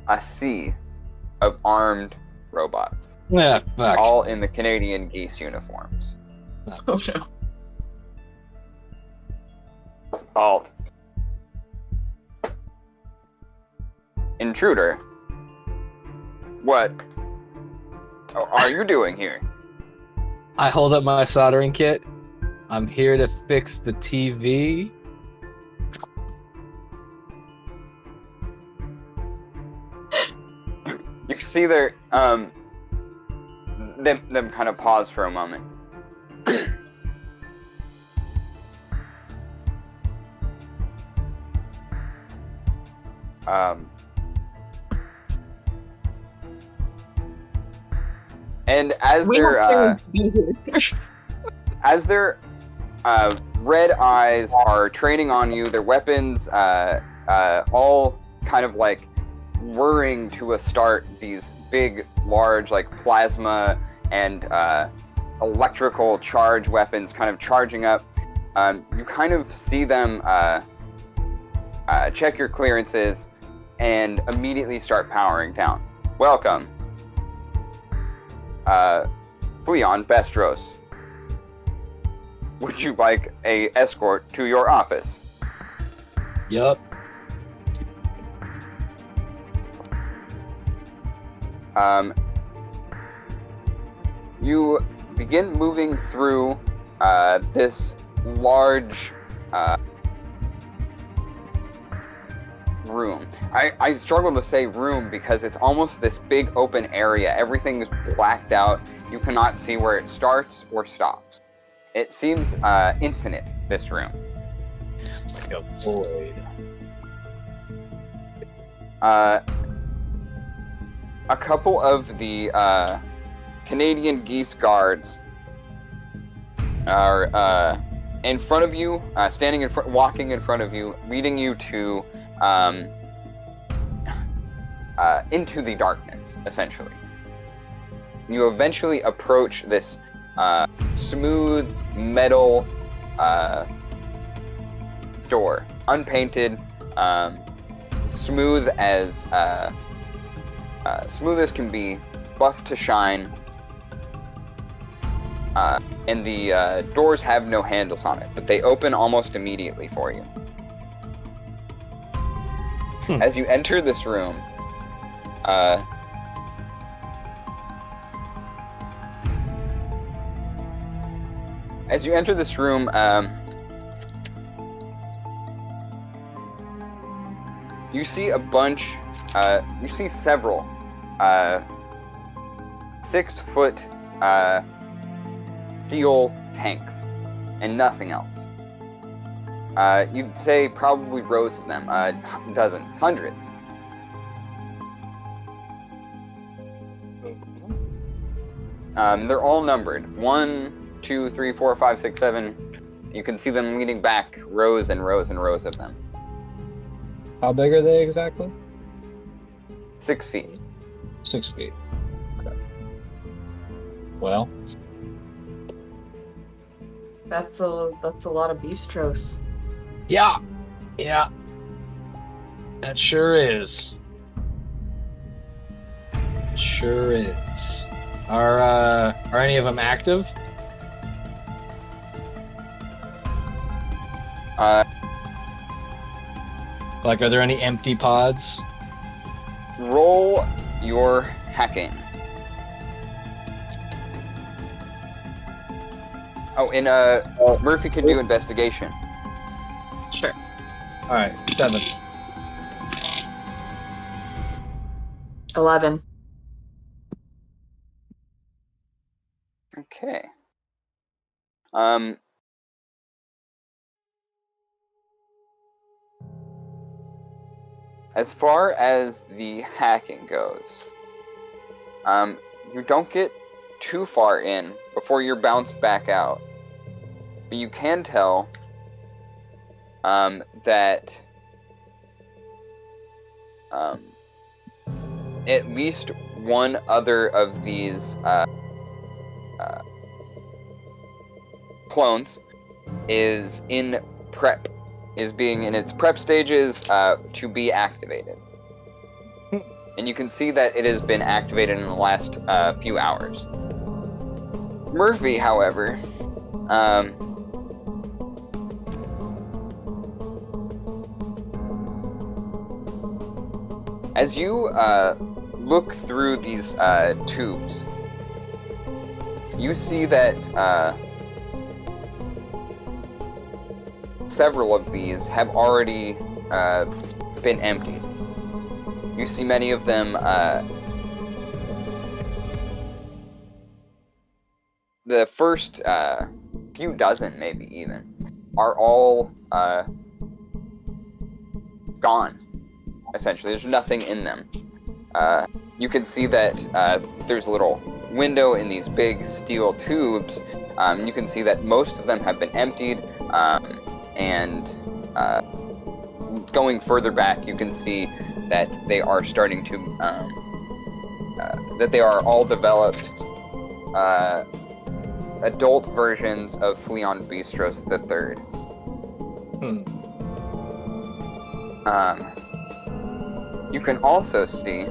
a sea of armed robots. Yeah, fuck. All in the Canadian Geese uniforms. Oh no. Halt. Intruder. What are you doing here? I hold up my soldering kit. I'm here to fix the TV. You can see there, them kind of pause for a moment. And as their red eyes are training on you, their weapons all kind of like whirring to a start, these big, large, like plasma and electrical charge weapons kind of charging up. You kind of see them check your clearances and immediately start powering down. Welcome. Cleon Bistros. Would you like a escort to your office? Yup. You begin moving through this large room. I struggle to say room because it's almost this big open area. Everything is blacked out. You cannot see where it starts or stops. It seems infinite, this room. Like a void. A couple of the Canadian Geese guards are in front of you, standing in front, walking in front of you, leading you to into the darkness, essentially. You eventually approach this smooth metal door, unpainted, smooth as can be, buffed to shine, and the doors have no handles on it, but they open almost immediately for you. As you enter this room, you see a bunch, you see several 6-foot steel tanks and nothing else. You'd say probably rows of them, dozens, hundreds. They're all numbered. 1, 2, 3, 4, 5, 6, 7. You can see them leading back, rows and rows and rows of them. How big are they exactly? 6 feet. 6 feet. Okay. Well, That's a lot of bistros. yeah. That sure is. Sure is. Are any of them active? Like, are there any empty pods? Roll your hacking. Oh, and Murphy can do investigation. Sure. All right, 7. 11. Okay. As far as the hacking goes, you don't get too far in before you're bounced back out. But you can tell that at least one other of these clones is in prep, is being in its prep stages to be activated. And you can see that it has been activated in the last few hours. Murphy, however, as you look through these tubes, you see that several of these have already been emptied. You see many of them, the first few dozen maybe even, are all gone, essentially. There's nothing in them. You can see that there's a little window in these big steel tubes. You can see that most of them have been emptied, and going further back, you can see that they are starting to, that they are all developed adult versions of Fleon Bistros III. You can also see,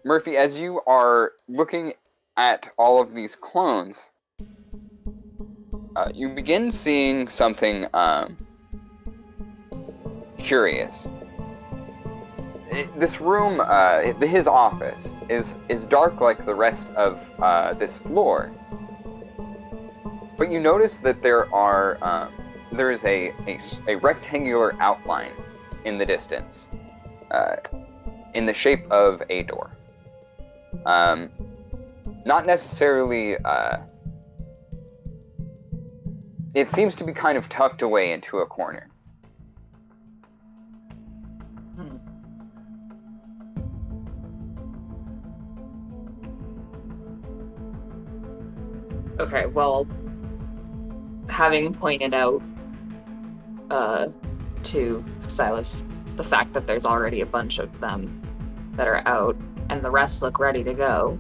Murphy, as you are looking at all of these clones, you begin seeing something curious. This room, his office, is dark like the rest of this floor. But you notice that there is a rectangular outline in the distance, in the shape of a door. Not necessarily. It seems to be kind of tucked away into a corner. Okay, well, having pointed out to Silas the fact that there's already a bunch of them that are out and the rest look ready to go.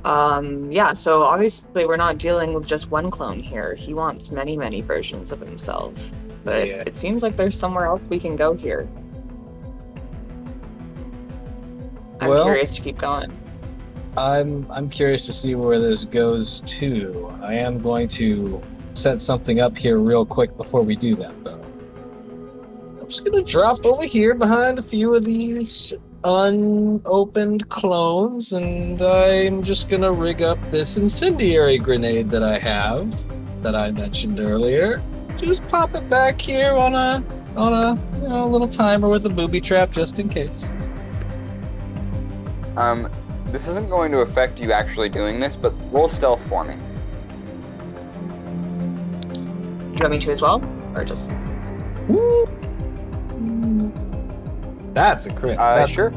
Yeah, so obviously we're not dealing with just one clone here. He wants many, many versions of himself. But Yeah. it seems like there's somewhere else we can go here. I'm Well- curious to keep going. I'm curious to see where this goes to. I am going to set something up here real quick before we do that, though. I'm just gonna drop over here behind a few of these unopened clones, and I'm just gonna rig up this incendiary grenade that I have, that I mentioned earlier. Just pop it back here on a little timer with a booby trap, just in case. This isn't going to affect you actually doing this, but roll stealth for me. Do you want me to as well? Or just... That's a crit. That's Sure.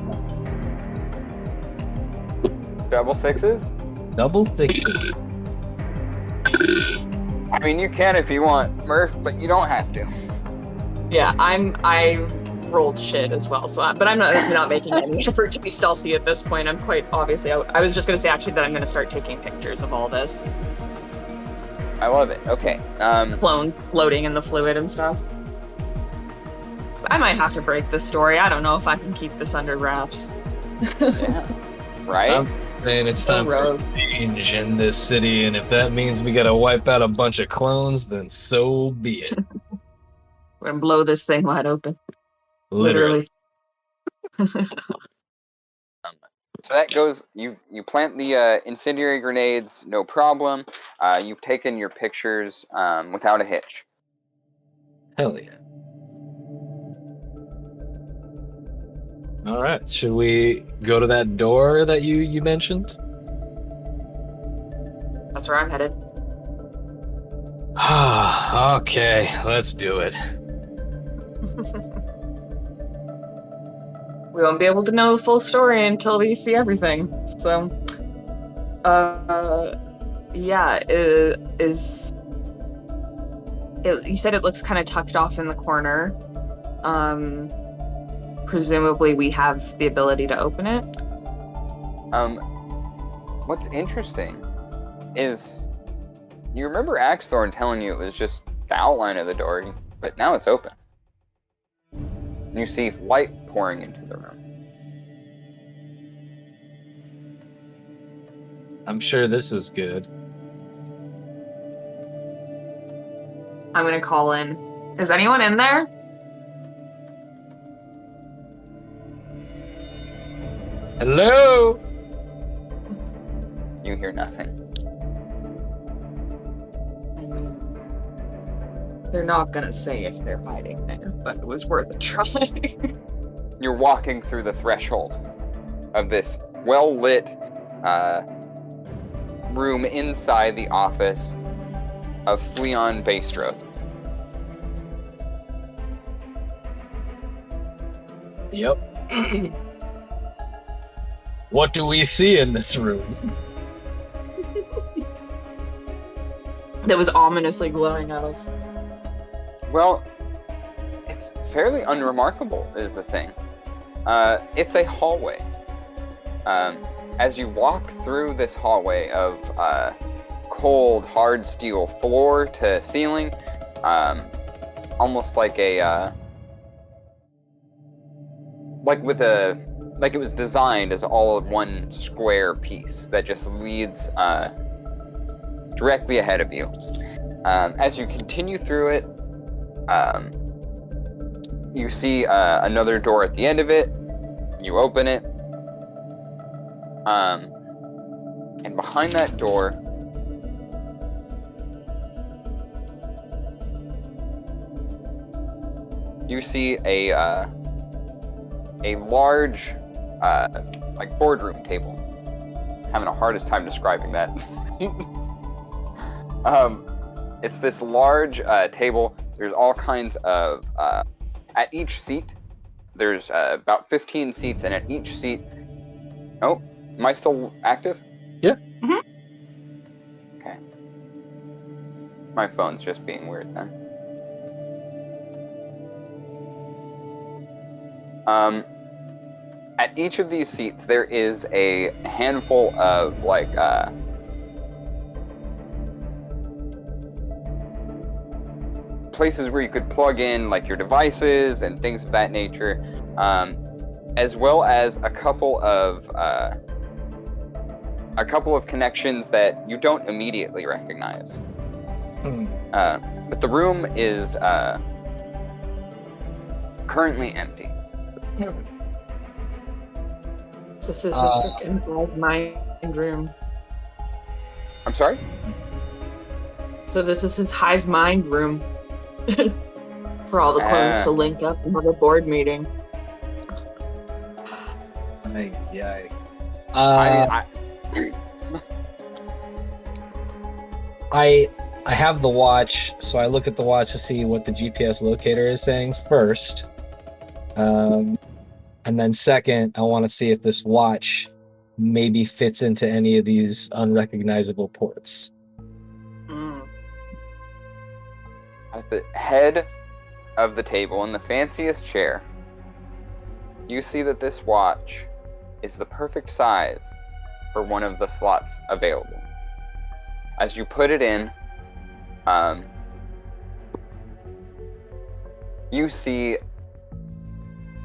Double sixes? double stick. I mean, you can if you want, Murph, but you don't have to. Yeah, I rolled shit as well, but I'm not making any effort to be stealthy at this point. I'm quite obviously... I was just going to say, actually, that I'm going to start taking pictures of all this. I love it. Okay. Clone floating in the fluid and stuff. I might have to break this story. I don't know if I can keep this under wraps. Yeah. Right? I'm saying it's time for rogue. change in this city, and if that means we gotta wipe out a bunch of clones, then so be it. We're going to blow this thing wide open. Literally. So that goes, you plant the incendiary grenades, no problem. You've taken your pictures without a hitch. Hell yeah. All right, should we go to that door that you mentioned? That's where I'm headed. Okay, let's do it. We won't be able to know the full story until we see everything. So, yeah, you said it looks kind of tucked off in the corner. Presumably we have the ability to open it. What's interesting is you remember Axethorn telling you it was just the outline of the door, but now it's open. You see light pouring into the room. I'm sure this is good. I'm gonna call in. Is anyone in there? Hello? You hear nothing. They're not gonna say if they're hiding there, but it was worth a try. You're walking through the threshold of this well-lit room inside the office of Fleon Bastrop. Yep. What do we see in this room? That was ominously glowing at us. Well, it's fairly unremarkable, is the thing. It's a hallway. As you walk through this hallway of cold, hard steel floor to ceiling, almost like a like it was designed as all of one square piece that just leads directly ahead of you. As you continue through it, you see another door at the end of it. You open it, and behind that door, you see a large like boardroom table. Having a hardest time describing that. It's this large table. There's all kinds of at each seat. There's about 15 seats, and at each seat. Oh, am I still active? Yeah. Mhm. Okay. My phone's just being weird then. At each of these seats, there is a handful of, like, places where you could plug in, like, your devices and things of that nature, as well as a couple of connections that you don't immediately recognize. But the room is currently empty. This is his freaking mind room. I'm sorry? So this is his hive mind room. For all the clones to link up and have a board meeting. I have the watch, so I look at the watch to see what the GPS locator is saying first. And then second, I want to see if this watch maybe fits into any of these unrecognizable ports. At the head of the table, in the fanciest chair, you see that this watch is the perfect size for one of the slots available. As you put it in, you see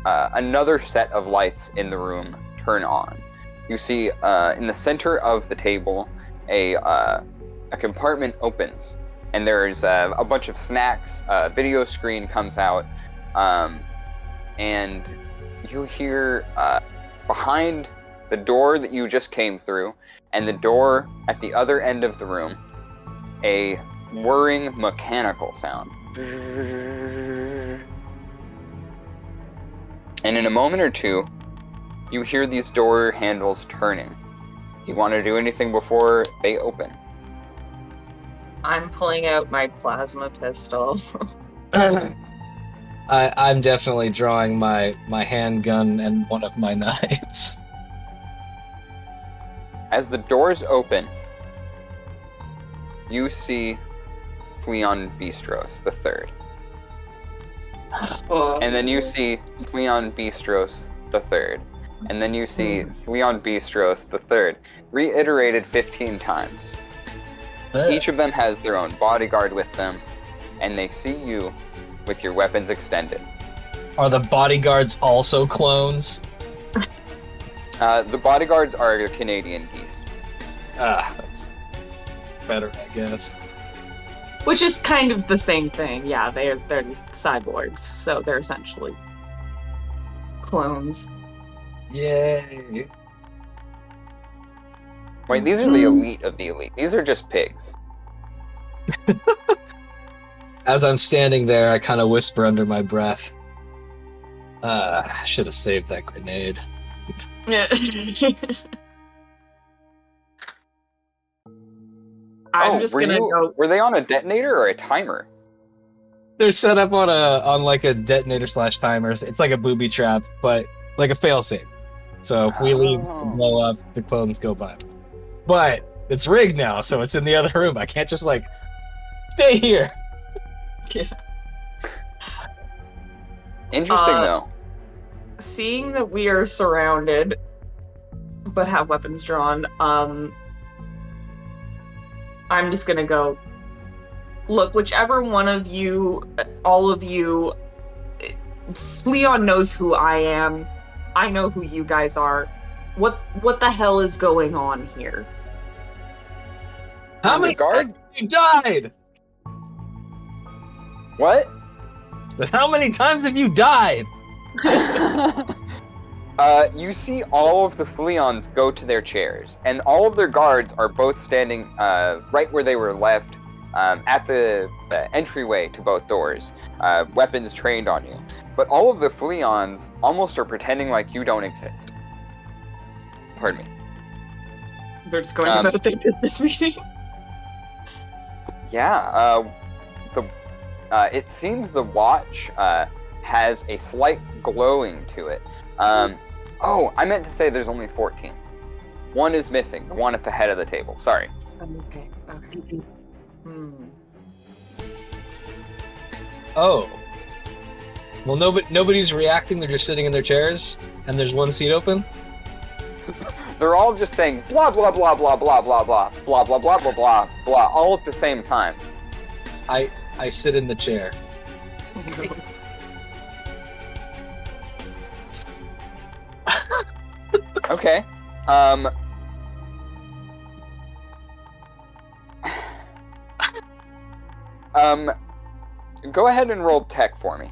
another set of lights in the room turn on. You see in the center of the table a compartment opens, and there's a bunch of snacks. A video screen comes out, and you hear behind the door that you just came through and the door at the other end of the room a whirring mechanical sound. And in a moment or two, you hear these door handles turning. Do you want to do anything before they open? I'm pulling out my plasma pistol. I'm definitely drawing my handgun and one of my knives. As the doors open, you see Fleon Bistros III. And then you see Fleon Bistros III. And then you see Fleon Bistros III, reiterated 15 times. Each of them has their own bodyguard with them, and they see you with your weapons extended. Are the bodyguards also clones? The bodyguards are Canadian geese. That's better, I guess. Which is kind of the same thing. Yeah, they're cyborgs, so they're essentially clones. Yay. Wait, these are the elite of the elite. These are just pigs. As I'm standing there, I kind of whisper under my breath. I should have saved that grenade. I'm just gonna go. Were they on a detonator or a timer? They're set up on like a detonator / timer. It's like a booby trap, but like a failsafe. So if we leave and blow up, the clones go by. But it's rigged now, so it's in the other room. I can't just like stay here. Yeah. Interesting though. Seeing that we are surrounded, but have weapons drawn, I'm just gonna go. Look, whichever one of you, all of you, Leon knows who I am. I know who you guys are. What the hell is going on here? How many times have you died? What? So how many times have you died? You see all of the Fleons go to their chairs, and all of their guards are both standing right where they were left, at the entryway to both doors, weapons trained on you. But all of the Fleons almost are pretending like you don't exist. Pardon me. They're just going about their business meeting. Yeah, it seems the watch has a slight glowing to it. Oh, I meant to say there's only 14. One is missing, the one at the head of the table. Sorry. Okay. Oh. Well, nobody's reacting. They're just sitting in their chairs, and there's one seat open. They're all just saying blah blah blah blah blah blah blah blah blah blah blah blah blah all at the same time. I sit in the chair. Okay. Go ahead and roll tech for me.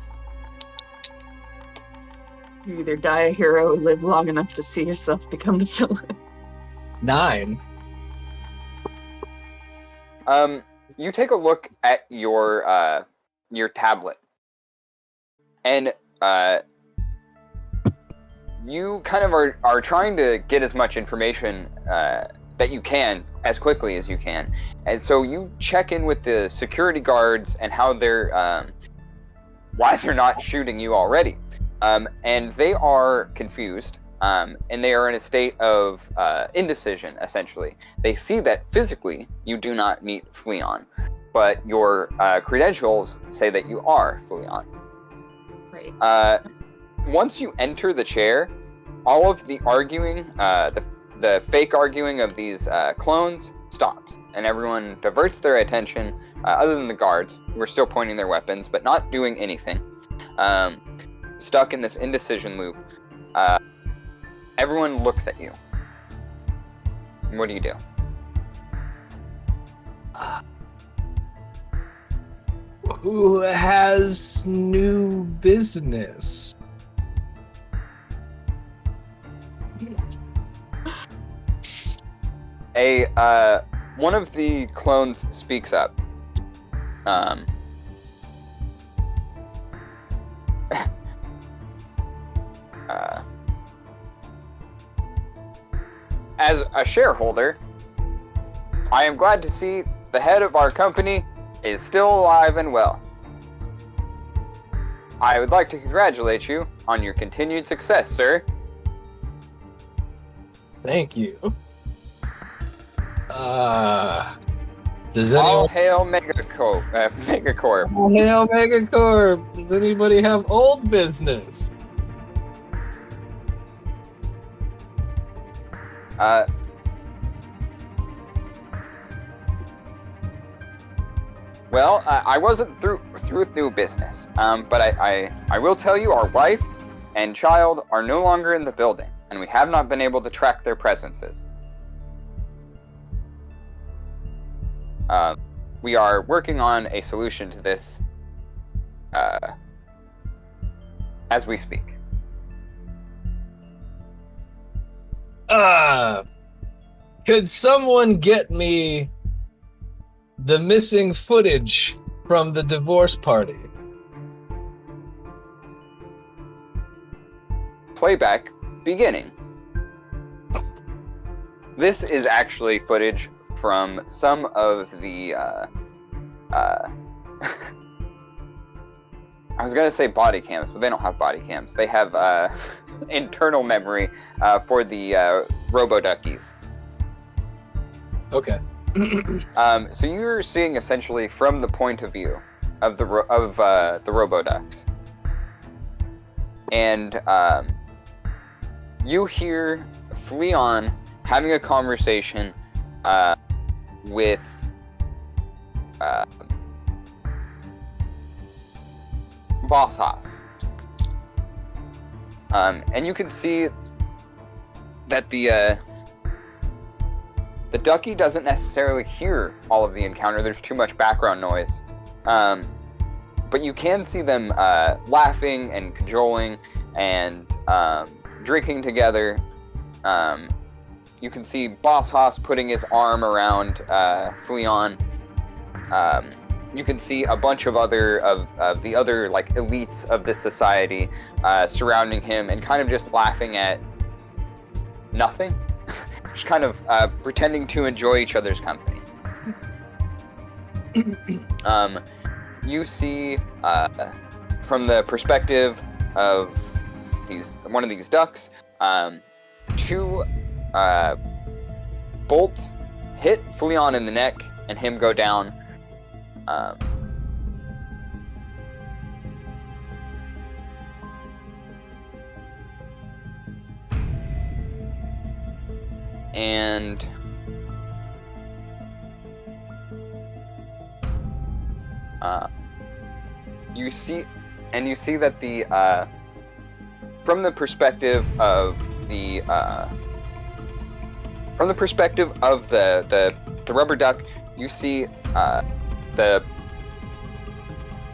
You either die a hero or live long enough to see yourself become the villain. 9. You take a look at your tablet, and you kind of are trying to get as much information that you can as quickly as you can, and so you check in with the security guards and how they're why they're not shooting you already, and they are confused. And they are in a state of indecision, essentially. They see that physically you do not meet Fleon, but your credentials say that you are Fleon. Right. Once you enter the chair, all of the arguing, the fake arguing of these clones stops, and everyone diverts their attention, other than the guards, who are still pointing their weapons, but not doing anything. Stuck in this indecision loop. Everyone looks at you. What do you do? Who has new business? One of the clones speaks up. As a shareholder, I am glad to see the head of our company is still alive and well. I would like to congratulate you on your continued success, sir. Thank you. Does All anyone... hail MEGAcorp. All hail MEGAcorp. Does anybody have old business? Well, I wasn't through with new business, but I will tell you our wife and child are no longer in the building, and we have not been able to track their presences. We are working on a solution to this as we speak. Could someone get me the missing footage from the divorce party? Playback beginning. This is actually footage from some of the I was gonna say body cams, but they don't have body cams. They have internal memory for the robo-duckies. Okay. So you're seeing essentially from the point of view of the robo-ducks, and you hear Fleon having a conversation with Boss Haas. And you can see that the ducky doesn't necessarily hear all of the encounter. There's too much background noise. But you can see them laughing and cajoling and drinking together. You can see Boss Haas putting his arm around Fleon. You can see a bunch of the other like elites of this society surrounding him and kind of just laughing at nothing. Just kind of pretending to enjoy each other's company. You see, from the perspective of one of these ducks, two bolts hit Fleon in the neck and him go down. And you see that the from the perspective of the rubber duck, you see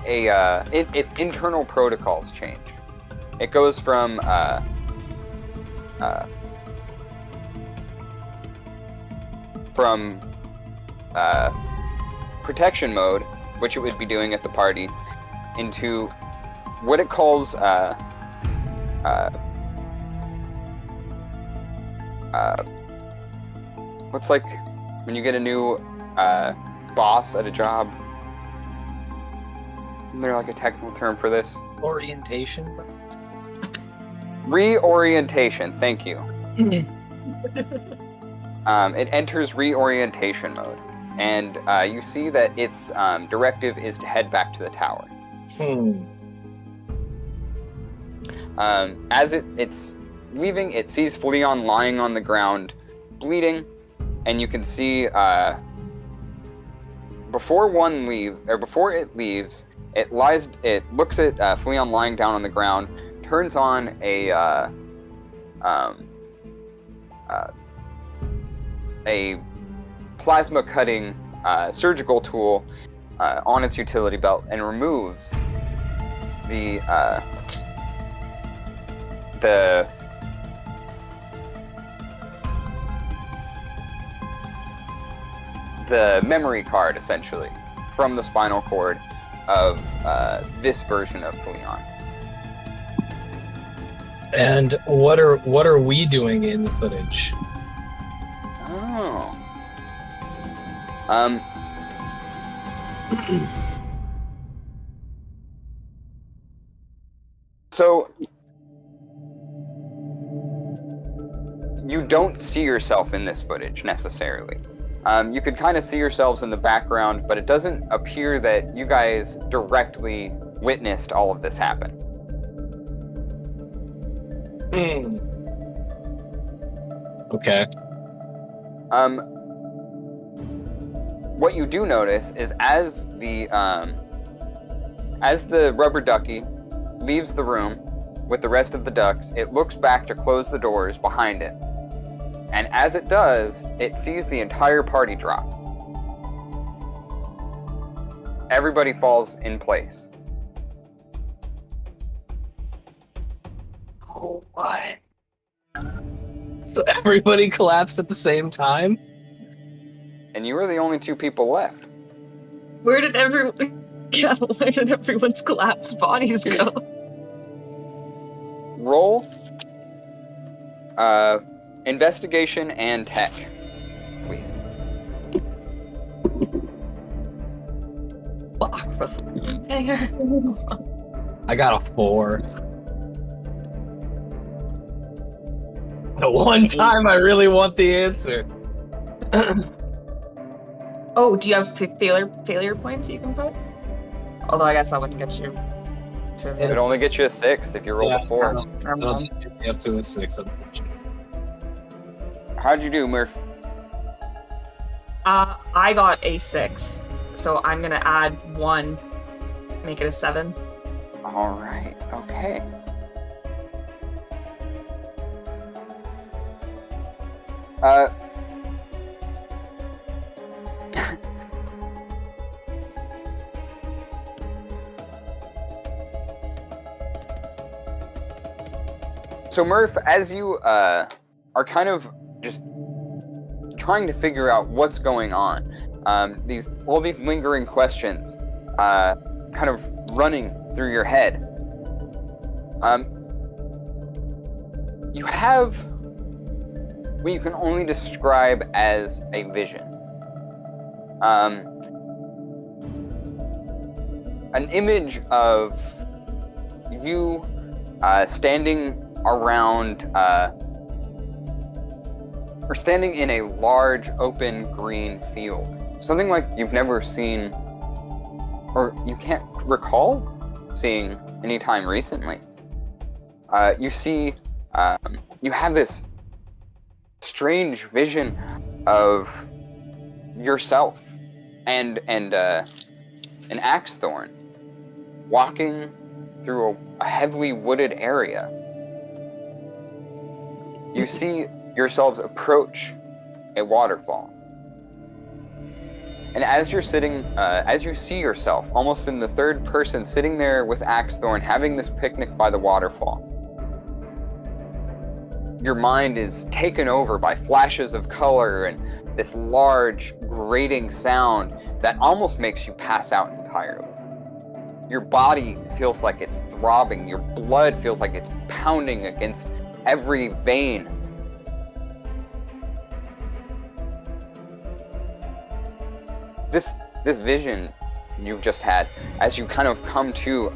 its internal protocols change. It goes from protection mode, which it would be doing at the party, into what it calls what's like when you get a new boss at a job. Isn't there like a technical term for this? Orientation. Reorientation. Thank you. It enters reorientation mode, and you see that its directive is to head back to the tower. As it's leaving, it sees Fleon lying on the ground, bleeding, and you can see before it leaves, it looks at Fleon lying down on the ground, turns on a plasma cutting surgical tool on its utility belt and removes the memory card, essentially, from the spinal cord of this version of Fleon. And what are we doing in the footage? Oh. So you don't see yourself in this footage necessarily. You could kind of see yourselves in the background, but it doesn't appear that you guys directly witnessed all of this happen. Okay. What you do notice is as the rubber ducky leaves the room with the rest of the ducks, it looks back to close the doors behind it. And as it does, it sees the entire party drop. Everybody falls in place. Oh, what? So everybody collapsed at the same time? And you were the only two people left. Where did everyone's collapsed bodies go? Roll investigation and tech, please. Fuck. I got a 4. The one time I really want the answer. Oh, do you have failure points you can put? Although I guess that wouldn't get you. It would only get you a 6 if you rolled a 4. It'll just get me up to a 6, unfortunately. How'd you do, Murph? I got a 6, so I'm gonna add 1, make it a 7. All right. Okay. So Murph, as you are kind of just trying to figure out what's going on, all these lingering questions kind of running through your head, you have what you can only describe as a vision. An image of you standing around are standing in a large, open, green field. Something like you've never seen, or you can't recall seeing anytime recently. You see, you have this strange vision of yourself and an Axethorn walking through a heavily wooded area. You see yourselves approach a waterfall. And as you're sitting, as you see yourself, almost in the third person, sitting there with Axethorn, having this picnic by the waterfall, your mind is taken over by flashes of color and this large, grating sound that almost makes you pass out entirely. Your body feels like it's throbbing. Your blood feels like it's pounding against every vein. This vision you've just had, as you kind of come to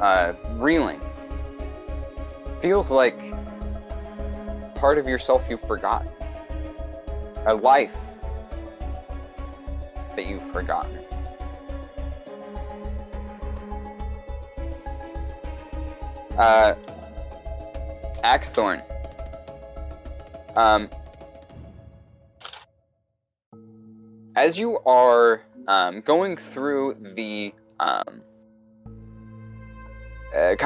reeling, feels like part of yourself you've forgotten. A life that you've forgotten. Axethorn. As you are going through the kind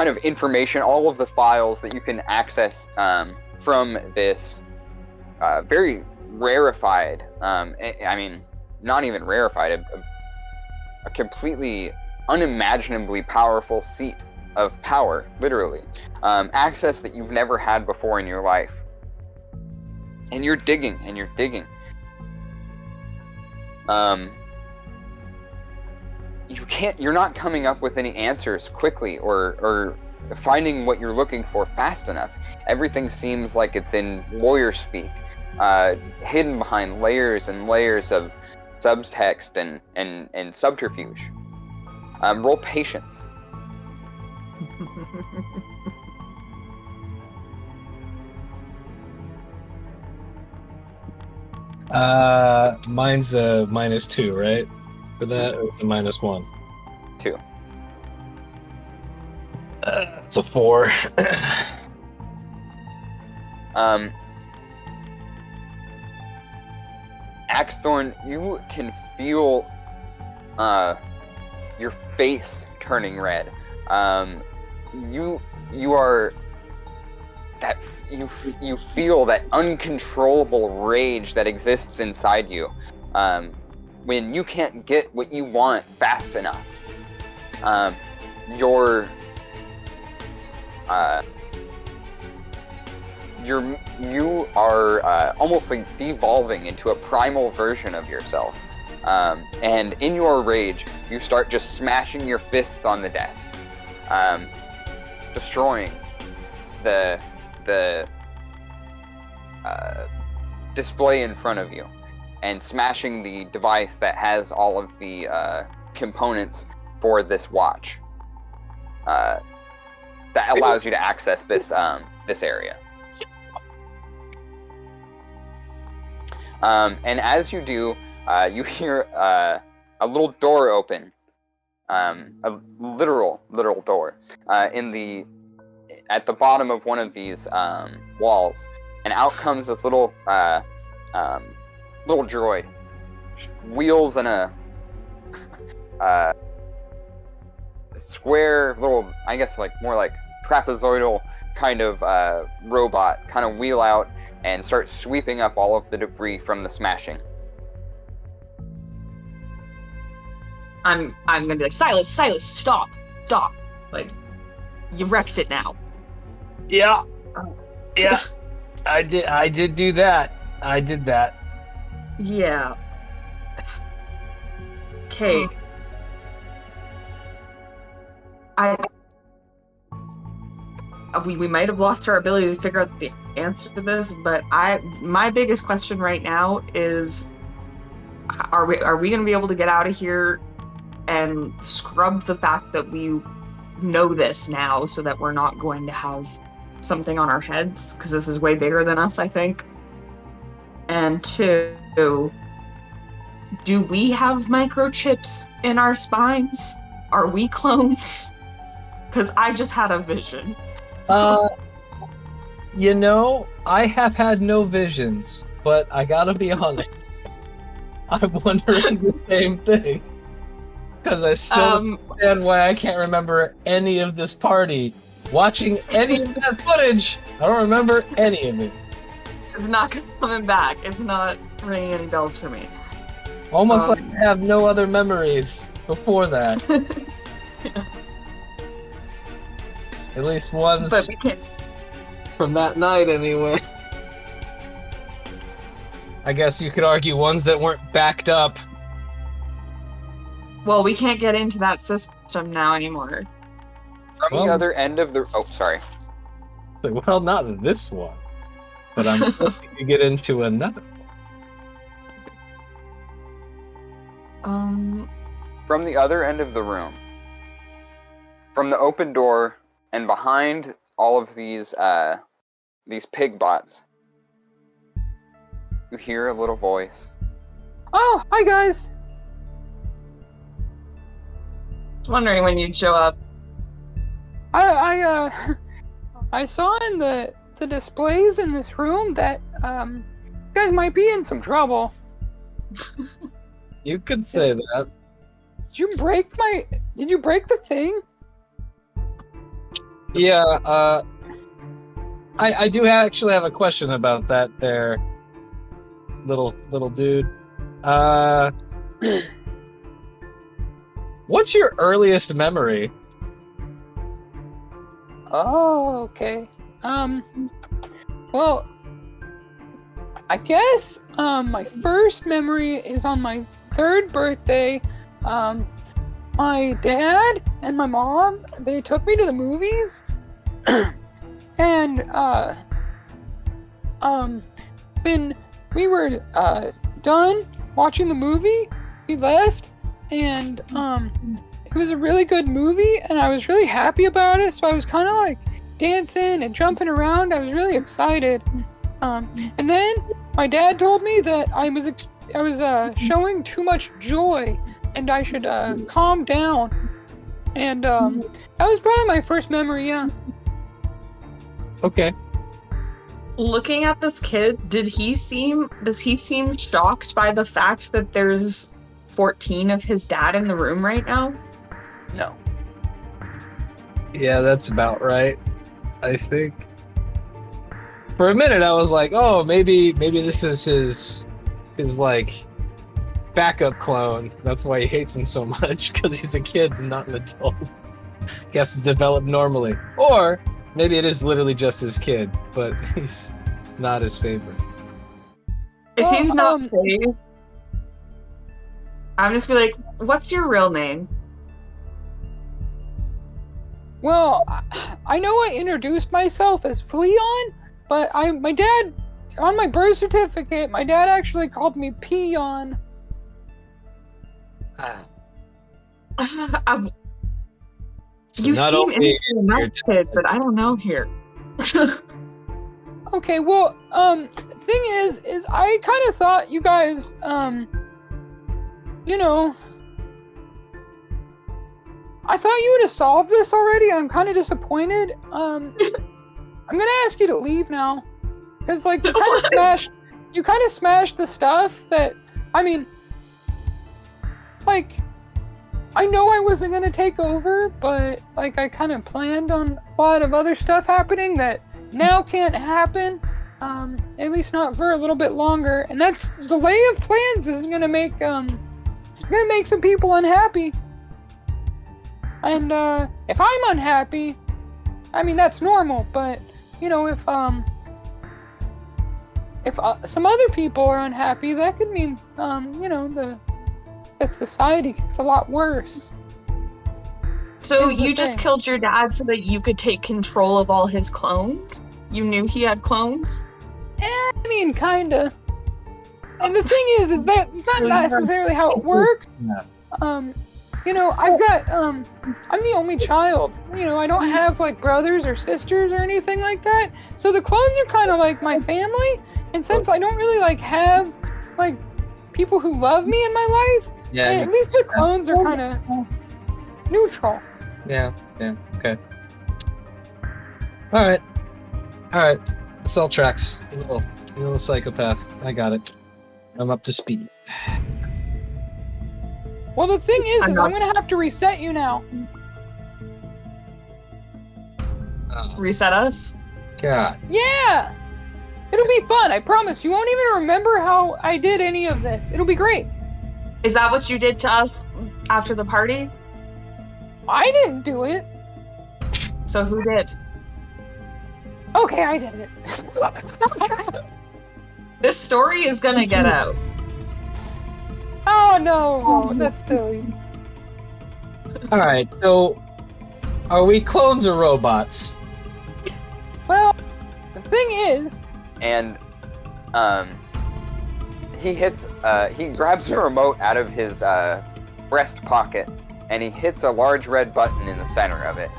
of information, all of the files that you can access from this very rarefied, I mean, not even rarefied, a completely unimaginably powerful seat of power, literally. Access that you've never had before in your life. And you're digging, and you're digging. You're not coming up with any answers quickly or finding what you're looking for fast enough. Everything seems like it's in lawyer speak, hidden behind layers and layers of subtext and subterfuge. Roll patience. Mine's a -2, right? For that, or a -1? 2. It's a 4. Axethorn, you can feel your face turning red. You are that you feel that uncontrollable rage that exists inside you when you can't get what you want fast enough. You are almost like devolving into a primal version of yourself. And in your rage, you start just smashing your fists on the desk, destroying the display in front of you, and smashing the device that has all of the components for this watch that allows you to access this this area. And as you do, you hear a little door open, a literal door, at the bottom of one of these walls, and out comes this little droid, wheels and a square little, I guess like more like trapezoidal kind of robot, kind of wheel out and start sweeping up all of the debris from the smashing. I'm gonna be like, Silas, stop. Like, you wrecked it now. Yeah. I did do that. I did that. Yeah. Okay. We might have lost our ability to figure out the answer to this, but my biggest question right now is, are we going to be able to get out of here and scrub the fact that we know this now, so that we're not going to have something on our heads? Because this is way bigger than us, I think. And 2, do we have microchips in our spines? Are we clones? Because I just had a vision. You know, I have had no visions, but I gotta be honest. I'm wondering the same thing. Because I still don't understand why I can't remember any of this party. Watching any of that footage, I don't remember any of it. It's not coming back. It's not ringing any bells for me. Almost like I have no other memories before that. Yeah. At least ones But we can't. from that night, anyway. I guess you could argue ones that weren't backed up. Well, we can't get into that system now anymore. From the other end of the... Oh, sorry. It's like, well, not this one. But I'm hoping to get into another one. From the other end of the room. From the open door and behind all of these pig bots. You hear a little voice. Oh, hi guys. I was wondering when you'd show up. I saw in the displays in this room that you guys might be in some trouble. You could say that. Did you break the thing? Yeah, I do actually have a question about that there, little dude. What's your earliest memory? Oh, okay. Well, I guess my first memory is on my 3rd birthday. My dad and my mom, they took me to the movies. And when we were done watching the movie, we left, and it was a really good movie, and I was really happy about it, so I was kind of like dancing and jumping around. I was really excited. And then my dad told me that I was showing too much joy, and I should calm down. And that was probably my first memory, yeah. Okay. Looking at this kid, does he seem shocked by the fact that there's 14 of his dad in the room right now? No. Yeah, that's about right. I think. For a minute, I was like, "Oh, maybe this is his like backup clone. That's why he hates him so much, because he's a kid and not an adult. He has to develop normally." Or maybe it is literally just his kid, but he's not his favorite. If he's not safe, I'm just be like, "What's your real name?" Well, I know I introduced myself as Fleon, but my dad, on my birth certificate, my dad actually called me Peon. You seem innocent enough, kid, but I don't know here. Okay, well, the thing is I kind of thought you guys, I thought you would have solved this already. I'm kind of disappointed. I'm gonna ask you to leave now, because like you kind of smashed the stuff that, I mean, like, I know I wasn't gonna take over, but like I kind of planned on a lot of other stuff happening that now can't happen. At least not for a little bit longer. And that's delay of plans is gonna make some people unhappy. And if I'm unhappy, I mean that's normal. But if some other people are unhappy, that could mean that society gets a lot worse. So you just killed your dad so that you could take control of all his clones? You knew he had clones? I mean, kinda. And the thing is that it's not necessarily how it works. I've got, I'm the only child. I don't have, like, brothers or sisters or anything like that. So the clones are kind of like my family. And since I don't really, like, have, like, people who love me in my life, at least the clones are kind of neutral. Yeah, okay. Alright. This all tracks. You little psychopath. I got it. I'm up to speed. Well, the thing is I'm going to have to reset you now. Reset us? God. Yeah! It'll be fun, I promise. You won't even remember how I did any of this. It'll be great. Is that what you did to us after the party? I didn't do it. So who did? Okay, I did it. This story is gonna get out. Oh no, that's silly. Alright, so are we clones or robots? Well, the thing is... And, he grabs a remote out of his, breast pocket, and he hits a large red button in the center of it.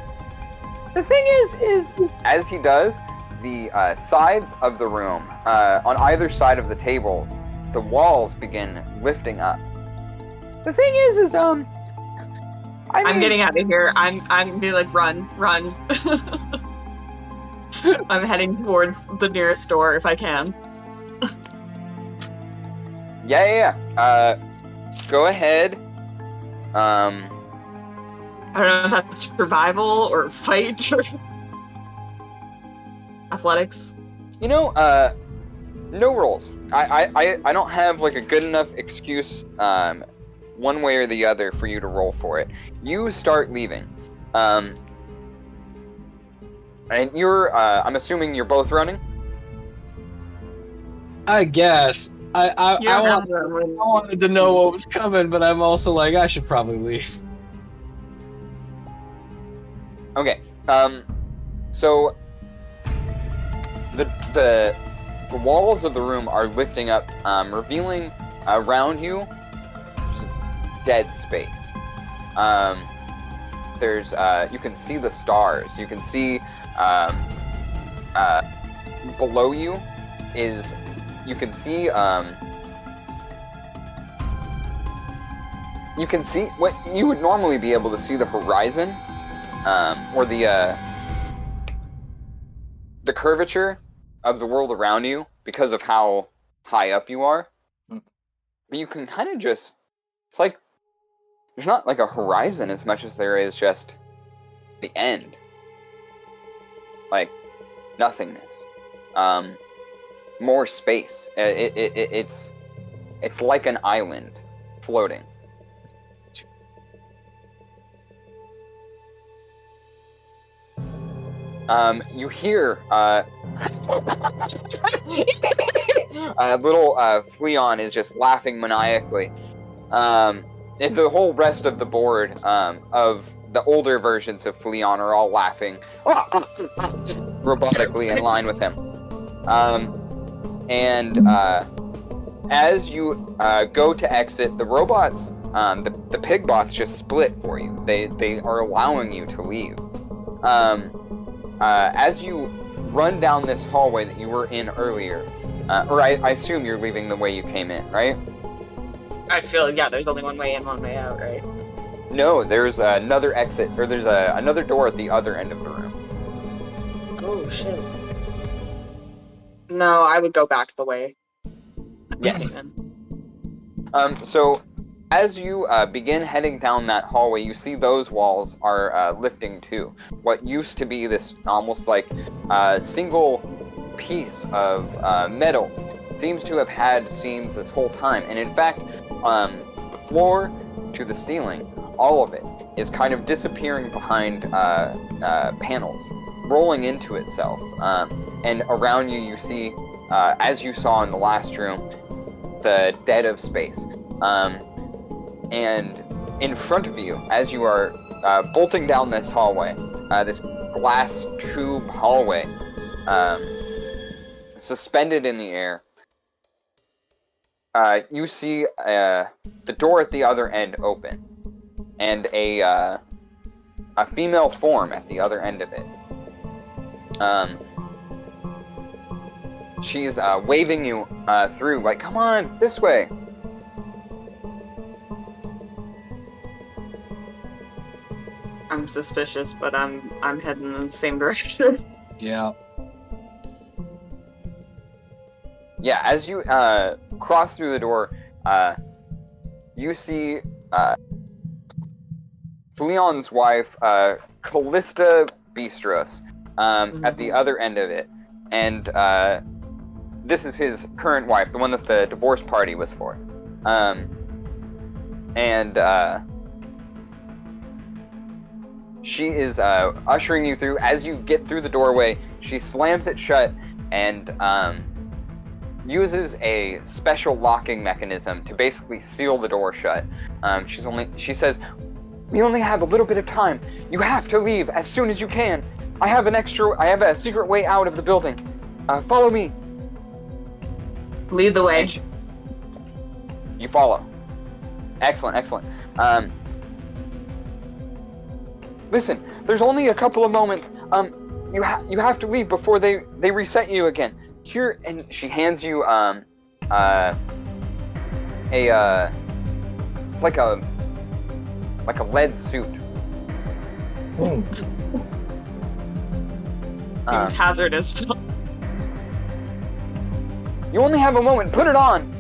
The thing is... As he does, the, sides of the room, on either side of the table, the walls begin lifting up. The thing is, I'm getting out of here. I'm gonna be like, run. I'm heading towards the nearest door if I can. Yeah. Go ahead. I don't know if that's survival or fight or athletics. No rolls. I don't have like a good enough excuse one way or the other for you to roll for it. You start leaving. And you're I'm assuming you're both running? I guess. I wanted to know what was coming, but I'm also like, I should probably leave. Okay. So the walls of the room are lifting up, revealing around you just dead space. There's you can see the stars. You can see below you is you can see what you would normally be able to see, the horizon, or the curvature of the world around you because of how high up you are. But you can kind of just, it's like there's not like a horizon as much as there is just the end, like nothingness, more space. It's like an island floating. You hear little Fleon is just laughing maniacally. And the whole rest of the board of the older versions of Fleon are all laughing robotically in line with him. As you go to exit, the robots, the pig bots just split for you. They are allowing you to leave. As you run down this hallway that you were in earlier, or I assume you're leaving the way you came in, right? I feel, yeah, there's only one way in, one way out, right? No, there's another exit, or there's another door at the other end of the room. Oh, shit. No, I would go back the way. Yes. So, as you begin heading down that hallway, you see those walls are lifting too. What used to be this almost like single piece of metal seems to have had seams this whole time. And in fact, the floor to the ceiling, all of it, is kind of disappearing behind panels, rolling into itself. And around you, you see, as you saw in the last room, the dead of space. And in front of you, as you are bolting down this hallway, this glass tube hallway, suspended in the air, you see the door at the other end open. and a female form at the other end of it. She's waving you through, like, come on, this way. I'm suspicious, but I'm heading in the same direction. Yeah. Yeah, as you cross through the door, you see Fleon's wife, Callista Bistros, at the other end of it. And this is his current wife, the one that the divorce party was for. She is ushering you through. As you get through the doorway, she slams it shut and uses a special locking mechanism to basically seal the door shut. She says, "We only have a little bit of time. You have to leave as soon as you can. I have a secret way out of the building. Follow me." Lead the way. You follow. Excellent. Listen, there's only a couple of moments. You have to leave before they reset you again. Here, and she hands you it's like a lead suit. Seems hazardous. You only have a moment. Put it on.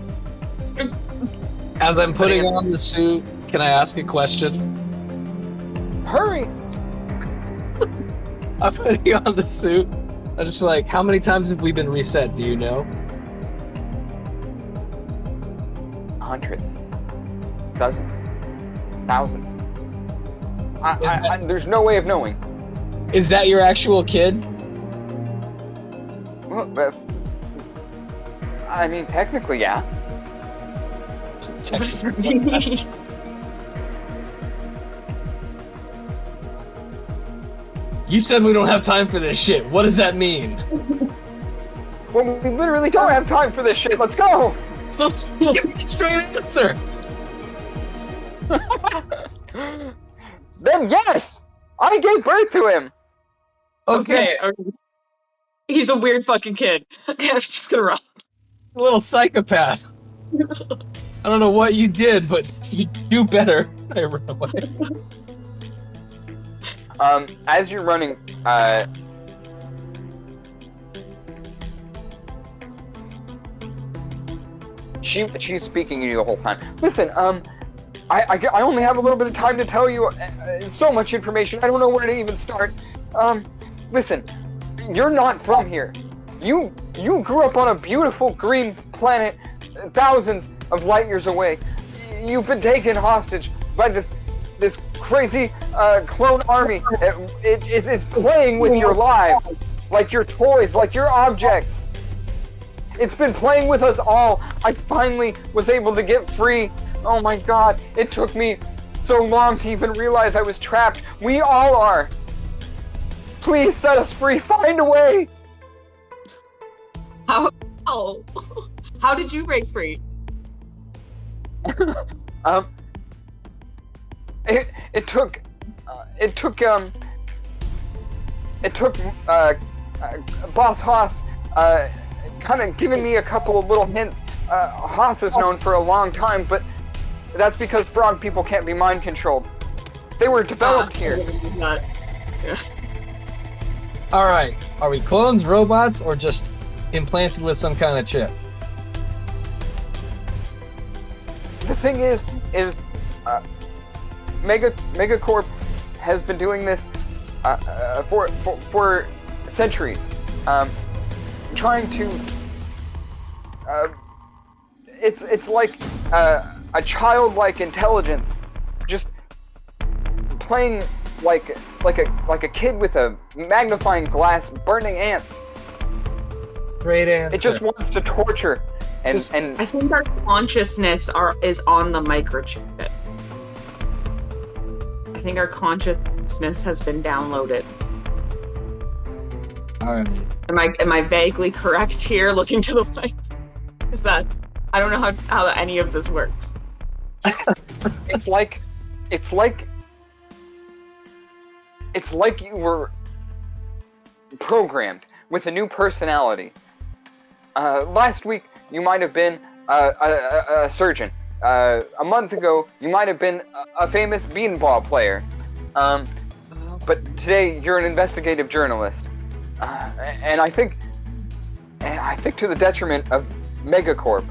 As I'm putting on the suit, can I ask a question? Hurry. I'm putting on the suit. I'm just like, how many times have we been reset? Do you know? Hundreds. Dozens. Thousands. There's no way of knowing. Is that your actual kid? Well, I mean, technically, yeah. You said we don't have time for this shit. What does that mean? Well, we literally don't have time for this shit. Let's go! So give me a straight answer. Then yes! I gave birth to him! Okay. He's a weird fucking kid. Okay, I'm just gonna run. He's a little psychopath. I don't know what you did, but you do better. I ran away. As you're running, she's speaking to you the whole time. Listen, I only have a little bit of time to tell you so much information. I don't know where to even start. Listen, you're not from here. You grew up on a beautiful green planet, thousands of light years away. You've been taken hostage by this crazy clone army. It's playing with your lives, like your toys, like your objects. It's been playing with us all. I finally was able to get free. Oh my god, it took me so long to even realize I was trapped. We all are. Please set us free. Find a way. How did you break free? It took Boss Haas kind of giving me a couple of little hints. Haas is known for a long time, but that's because frog people can't be mind controlled. They were developed here. All right, are we clones, robots, or just implanted with some kind of chip? The thing is MEGAcorp has been doing this for centuries, trying to. It's like a childlike intelligence, just playing like a kid with a magnifying glass, burning ants. Great answer. It just wants to torture, and I think our consciousness is on the microchip. I think our consciousnness has been downloaded. All right. Am I vaguely correct here? Looking to the mic, is that I don't know how any of this works. It's like it's like you were programmed with a new personality. Last week, you might have been a surgeon. A month ago, you might have been a famous beanball player. But today, you're an investigative journalist. And I think to the detriment of MEGAcorp.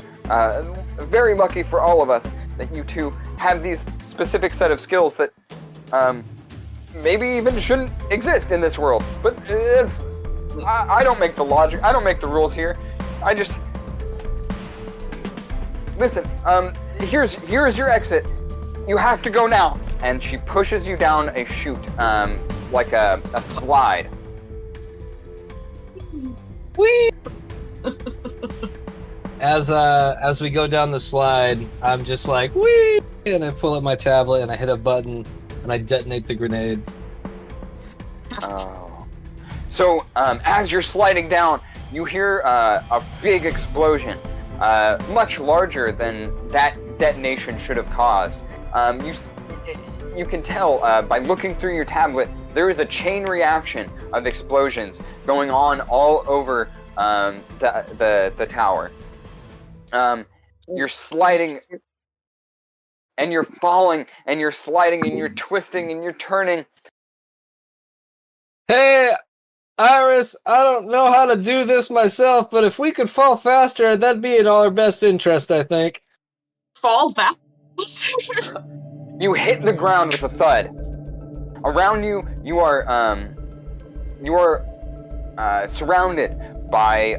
Very lucky for all of us that you two have these specific set of skills that maybe even shouldn't exist in this world. But I don't make the logic. I don't make the rules here. I just listen. Here's your exit. You have to go now. And she pushes you down a chute, like a slide. Whee! As we go down the slide, I'm just like, whee! And I pull up my tablet and I hit a button and I detonate the grenade. Oh. So, as you're sliding down, you hear a big explosion, much larger than that detonation should have caused. You can tell by looking through your tablet, there is a chain reaction of explosions going on all over the tower. You're sliding, and you're falling, and you're sliding, and you're twisting, and you're turning. Hey, Iris, I don't know how to do this myself, but if we could fall faster, that'd be in all our best interest, I think. Fall back. You hit the ground with a thud. Around you, you are surrounded by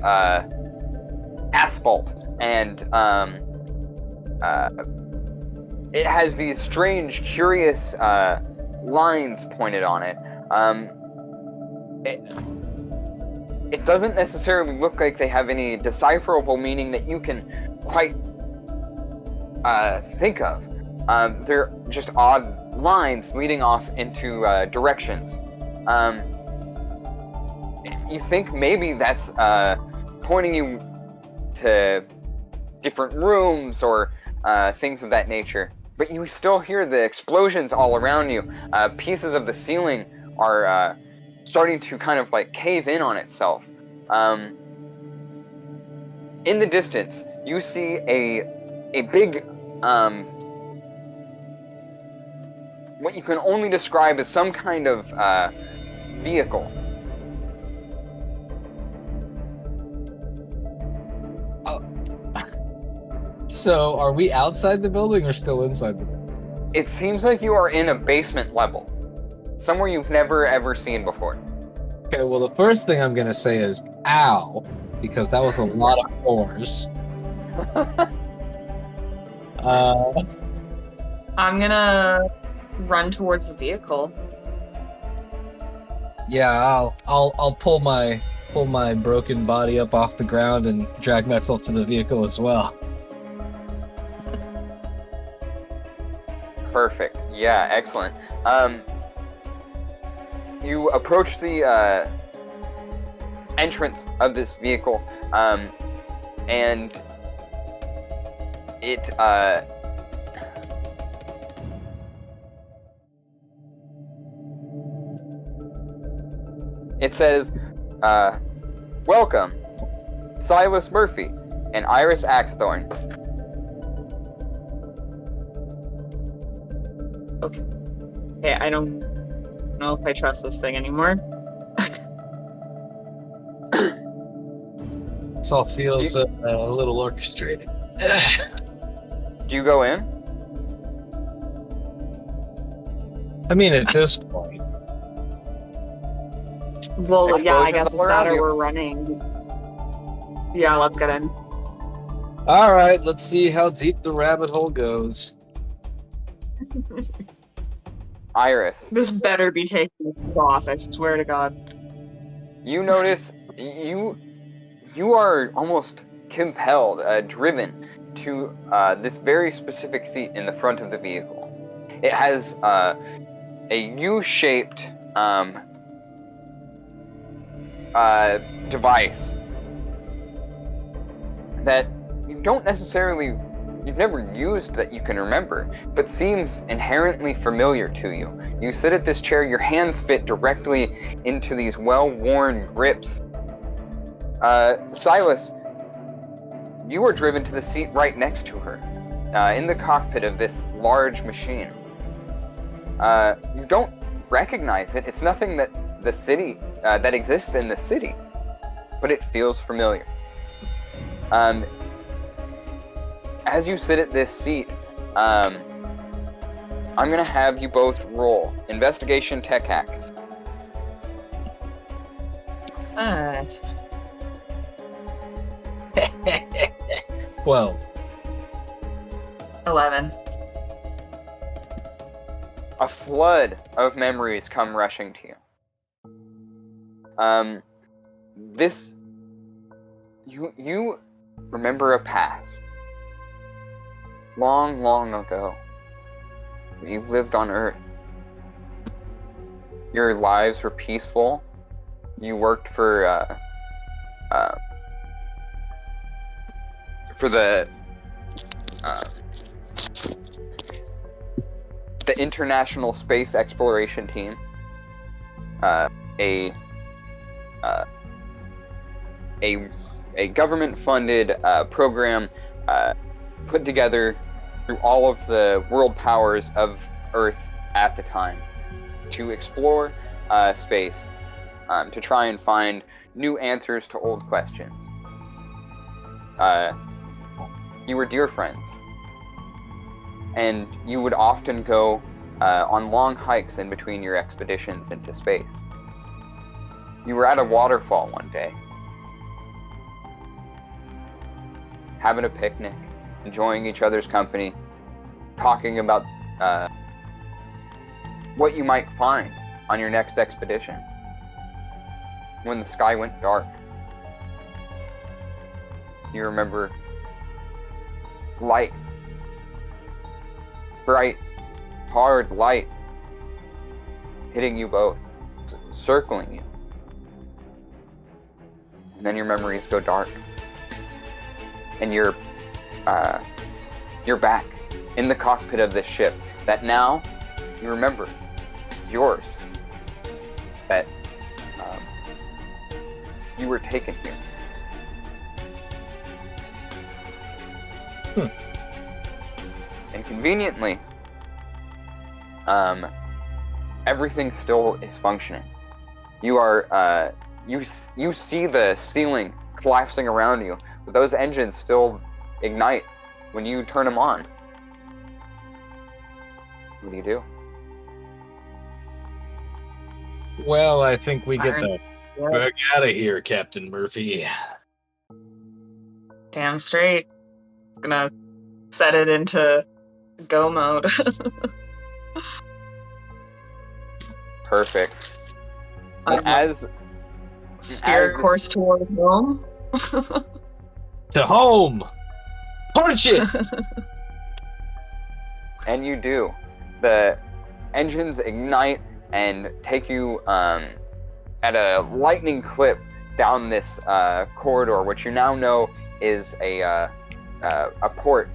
asphalt, and it has these strange, curious lines pointed on it. It doesn't necessarily look like they have any decipherable meaning that you can quite think of. They're just odd lines leading off into directions. You think maybe that's pointing you to different rooms or things of that nature, but you still hear the explosions all around you. Pieces of the ceiling are starting to kind of like cave in on itself. In the distance, you see a big what you can only describe as some kind of vehicle. So, are we outside the building or still inside the building? It seems like you are in a basement level. Somewhere you've never ever seen before. Okay, well, the first thing I'm gonna say is, ow, because that was a lot of fours. I'm gonna run towards the vehicle. Yeah, I'll pull my broken body up off the ground and drag myself to the vehicle as well. Perfect. Yeah, excellent. You approach the entrance of this vehicle, and it says, "Welcome, Silas Murphy and Iris Axethorn." Okay, I don't know if I trust this thing anymore. This all feels a little orchestrated. Do you go in? I mean, at this point. Well, yeah, I Explosions guess it's all around that or you. we're running. Yeah, let's get in. All right, let's see how deep the rabbit hole goes. Iris, This better be taking the boss, I swear to God. you notice you are almost compelled, driven to this very specific seat in the front of the vehicle. It has a U-shaped device that you you've never used that you can remember, but seems inherently familiar to you. You sit at this chair, your hands fit directly into these well-worn grips. Silas, you are driven to the seat right next to her, in the cockpit of this large machine. You don't recognize it. It's nothing that the city, that exists in the city, but it feels familiar. As you sit at this seat, I'm gonna have you both roll investigation tech hack. 12. 11. A flood of memories come rushing to you. You remember a past. Long, long ago. You lived on Earth. Your lives were peaceful. You worked for the International Space Exploration Team, a government-funded program put together through all of the world powers of Earth at the time to explore space, to try and find new answers to old questions. You were dear friends, and you would often go on long hikes in between your expeditions into space. You were at a waterfall one day, having a picnic, enjoying each other's company, talking about what you might find on your next expedition. When the sky went dark, you remember light. Bright, hard light hitting you both, circling you. And then your memories go dark. And you're back in the cockpit of this ship that now you remember is yours. That you were taken here. And conveniently, everything still is functioning. You are, you see the ceiling collapsing around you, but those engines still ignite when you turn them on. What do you do? Well, I think we get the fuck out of here, Captain Murphy. Damn straight. Gonna set it into go mode. Perfect. And as steer course toward home. To home! Punch it! And you do. The engines ignite and take you at a lightning clip down this corridor, which you now know is a port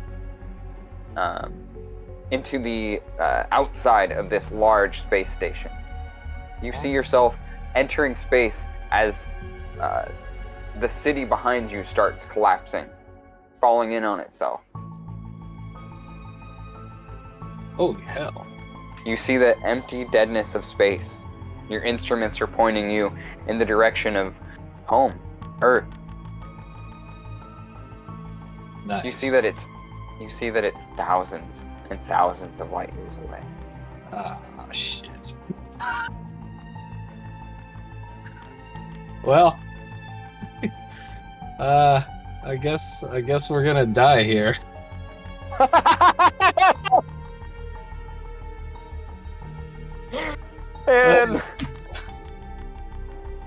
into the outside of this large space station. You see yourself entering space as the city behind you starts collapsing, falling in on itself. Holy hell. You see the empty deadness of space. Your instruments are pointing you in the direction of home, Earth. Nice. You see that it's thousands and thousands of light years away. Ah, shit. Well, I guess we're gonna die here. And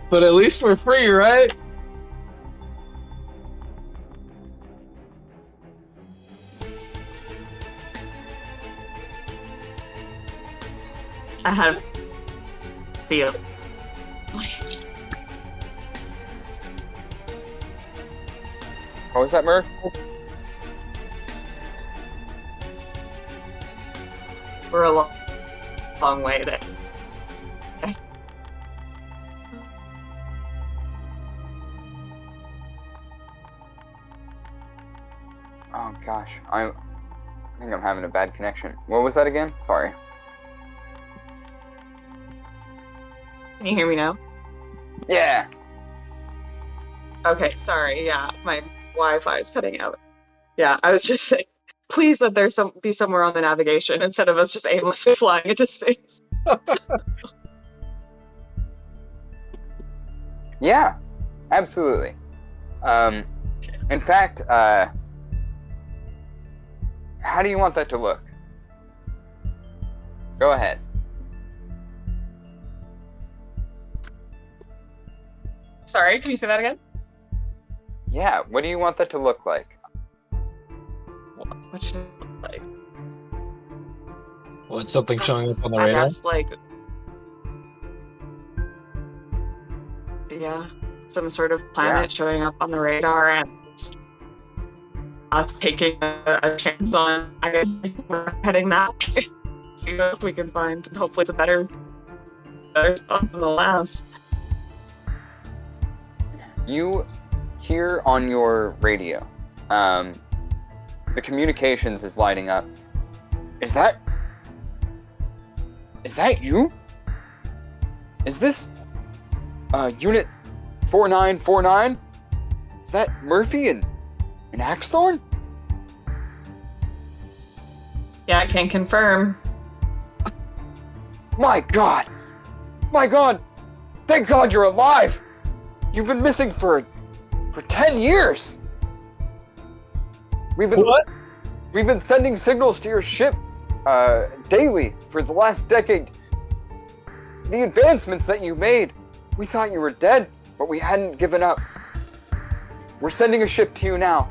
but at least we're free, right? I had feel. what was that, Murph? We're a long way there. Oh gosh, I think I'm having a bad connection. What was that again? Sorry. Can you hear me now? Yeah. Okay, sorry. Yeah, my Wi-Fi is cutting out. Yeah, I was just saying, please let there be somewhere on the navigation instead of us just aimlessly flying into space. Yeah, absolutely. In fact, how do you want that to look? Go ahead. Sorry, can you say that again? Yeah, what do you want that to look like? What should it look like? What, something showing up on the I radar? guess, like, yeah, some sort of planet showing up on the radar and us taking a chance on, I guess, we're heading that way. See what else we can find, and hopefully it's a better stuff than the last. You hear on your radio, the communications is lighting up. Is that you? Is this Unit 4949? Is that Murphy and Axethorn? Yeah, I can confirm. My God! My God! Thank God you're alive! You've been missing for 10 years! We've been sending signals to your ship daily for the last decade. The advancements that you made, we thought you were dead, but we hadn't given up. We're sending a ship to you now.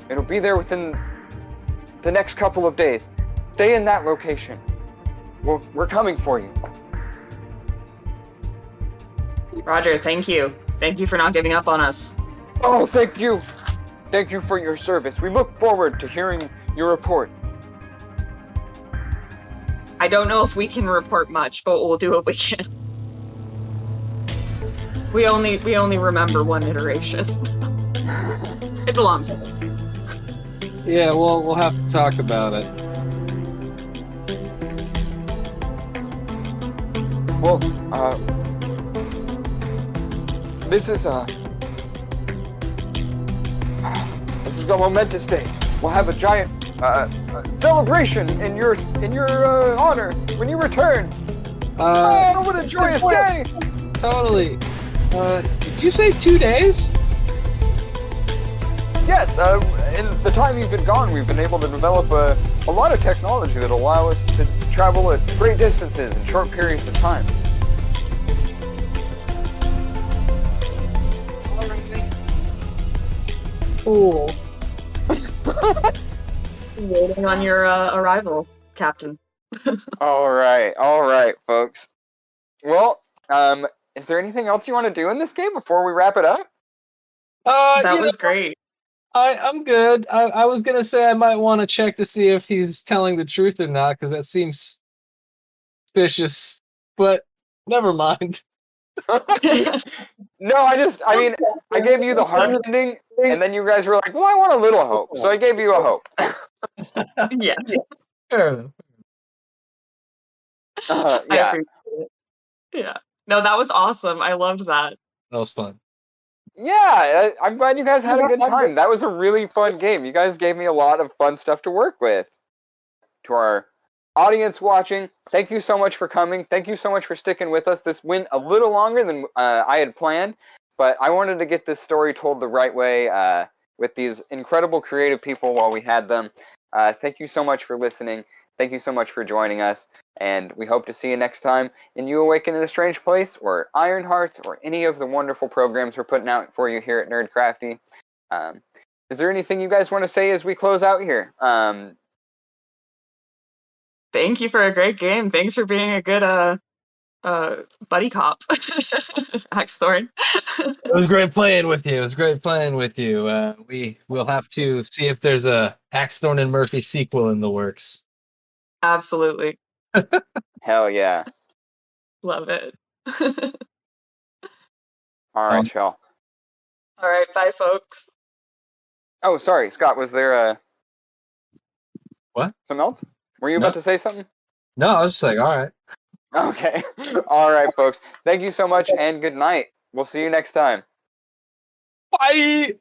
It'll be there within the next couple of days. Stay in that location. We're coming for you. Roger, thank you. Thank you for not giving up on us. Oh, thank you. Thank you for your service. We look forward to hearing your report. I don't know if we can report much, but we'll do what we can. We only remember one iteration. It's a long story. Yeah, we'll have to talk about it. Well, this is a momentous day. We'll have a giant celebration in your honor when you return. What a joyous day! Totally. Did you say 2 days? Yes, in the time you've been gone, we've been able to develop a lot of technology that allow us to travel at great distances in short periods of time. Cool. Waiting on your arrival, Captain. All right, folks. Well, is there anything else you want to do in this game before we wrap it up? That was great. I'm good. I was gonna say I might want to check to see if he's telling the truth or not, because that seems suspicious. But never mind. No, I mean, I gave you the hard ending, and then you guys were like, well, I want a little hope, so I gave you a hope. Yeah. Fair enough. I Yeah. appreciate it. Yeah. No, that was awesome. I loved that. That was fun. Yeah, I'm glad you guys had a good time. That was a really fun game. You guys gave me a lot of fun stuff to work with. To our audience watching, thank you so much for coming. Thank you so much for sticking with us. This went a little longer than I had planned, but I wanted to get this story told the right way with these incredible creative people while we had them. Thank you so much for listening. Thank you so much for joining us, and we hope to see you next time in You Awaken in a Strange Place, or Iron Hearts, or any of the wonderful programs we're putting out for you here at Nerdcrafty. Is there anything you guys want to say as we close out here? Thank you for a great game. Thanks for being a good buddy cop, Axethorn. It was great playing with you. We'll have to see if there's a Axethorn and Murphy sequel in the works. Absolutely. Hell yeah. Love it. All right, y'all. All right, bye, folks. Oh, sorry, Scott. Was there What? something else? Were you No. about to say something? No, I was just like, all right. Okay. All right, folks. Thank you so much, and good night. We'll see you next time. Bye.